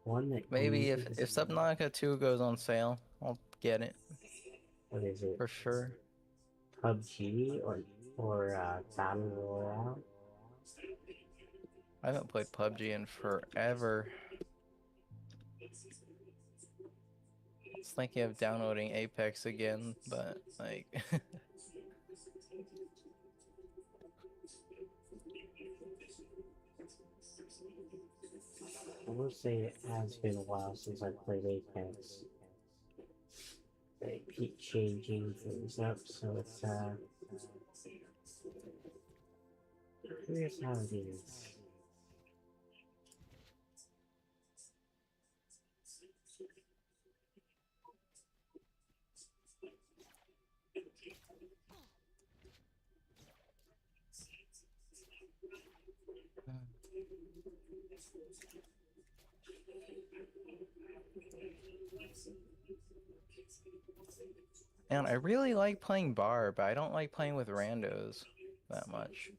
One that maybe if uses- Subnautica 2 goes on sale, I'll get it what is it? for sure. PUBG or Battle Royale? I haven't played PUBG in forever. It's thinking of downloading Apex again, but like I will say it has been a while since I played Apex. They keep changing things up, so it's here's how it is. and I really like playing bar, but I don't like playing with randos that much.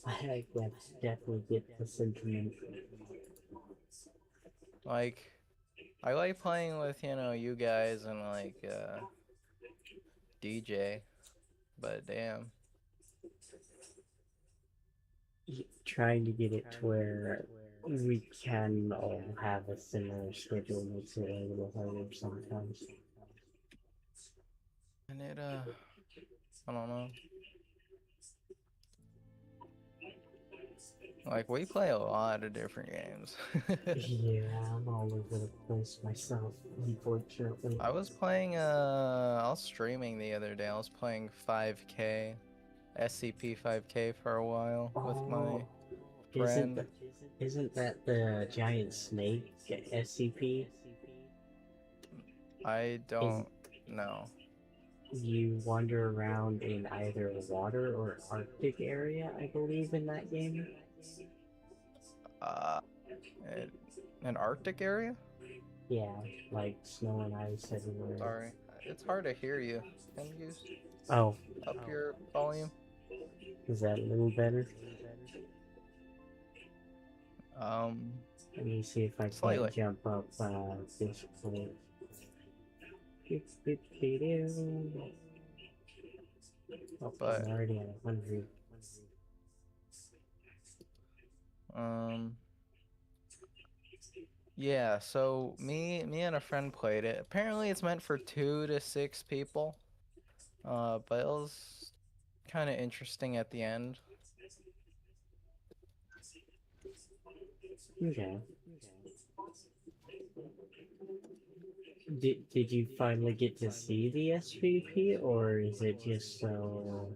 I definitely get the sentiment. Like, I like playing with, you know, you guys and like DJ, but damn. trying to get it to where we can all have a similar schedule makes it a little harder sometimes. And I don't know. Like, we play a lot of different games. Yeah, I'm all over the place myself, unfortunately. I was streaming the other day. I was playing 5K, SCP 5K for a while with my Oh, friend. isn't that the giant snake SCP? I don't know. You wander around in either water or Arctic area, I believe, in that game. Uh, an Arctic area? Yeah, like snow and ice everywhere. Sorry, it's hard to hear you. Can you Oh, up your volume? is that a little better? Let me see if I Slightly. can jump up this point. Doop-doop-dee-doo. Oh, But- I'm already at 100. Yeah, so me and a friend played it. Apparently it's meant for 2 to 6 people. But it was kind of interesting at the end. Okay. Did you finally get to see the SVP, or is it just so...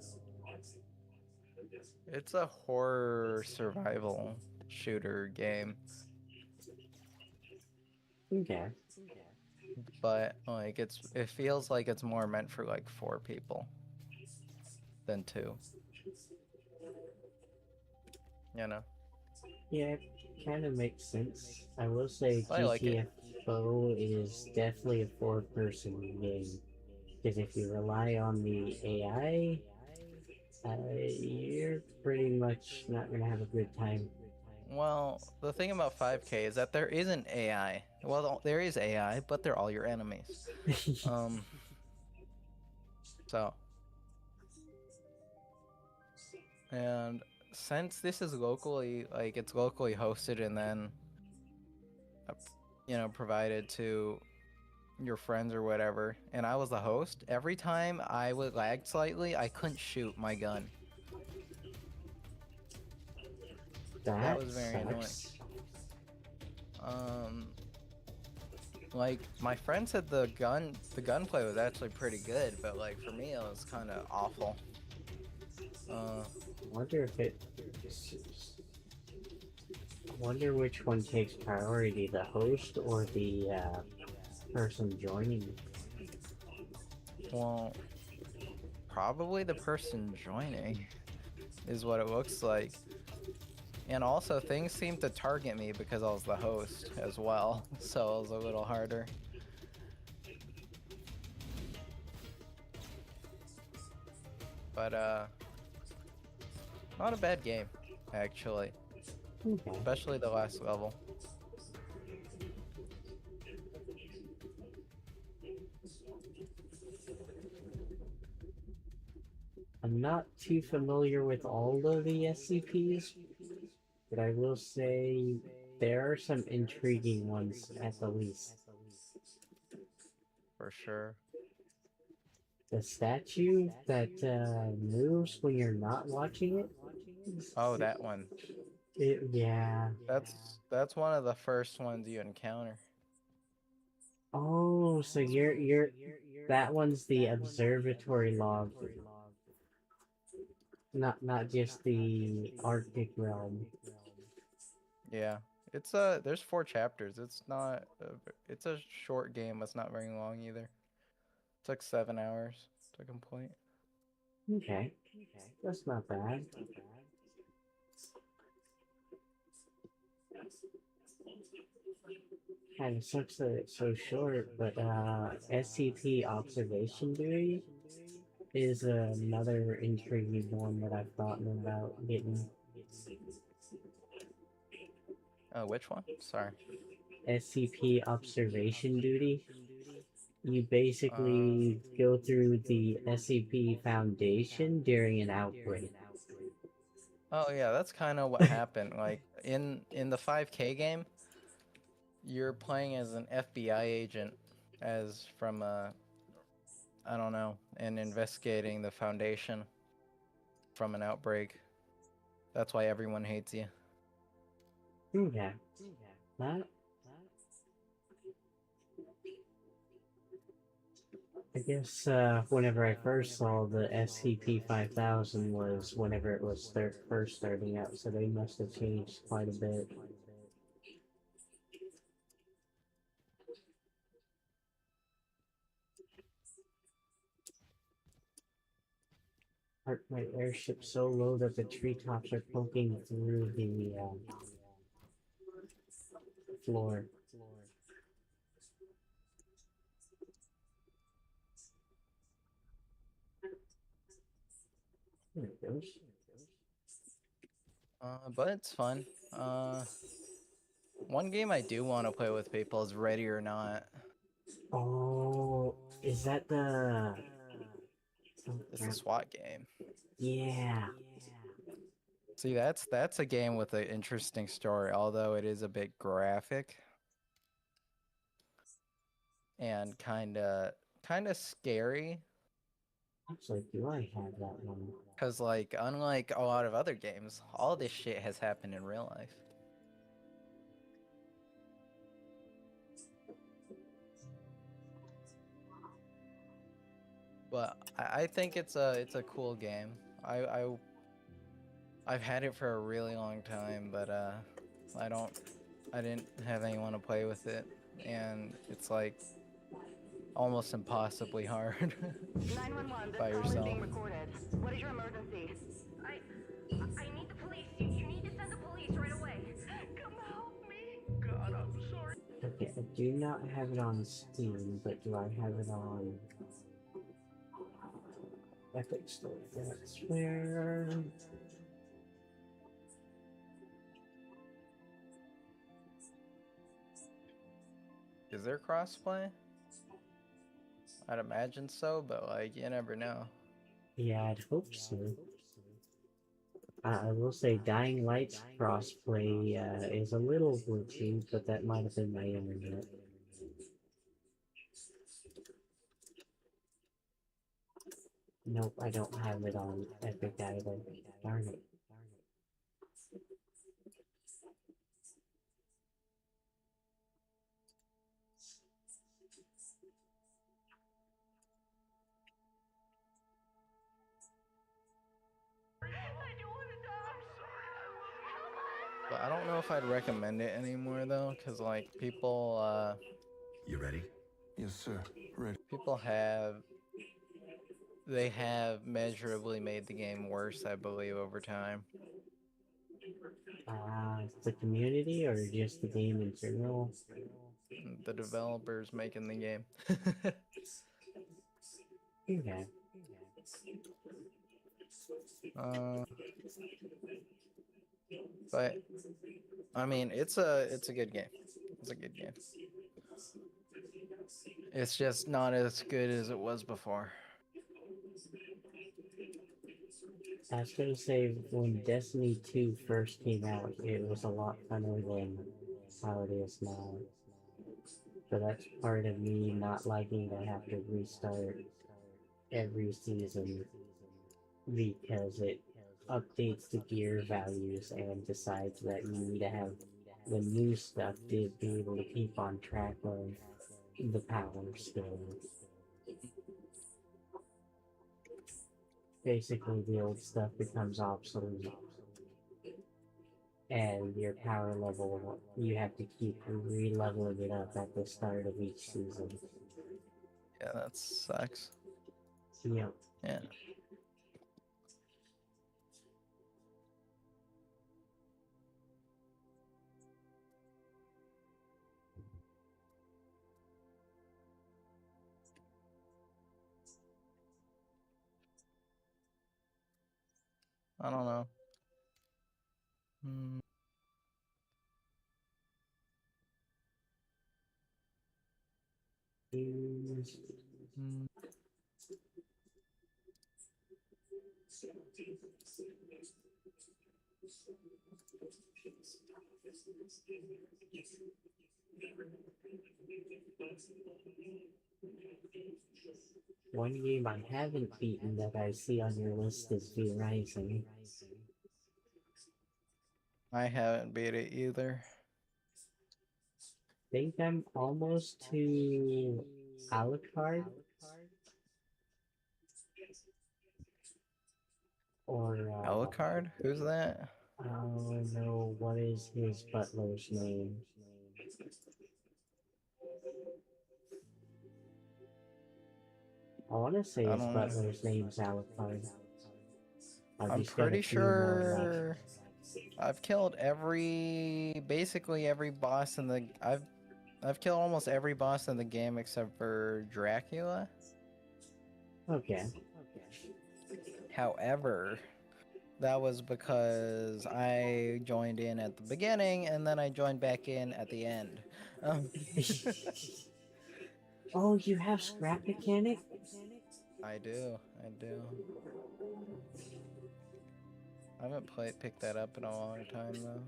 It's a horror survival shooter game, Okay. but like it feels like it's more meant for like 4 people than 2. You know? Yeah, it kind of makes sense. I will say I like it. GTFO is definitely a 4-person game. Because if you rely on the AI, you're pretty much not gonna have a good time. Well, the thing about 5K is that there isn't AI. Well, there is AI, but they're all your enemies. So, and since this is locally, like it's locally hosted and then, provided to your friends or whatever, and I was the host, every time I would lag slightly, I couldn't shoot my gun. That was very annoying. sucks. Like my friend said the gunplay was actually pretty good, but like for me it was kind of awful. I wonder if it... I wonder which one takes priority, the host or the person joining. Well, probably the person joining is what it looks like. And also things seem to target me because I was the host as well, so it was a little harder. But not a bad game, actually. Okay. Especially the last level. I'm not too familiar with all of the SCPs, but I will say there are some intriguing ones at the least. For sure. The statue that moves when you're not watching it. Oh, that one. Yeah. That's one of the first ones you encounter. Oh, so you're that one's the observatory log. Not just the Arctic realm. Yeah. It's there's 4 chapters. It's not it's a short game. It's not very long either. It took 7 hours to complete. Okay. That's not bad. Kind of sucks that it's so short, but SCP observation duty is another intriguing one that I've thought about getting. Which one? Sorry. SCP observation duty. You basically go through the SCP Foundation during an outbreak. Oh yeah, that's kind of what happened. Like in the 5K game, you're playing as an FBI agent, as from I don't know, and investigating the Foundation from an outbreak. That's why everyone hates you. Okay. That I guess whenever I first saw the SCP-5000 was whenever it was first starting out, so they must have changed quite a bit. My airship so low that the treetops are poking through the floor. There it goes. But it's fun. One game I do want to play with people is Ready or Not. Oh, is that the? Oh, It's a crap. SWAT game. Yeah. See, that's a game with an interesting story, although it is a bit graphic and kind of scary. Actually, do I have that one? Cause like unlike a lot of other games, all this shit has happened in real life. But I think it's a cool game. I've had it for a really long time, but I didn't have anyone to play with it, and it's like almost impossibly hard 911, this by call is yourself. being recorded. What is your emergency? I need the police. You need to send the police right away. Come help me. God, I'm sorry. Okay, I do not have it on Steam, but do I have it on Epic Store? That's where. Is there crossplay? I'd imagine so, but like you never know. Yeah, I'd hope so. I will say Dying Light's crossplay is a little glitchy, but that might have been my internet. Nope, I don't have it on Epic either. Darn it. But I don't know if I'd recommend it anymore though, cause like people You ready? Yes, sir. Ready. people have measurably made the game worse, I believe, over time. The community or just the game in general? The developers making the game. Okay. But I mean, it's a good game. It's a good game. It's just not as good as it was before. I was gonna say, when Destiny 2 first came out, it was a lot funner than how it is now. So that's part of me not liking to have to restart every season because it updates the gear values and decides that you need to have the new stuff to be able to keep on track of the power skills. Basically, the old stuff becomes obsolete. And your power level, you have to keep re-leveling it up at the start of each season. Yeah, that sucks. Yep. Yeah. I don't know. Hmm. Hmm. One game I haven't beaten that I see on your list is V Rising. I haven't beat it either. Think I'm almost to Alucard. Or Alucard? Who's that? oh no, what is his butler's name? I want to say I his don't know. butler's name's Alucard. I've I'm just got a pretty few more sure I've killed basically every boss in the I've killed almost every boss in the game except for Dracula. left. Okay. However, that was because I joined in at the beginning and then I joined back in at the end. Oh, you have scrap mechanic? I do. I haven't picked that up in a long time though.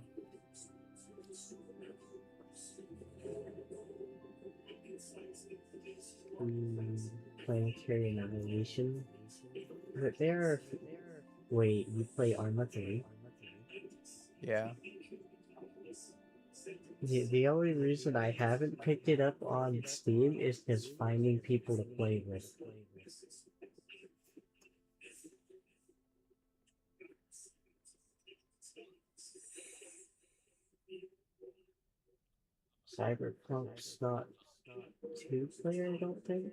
Planetary Annihilation. But there are. Wait, you play Arma 3? Yeah. The only reason I haven't picked it up on Steam is because finding people to play with. Cyberpunk's not two-player, I don't think.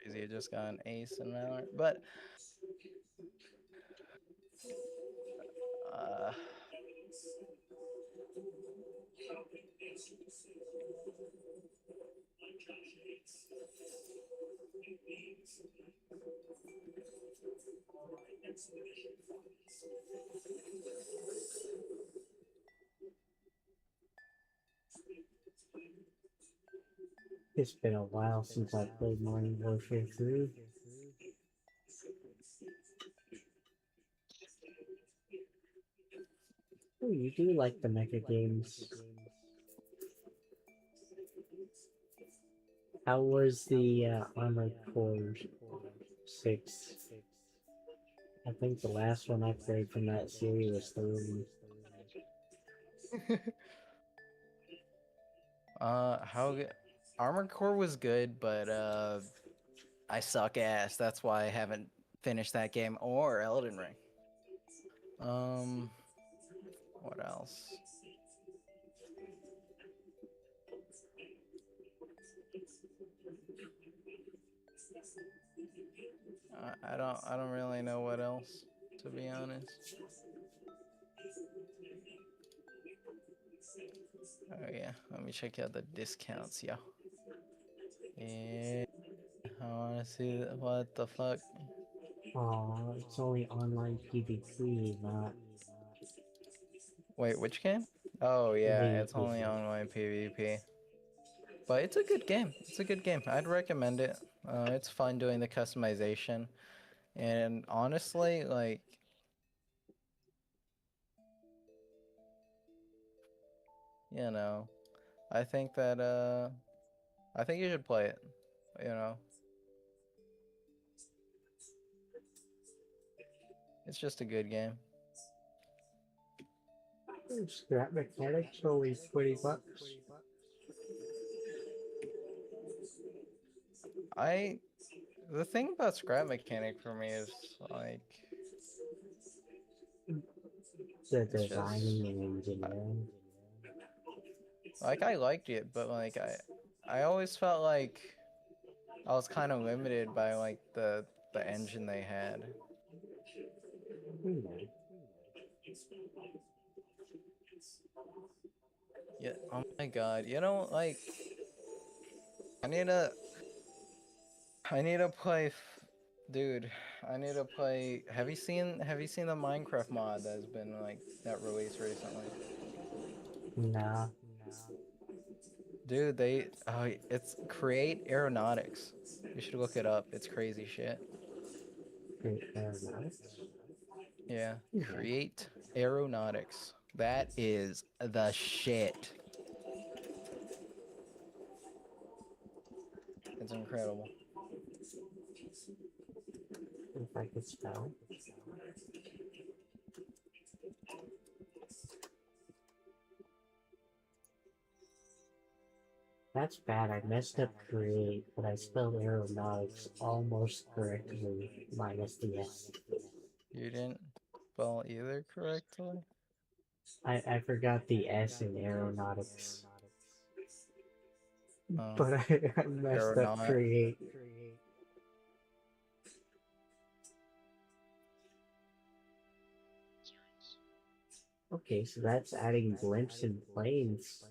Crazy, I just got an ace in Valorant, but It's been a while since I played Modern Warfare 3. Oh, you do like the mecha games. How was the Armored Core 6? I think the last one I played from that series was 3. how good? Armored Core was good, but I suck ass. That's why I haven't finished that game or Elden Ring. What else? I don't really know what else, to be honest. Oh yeah, let me check out the discounts, yo. Yeah, I wanna see what the fuck. Aw, it's only online PvP, not Wait, which game? Oh yeah, the it's only online PvP. But it's a good game. It's a good game. I'd recommend it. It's fun doing the customization. And honestly, like, you know, I think that I think you should play it, you know. It's just a good game. scrap mechanics only $20. The thing about scrap mechanic for me is like The it's designing just and engineering. like I liked it, but like I always felt like I was kind of limited by like the engine they had. Yeah, oh my god. You know, like I need to play dude, I need to play have you seen the Minecraft mod that's been like that released recently? Nah. Dude, it's Create Aeronautics. You should look it up. It's crazy shit. Great aeronautics. Yeah, Okay. Create Aeronautics. That is the shit. It's incredible. If I could spell. That's bad. I messed up create, but I spelled aeronautics almost correctly, minus the S. You didn't spell either correctly? I forgot the S in aeronautics, Oh, but I messed up Aeronaut. create. Okay, so that's adding blimps and planes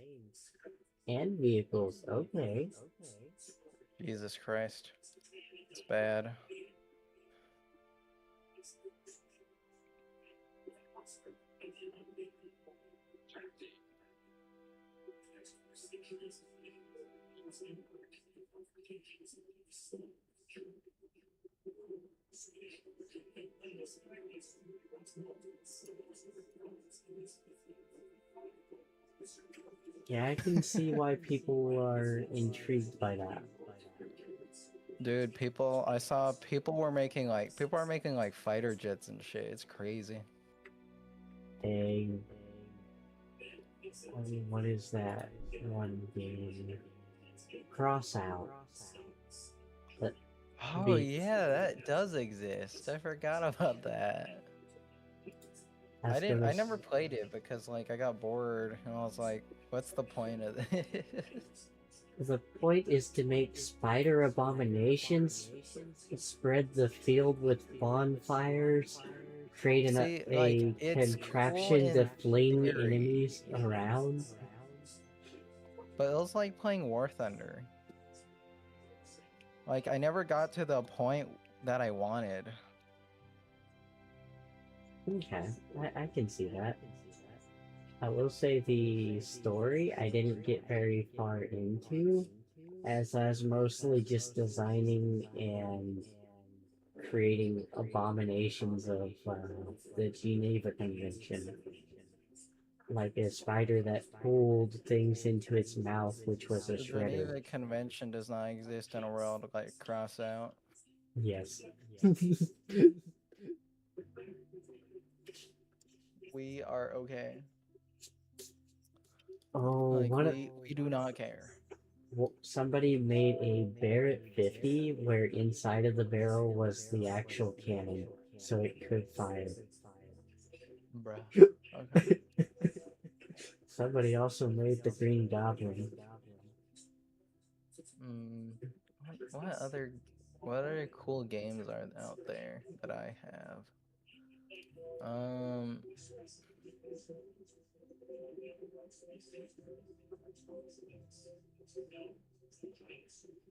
and vehicles. Okay. Jesus Christ. It's bad. Yeah, I can see why people are intrigued by that. Dude, I saw people are making like fighter jets and shit. It's crazy. Dang. I mean, what is that one game? Crossout. But Oh yeah, that does exist. I forgot about that. I never played it because like I got bored and I was like, what's the point of this? The point is to make spider abominations, spread the field with bonfires, create See, a like, it's contraption cool to in fling theory. enemies around. But it was like playing War Thunder. Like I never got to the point that I wanted. Okay, I can see that. I will say the story I didn't get very far into, as I was mostly just designing and creating abominations of the Geneva Convention. Like a spider that pulled things into its mouth, which was a The shredder. Geneva Convention does not exist in a world like Crossout. Yes. We are okay. Oh, Like what? we do not care. Well, somebody made a Barrett 50 where inside of the barrel was the actual cannon, so it could fire. Bruh. Okay. Somebody also made the Green Goblin. What other cool games are out there that I have?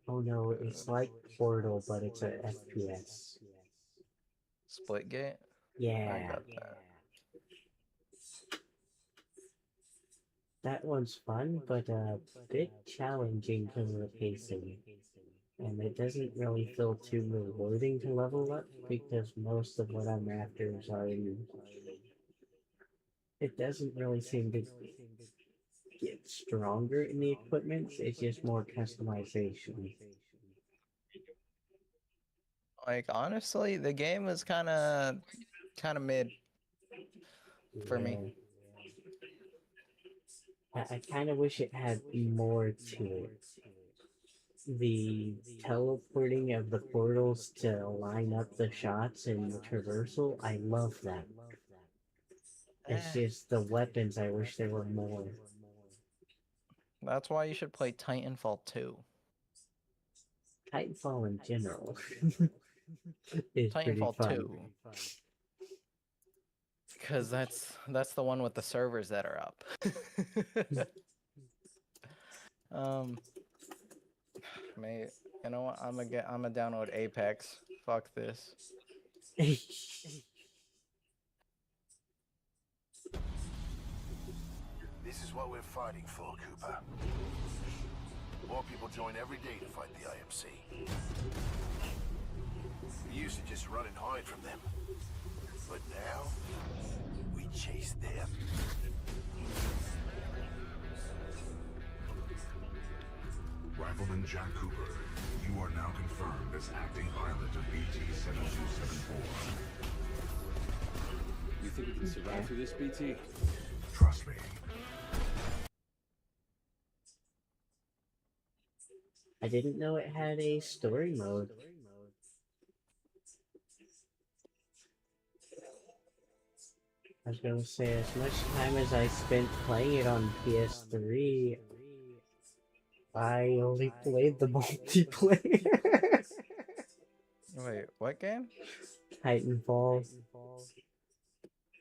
Oh no, it's like Portal, but it's a FPS. Splitgate? Yeah. I got that. That one's fun, but a bit challenging because of the pacing. And it doesn't really feel too rewarding to level up because most of what I'm after is already. It doesn't really seem to get stronger in the equipment, it's just more customization. Like honestly, the game is kind of mid for me. I kind of wish it had more to it. The teleporting of the portals to line up the shots and the traversal, I love that. It's just the weapons, I wish there were more. That's why you should play Titanfall 2. Titanfall in general is Titanfall pretty fun. 2. Because that's the one with the servers that are up. Mate, you know what? I'm gonna download Apex. Fuck this. This is what we're fighting for, Cooper. More people join every day to fight the IMC. We used to just run and hide from them. But now, we chase them. Rifleman Jack Cooper, you are now confirmed as acting pilot of BT-7274. You think we can survive through this, BT? Trust me. I didn't know it had a story mode. I was gonna say, as much time as I spent playing it on PS3, I only played the multiplayer. Wait, what game? Titanfall.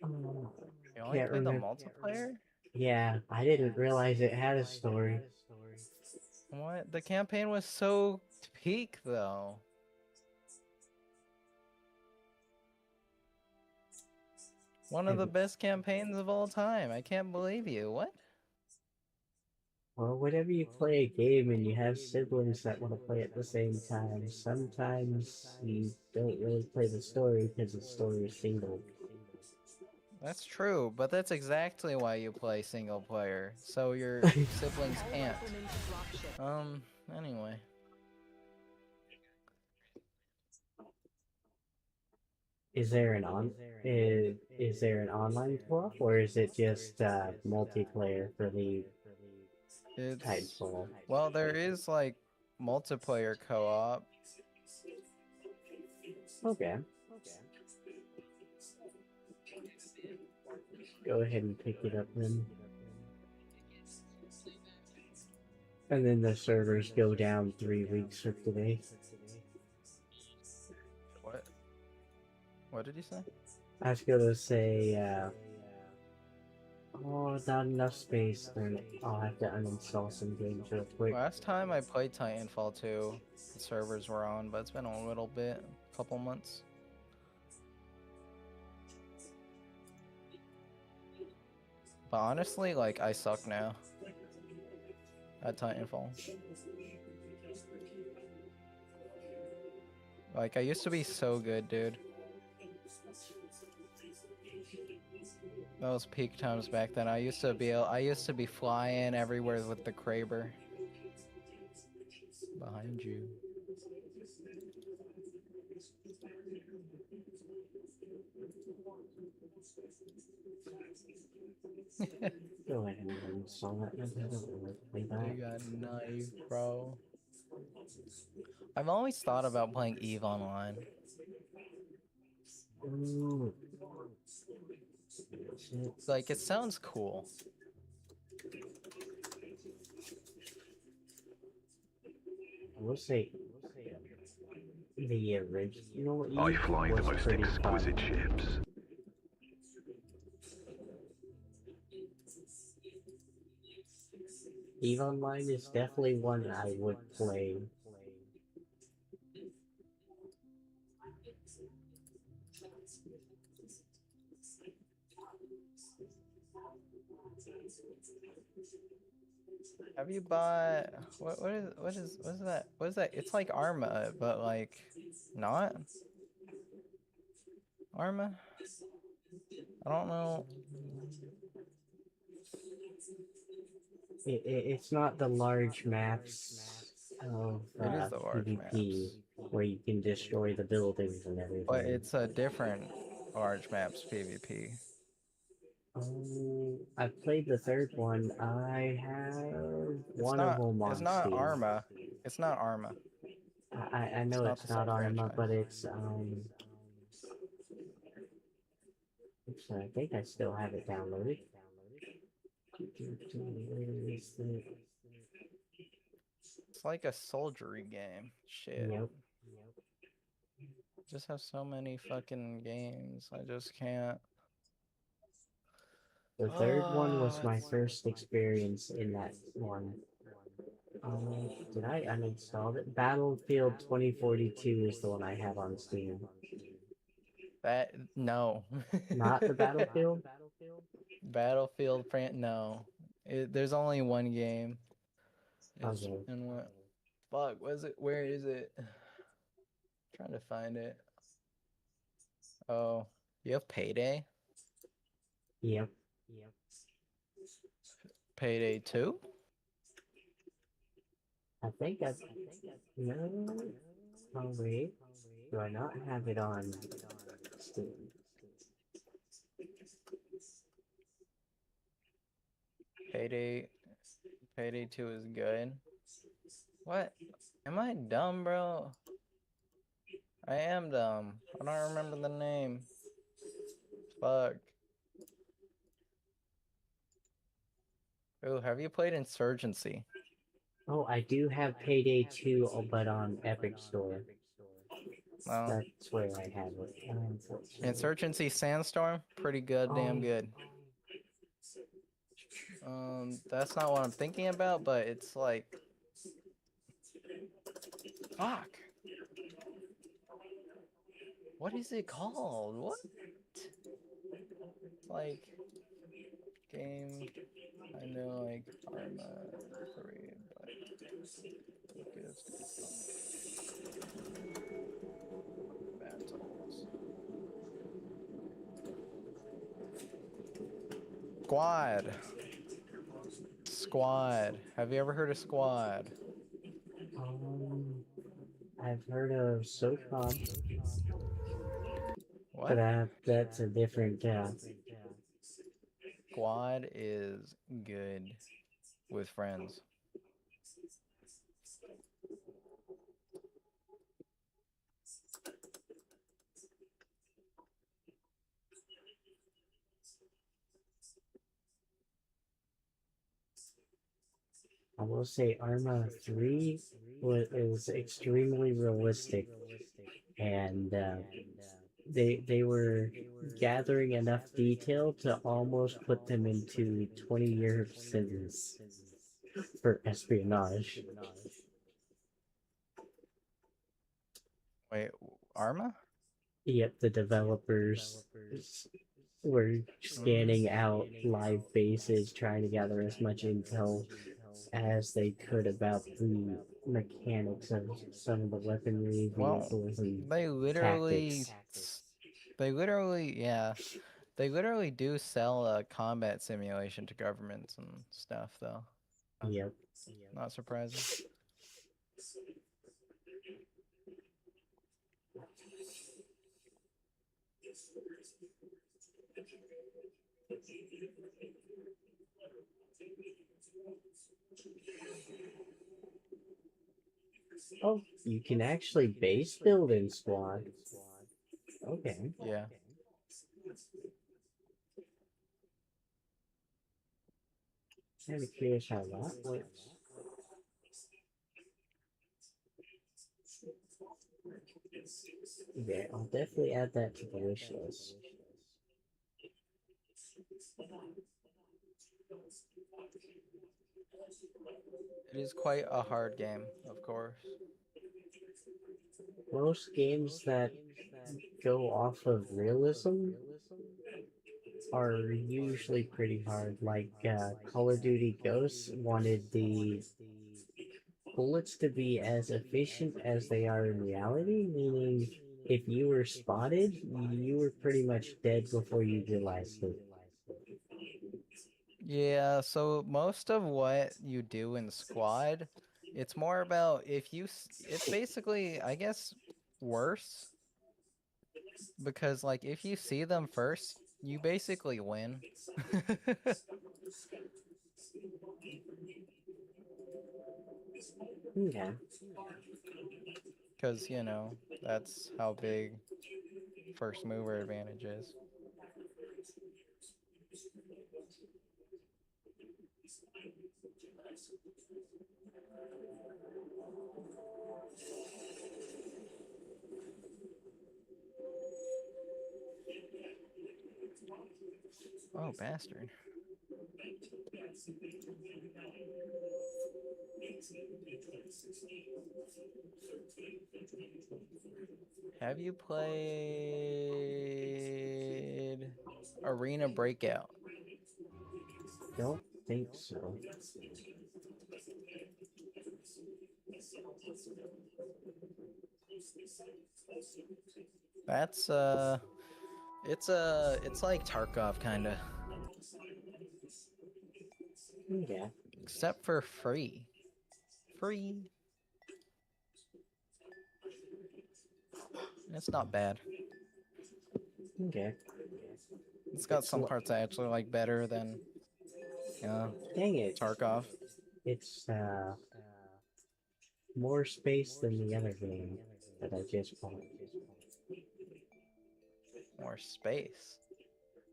You only Can't played the remember. multiplayer? Yeah, I didn't realize it had a story. What? The campaign was so peak, though. One of the best campaigns of all time. I can't believe you. What? Well, whenever you play a game and you have siblings that want to play at the same time, sometimes you don't really play the story because the story is single. That's true, but that's exactly why you play single player, so your siblings can't. Anyway. Is there an is there an online co-op or is it just multiplayer for the It's Titanfall? well, there is like multiplayer co-op. Okay. Go ahead and pick it up then. And then the servers go down 3 weeks from today. What? What did you say? I was gonna say, oh, not enough space, then I'll have to uninstall some games real quick. Last time I played Titanfall 2, the servers were on, but it's been a little bit, a couple months. But honestly, like, I suck now at Titanfall. Like, I used to be so good, dude. That was peak times back then. I used to be flying everywhere with the Kraber. Behind you. Go ahead and uninstall it. I don't really play that. You got knife, bro. I've always thought about playing EVE Online. Ooh. Like, it sounds cool. I will say, the original I Eve fly the was most pretty exquisite fun. ships. EVE Online is definitely one I would play. Have you bought what is that? It's like Arma, but like not Arma. I don't know. It's not the large maps of It is the large PvP maps, where you can destroy the buildings and everything. but it's a different large maps PvP. I've played the third one. I have It's one not. of them on It's not Steam. Arma. It's not Arma. I know not it's the not same Arma, franchise. but it's I think I still have it downloaded. Where is it? It's like a soldiery game. Shit. Yep. Just have so many fucking games. I just can't. The third one was my first experience in that one. Did I uninstall it? Battlefield 2042 is the one I have on Steam. No. Not the Battlefield? No. There's only one game. Is Okay. in what? Fuck, was it? Where is it? Trying to find it. Oh, you have Payday? Yep. Payday 2? I think I. No. Oh wait. Do I not have it on Steam? Payday 2 is good. What? Am I dumb, bro? I am dumb. I don't remember the name. Fuck. Oh, have you played Insurgency? Oh, I do have Payday 2, but on Epic Store. No. That's where I have it. Unfortunately. Insurgency Sandstorm? Pretty good, damn Oh. good. That's not what I'm thinking about, but it's like... Fuck! What is it called? What? Like... Game... I know, like, Arma 3, but... Battles. Squad. Squad. Have you ever heard of Squad? I've heard of SOCOM, What? but that's a different. Squad is good with friends. I will say Arma 3 is extremely realistic, and they were gathering enough detail to almost put them into 20-year sentence for espionage. Wait, Arma? Yep, the developers were scanning out live bases, trying to gather as much intel as they could about the mechanics of some of the weaponry, vehicles, and they literally, tactics. they literally do sell a combat simulation to governments and stuff, though. Yep. Not surprising. Oh, you can actually base build in Squad. Okay. Yeah. Kind of curious how that works. Yeah, I'll definitely add that to the wish list. It is quite a hard game, of course. Most games that go off of realism are usually pretty hard. Like Call of Duty Ghosts wanted the bullets to be as efficient as they are in reality, meaning if you were spotted, you were pretty much dead before you realized it. Yeah, so most of what you do in Squad, it's more about it's basically, I guess, worse. Because, like, if you see them first, you basically win. Okay. Because, you know, that's how big first mover advantage is. Oh, bastard. Have you played Arena Breakout? Don't think so. That's it's like Tarkov kinda, Yeah. except for free. Free. It's not bad. Okay. It's got It's some lo- parts I actually like better than Dang it. Tarkov. It's more space than the other game that I just bought. More space.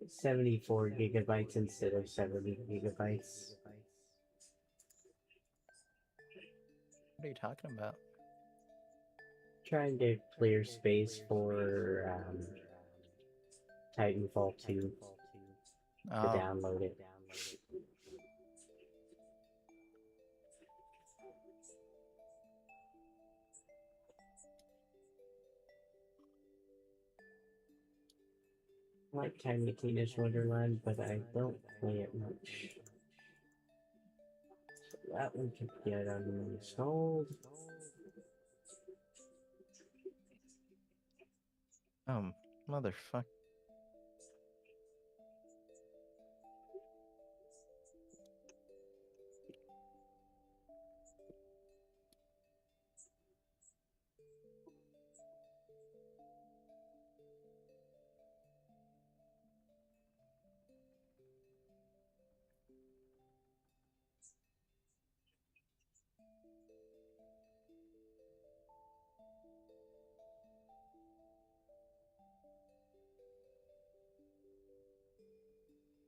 74 gigabytes instead of 70 gigabytes. What are you talking about? Trying to clear space for Titanfall 2 to Oh, download it. I like Tiny Tina's Wonderland, but I don't play it much. So that one can get uninstalled. motherfucker.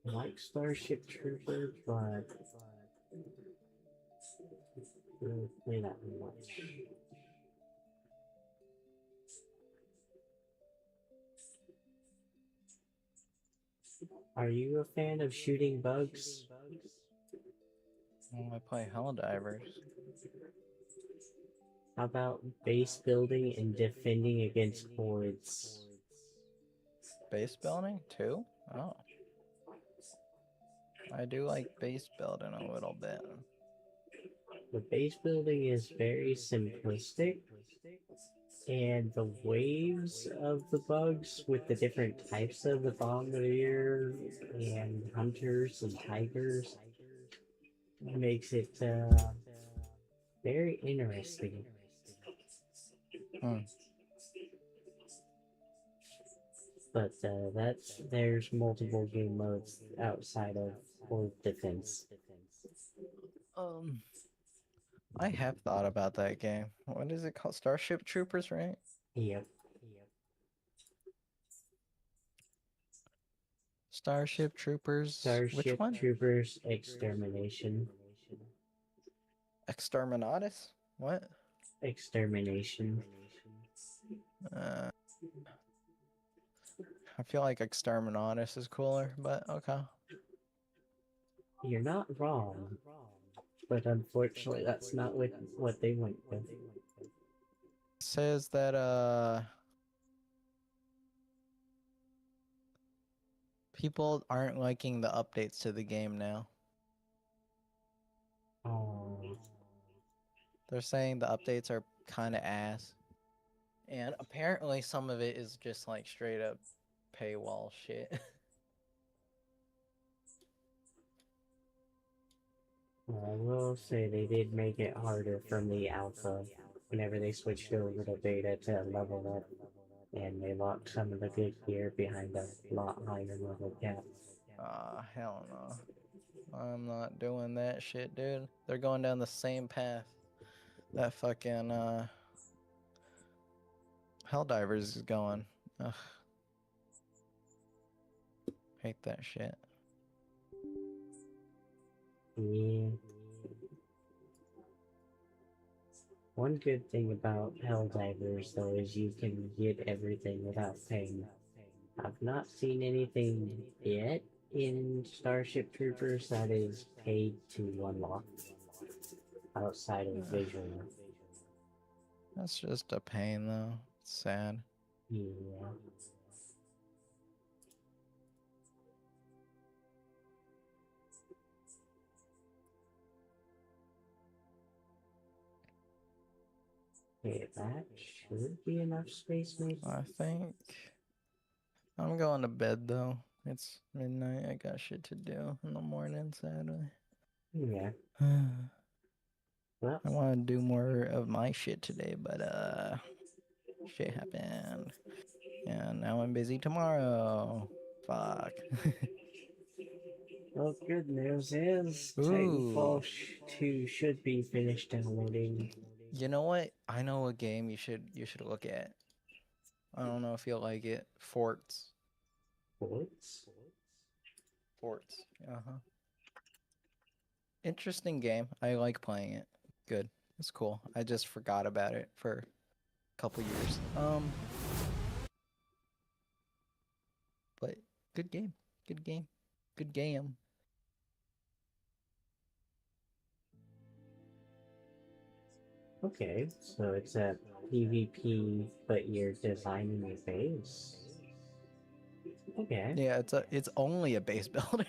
I like Starship Troopers, but don't play that much. Are you a fan of shooting bugs? I play Helldivers. How about base building and defending against hordes? Base building too? Oh. I do like base building a little bit. The base building is very simplistic, and the waves of the bugs with the different types of the bombardier and hunters and tigers makes it very interesting. Hmm. But there's multiple game modes outside of horde defense. I have thought about that game. What is it called? Starship Troopers, right? Yep. Starship Troopers. Which Starship one? Troopers Extermination. Exterminatus? What? Extermination. I feel like Exterminatus is cooler, but okay. You're not wrong. But unfortunately, that's not what they went with. It says that people aren't liking the updates to the game now. Oh. They're saying the updates are kind of ass. And apparently some of it is just like straight up paywall shit. I will say they did make it harder from the alpha whenever they switched over to beta to level up, and they locked some of the good gear behind a lot higher level cap. Hell no. I'm not doing that shit, dude. They're going down the same path that fucking Helldivers is going. Ugh. Hate that shit. Yeah. One good thing about Helldivers, though, is you can get everything without paying. I've not seen anything yet in Starship Troopers that is paid to unlock outside of visual. That's just a pain, though. It's sad. Yeah. Okay, that should be enough space, maybe. I think I'm going to bed though. It's midnight. I got shit to do in the morning, sadly. Yeah. I Well, want to do more of my shit today, but shit happened. And now I'm busy tomorrow. Fuck. well, good news is Ooh. Titanfall 2 should be finished downloading. You know what? I know a game you should look at. I don't know if you'll like it. Forts. Forts? Forts. Uh-huh. Interesting game. I like playing it. Good. It's cool. I just forgot about it for a couple years. But good game. Good game. Good game. Okay, so it's a PvP, but you're designing your base. Okay. Yeah, it's only a base builder.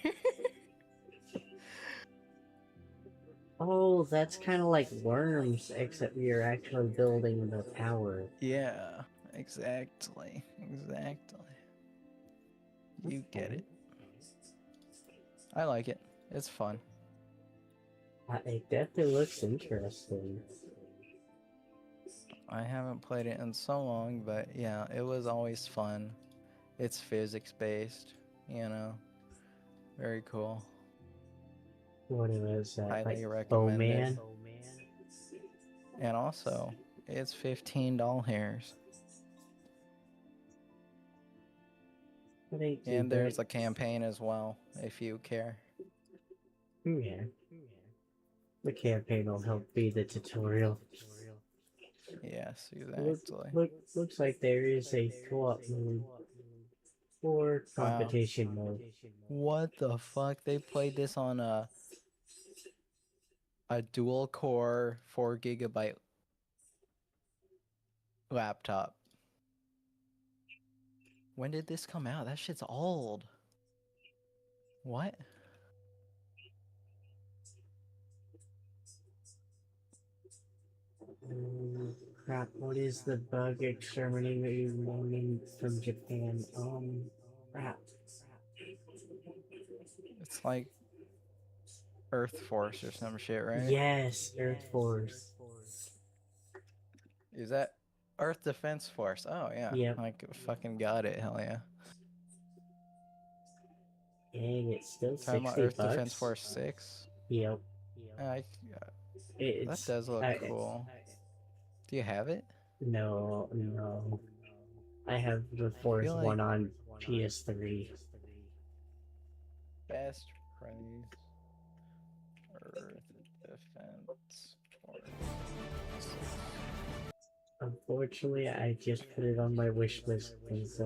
Oh, that's kind of like Worms, except you're actually building the tower. Yeah, exactly. Exactly. You get it. I like it. It's fun. It definitely looks interesting. I haven't played it in so long, but yeah, it was always fun. It's physics based, you know. Very cool. What was that? Highly Like recommend it. Bowman? And also, it's $15. Thank you, And there's but- a campaign as well, if you care. Yeah. The campaign will help be the tutorial. Yes, Look, exactly. looks like there is a co-op mode or Wow. competition mode. What the fuck? They played this on a dual core 4 GB laptop. When did this come out? That shit's old. What? Crap, what is the bug exterminating warning from Japan? Crap. It's like Earth Force or some shit, right? Yes, Earth Force. Is that Earth Defense Force? Oh yeah. Yep. Like fucking got it. Hell yeah. Dang, it's still Talking about 60 Earth bucks. Defense Force 6. Yep. That It's, does look cool. Do you have it? No. I have the Force feel like- one on PS3. Best price. Earth Defense Force. Unfortunately, I just put it on my wish list because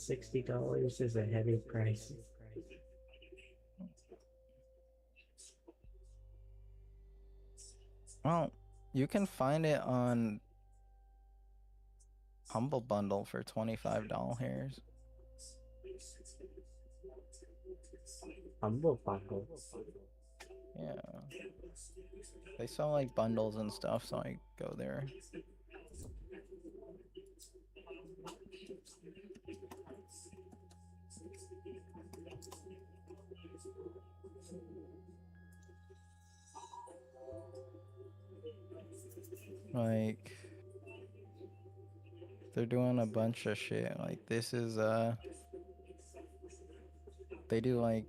$60 is a heavy price. Well, you can find it on Humble Bundle for $25. Humble Bundle. Yeah. They sell like bundles and stuff, so I go there. Like, they're doing a bunch of shit. Like, this is, they do like,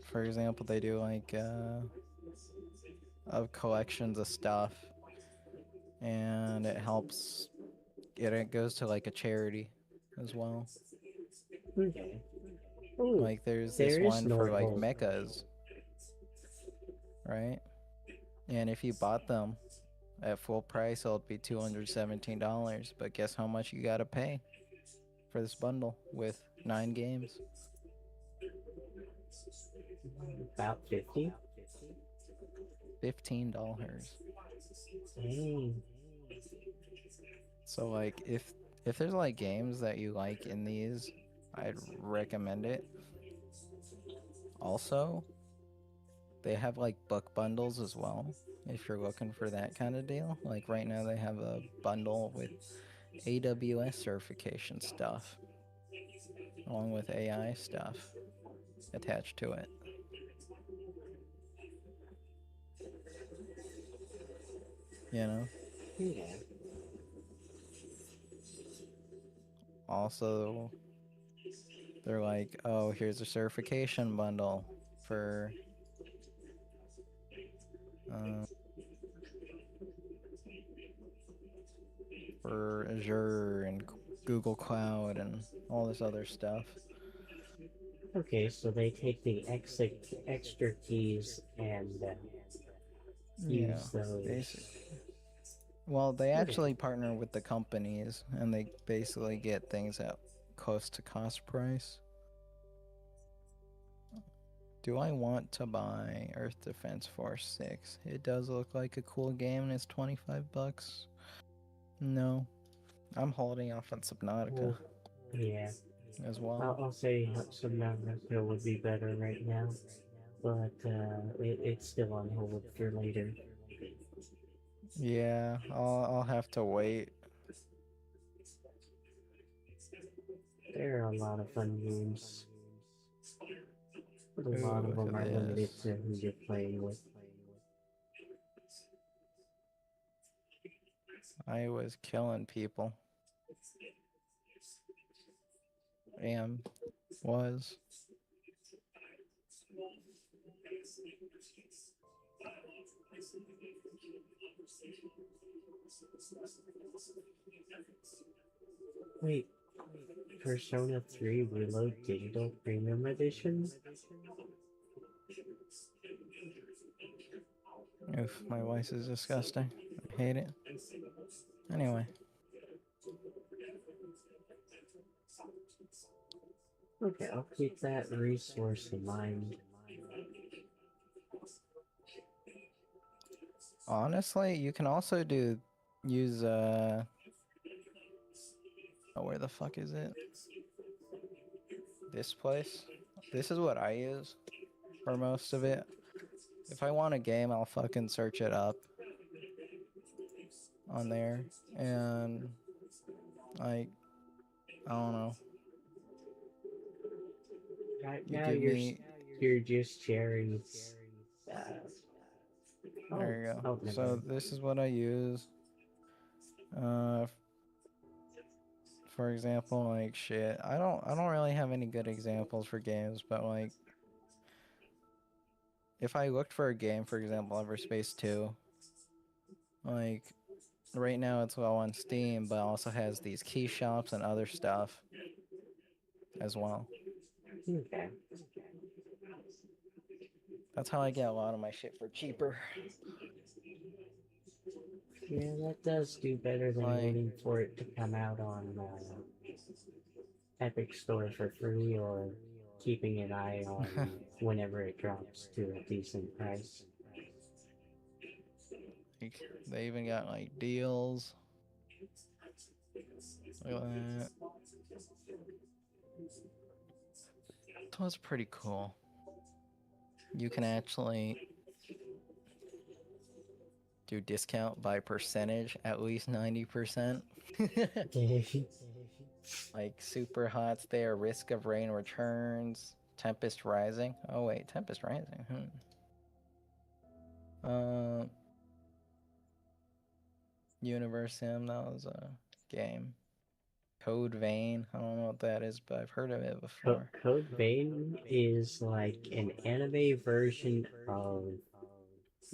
for example, they do like, of collections of stuff, and it helps, it goes to like a charity as well. Okay. Ooh, Like, there's this there is one for like Nordhol. mechas, right? And if you bought them at full price, it'll be $217. But guess how much you gotta pay for this bundle with 9 games? About 50? $15. Dang. So like, if there's like games that you like in these, I'd recommend it. Also, they have like book bundles as well. If you're looking for that kind of deal, like right now they have a bundle with AWS certification stuff, along with AI stuff attached to it. You know? Yeah. Also, they're like, oh, here's a certification bundle for Azure and Google Cloud and all this other stuff. Okay, so they take the extra keys and use those. Basically. Well, they actually partner with the companies, and they basically get things at close to cost price. Do I want to buy Earth Defense Force 6? It does look like a cool game, and it's $25. No. I'm holding off on Subnautica Well, yeah. as well. I'll say Subnautica would be better right now, but it's still on hold for later. Yeah, I'll have to wait. There are a lot of fun games. But a lot of them are limited to who you're playing with. I was killing people. Was. Wait, Persona 3 Reload Digital Premium Edition? Oof, my voice is disgusting. I hate it. Anyway. Okay, I'll keep that resource in mind. Honestly, you can also use oh, where the fuck is it? This place? This is what I use for most of it. If I want a game, I'll fucking search it up on there, and like, I don't know. Right You now give me. you're just sharing. There you go. never So mind. this is what I use. For example, like shit. I don't really have any good examples for games, but like, if I looked for a game, for example, Everspace 2, like, right now it's low on Steam, but also has these key shops and other stuff as well. Okay. That's how I get a lot of my shit for cheaper. Yeah, that does do better than Like- waiting for it to come out on Epic Store for free or keeping an eye on whenever it drops to a decent price. Like, they even got like deals. Look at that. So it's pretty cool. You can actually do discount by percentage, at least 90%. Like Super Hot Stay or Risk of Rain Returns, Tempest Rising. Oh wait, Tempest Rising. Universe Sim, that was a game. Code Vein, I don't know what that is, but I've heard of it before. Code Vein is like an anime version of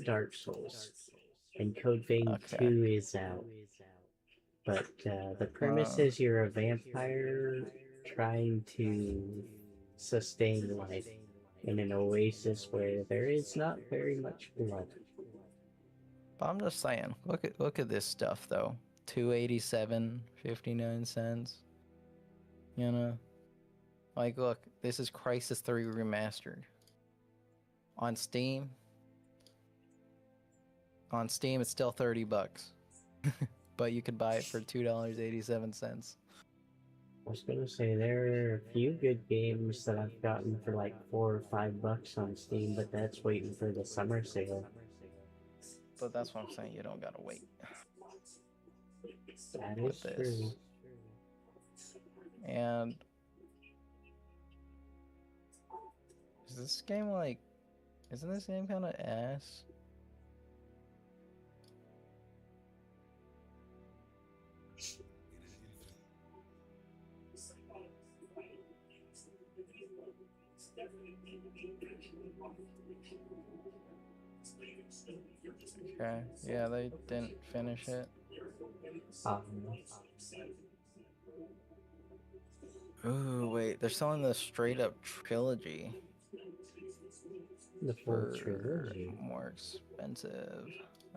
Dark Souls, and Code Vein 2 is out. But the premise is you're a vampire trying to sustain life in an oasis where there is not very much blood. But I'm just saying, look at this stuff though. $287.59. You know? Like, look, this is Crysis 3 Remastered. On Steam, it's still $30. But you could buy it for $2.87. I was gonna say there are a few good games that I've gotten for like $4 or $5 on Steam, but that's waiting for the summer sale. But that's what I'm saying. You don't gotta wait That with is this. true. And is this game like? Isn't this game kind of ass? Okay, yeah, they didn't finish it. Um, Ooh, wait, they're selling the straight up trilogy the full for trilogy. more expensive.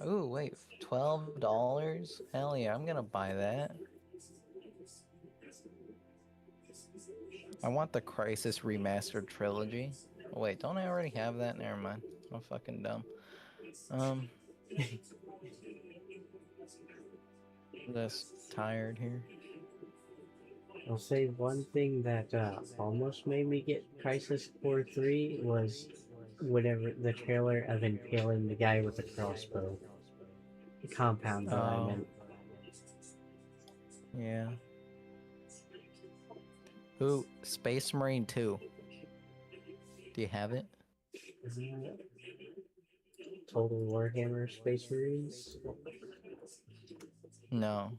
Ooh, wait, $12? Hell yeah, I'm gonna buy that. I want the Crisis Remastered trilogy. Oh, wait, don't I already have that? Never mind. I'm fucking dumb. I'm just tired here. I'll say one thing that almost made me get Crisis Core 3 was whenever the trailer of impaling the guy with the crossbow. The compound that I Oh. meant. Yeah. Ooh, Space Marine 2. Do you have it? Total Warhammer Space Marines. No.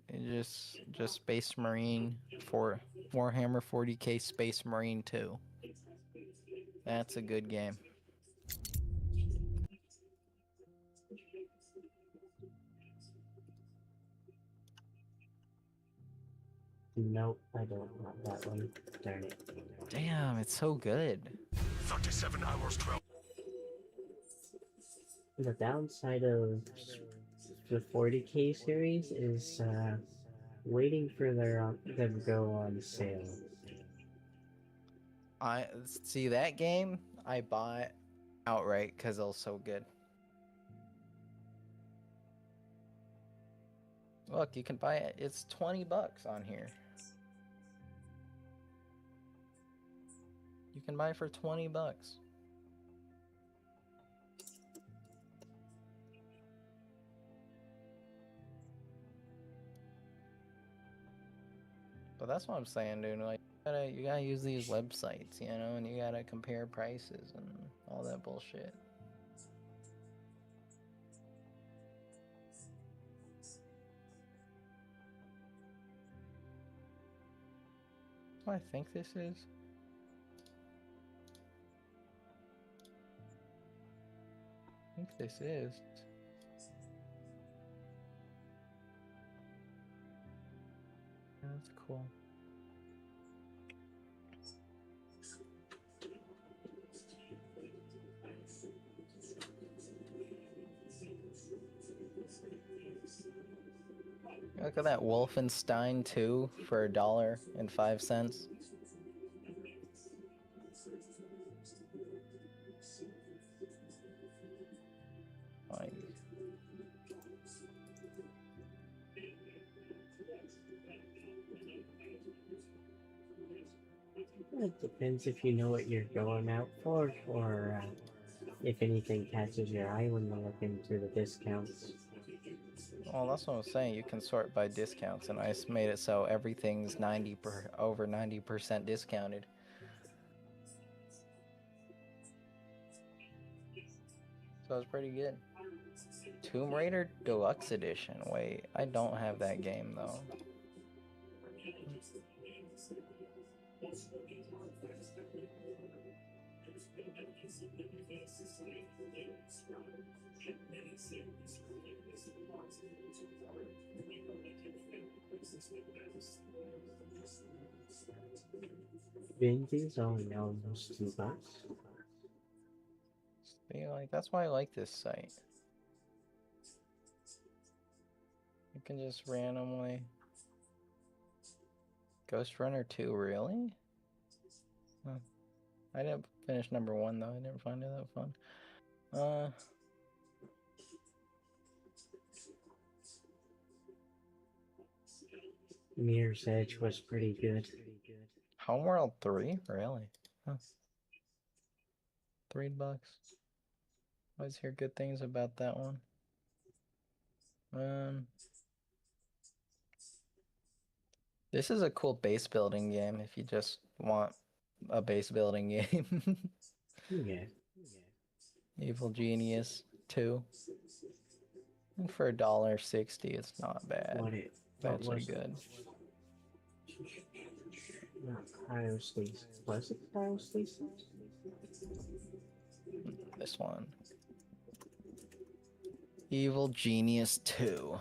It just Space Marine for Warhammer 40k Space Marine 2. That's a good game. Nope, I don't want that one. Darn it. Damn, it's so good. 37 hours, 12. The downside of the 40k series is waiting for them to go on sale. I see that game I bought outright because it was so good. Look, you can buy it. It's $20 on here. You can buy it for $20. But that's what I'm saying, dude. Like, you gotta use these websites, you know, and you gotta compare prices and all that bullshit. What I think this is. I think this is. Yeah, that's cool. Look at that Wolfenstein 2 for $1.05. Like, It depends if you know what you're going out for, or if anything catches your eye when you're looking through the discounts. well, that's what I'm saying. You can sort by discounts, and I just made it so everything's over 90% discounted. So it's pretty good. Tomb Raider Deluxe Edition. Wait, I don't have that game though. Vindy's only almost $2. See, like, that's why I like this site. You can just randomly. Ghost Runner 2, really? Huh. I didn't finish number 1 though. I didn't find it that fun. Mirror's Edge was pretty good. Homeworld 3? Really? Huh. $3. Always hear good things about that one. This is a cool base building game if you just want a base building game. Yeah. Evil Genius 2. And for $1.60, it's not bad. What Actually was good. Not Cryostasis. Was it Cryostasis? This one. Evil Genius 2.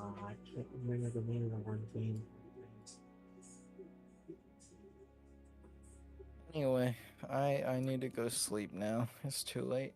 I can't remember the name of the one game. Anyway, I need to go sleep now. It's too late.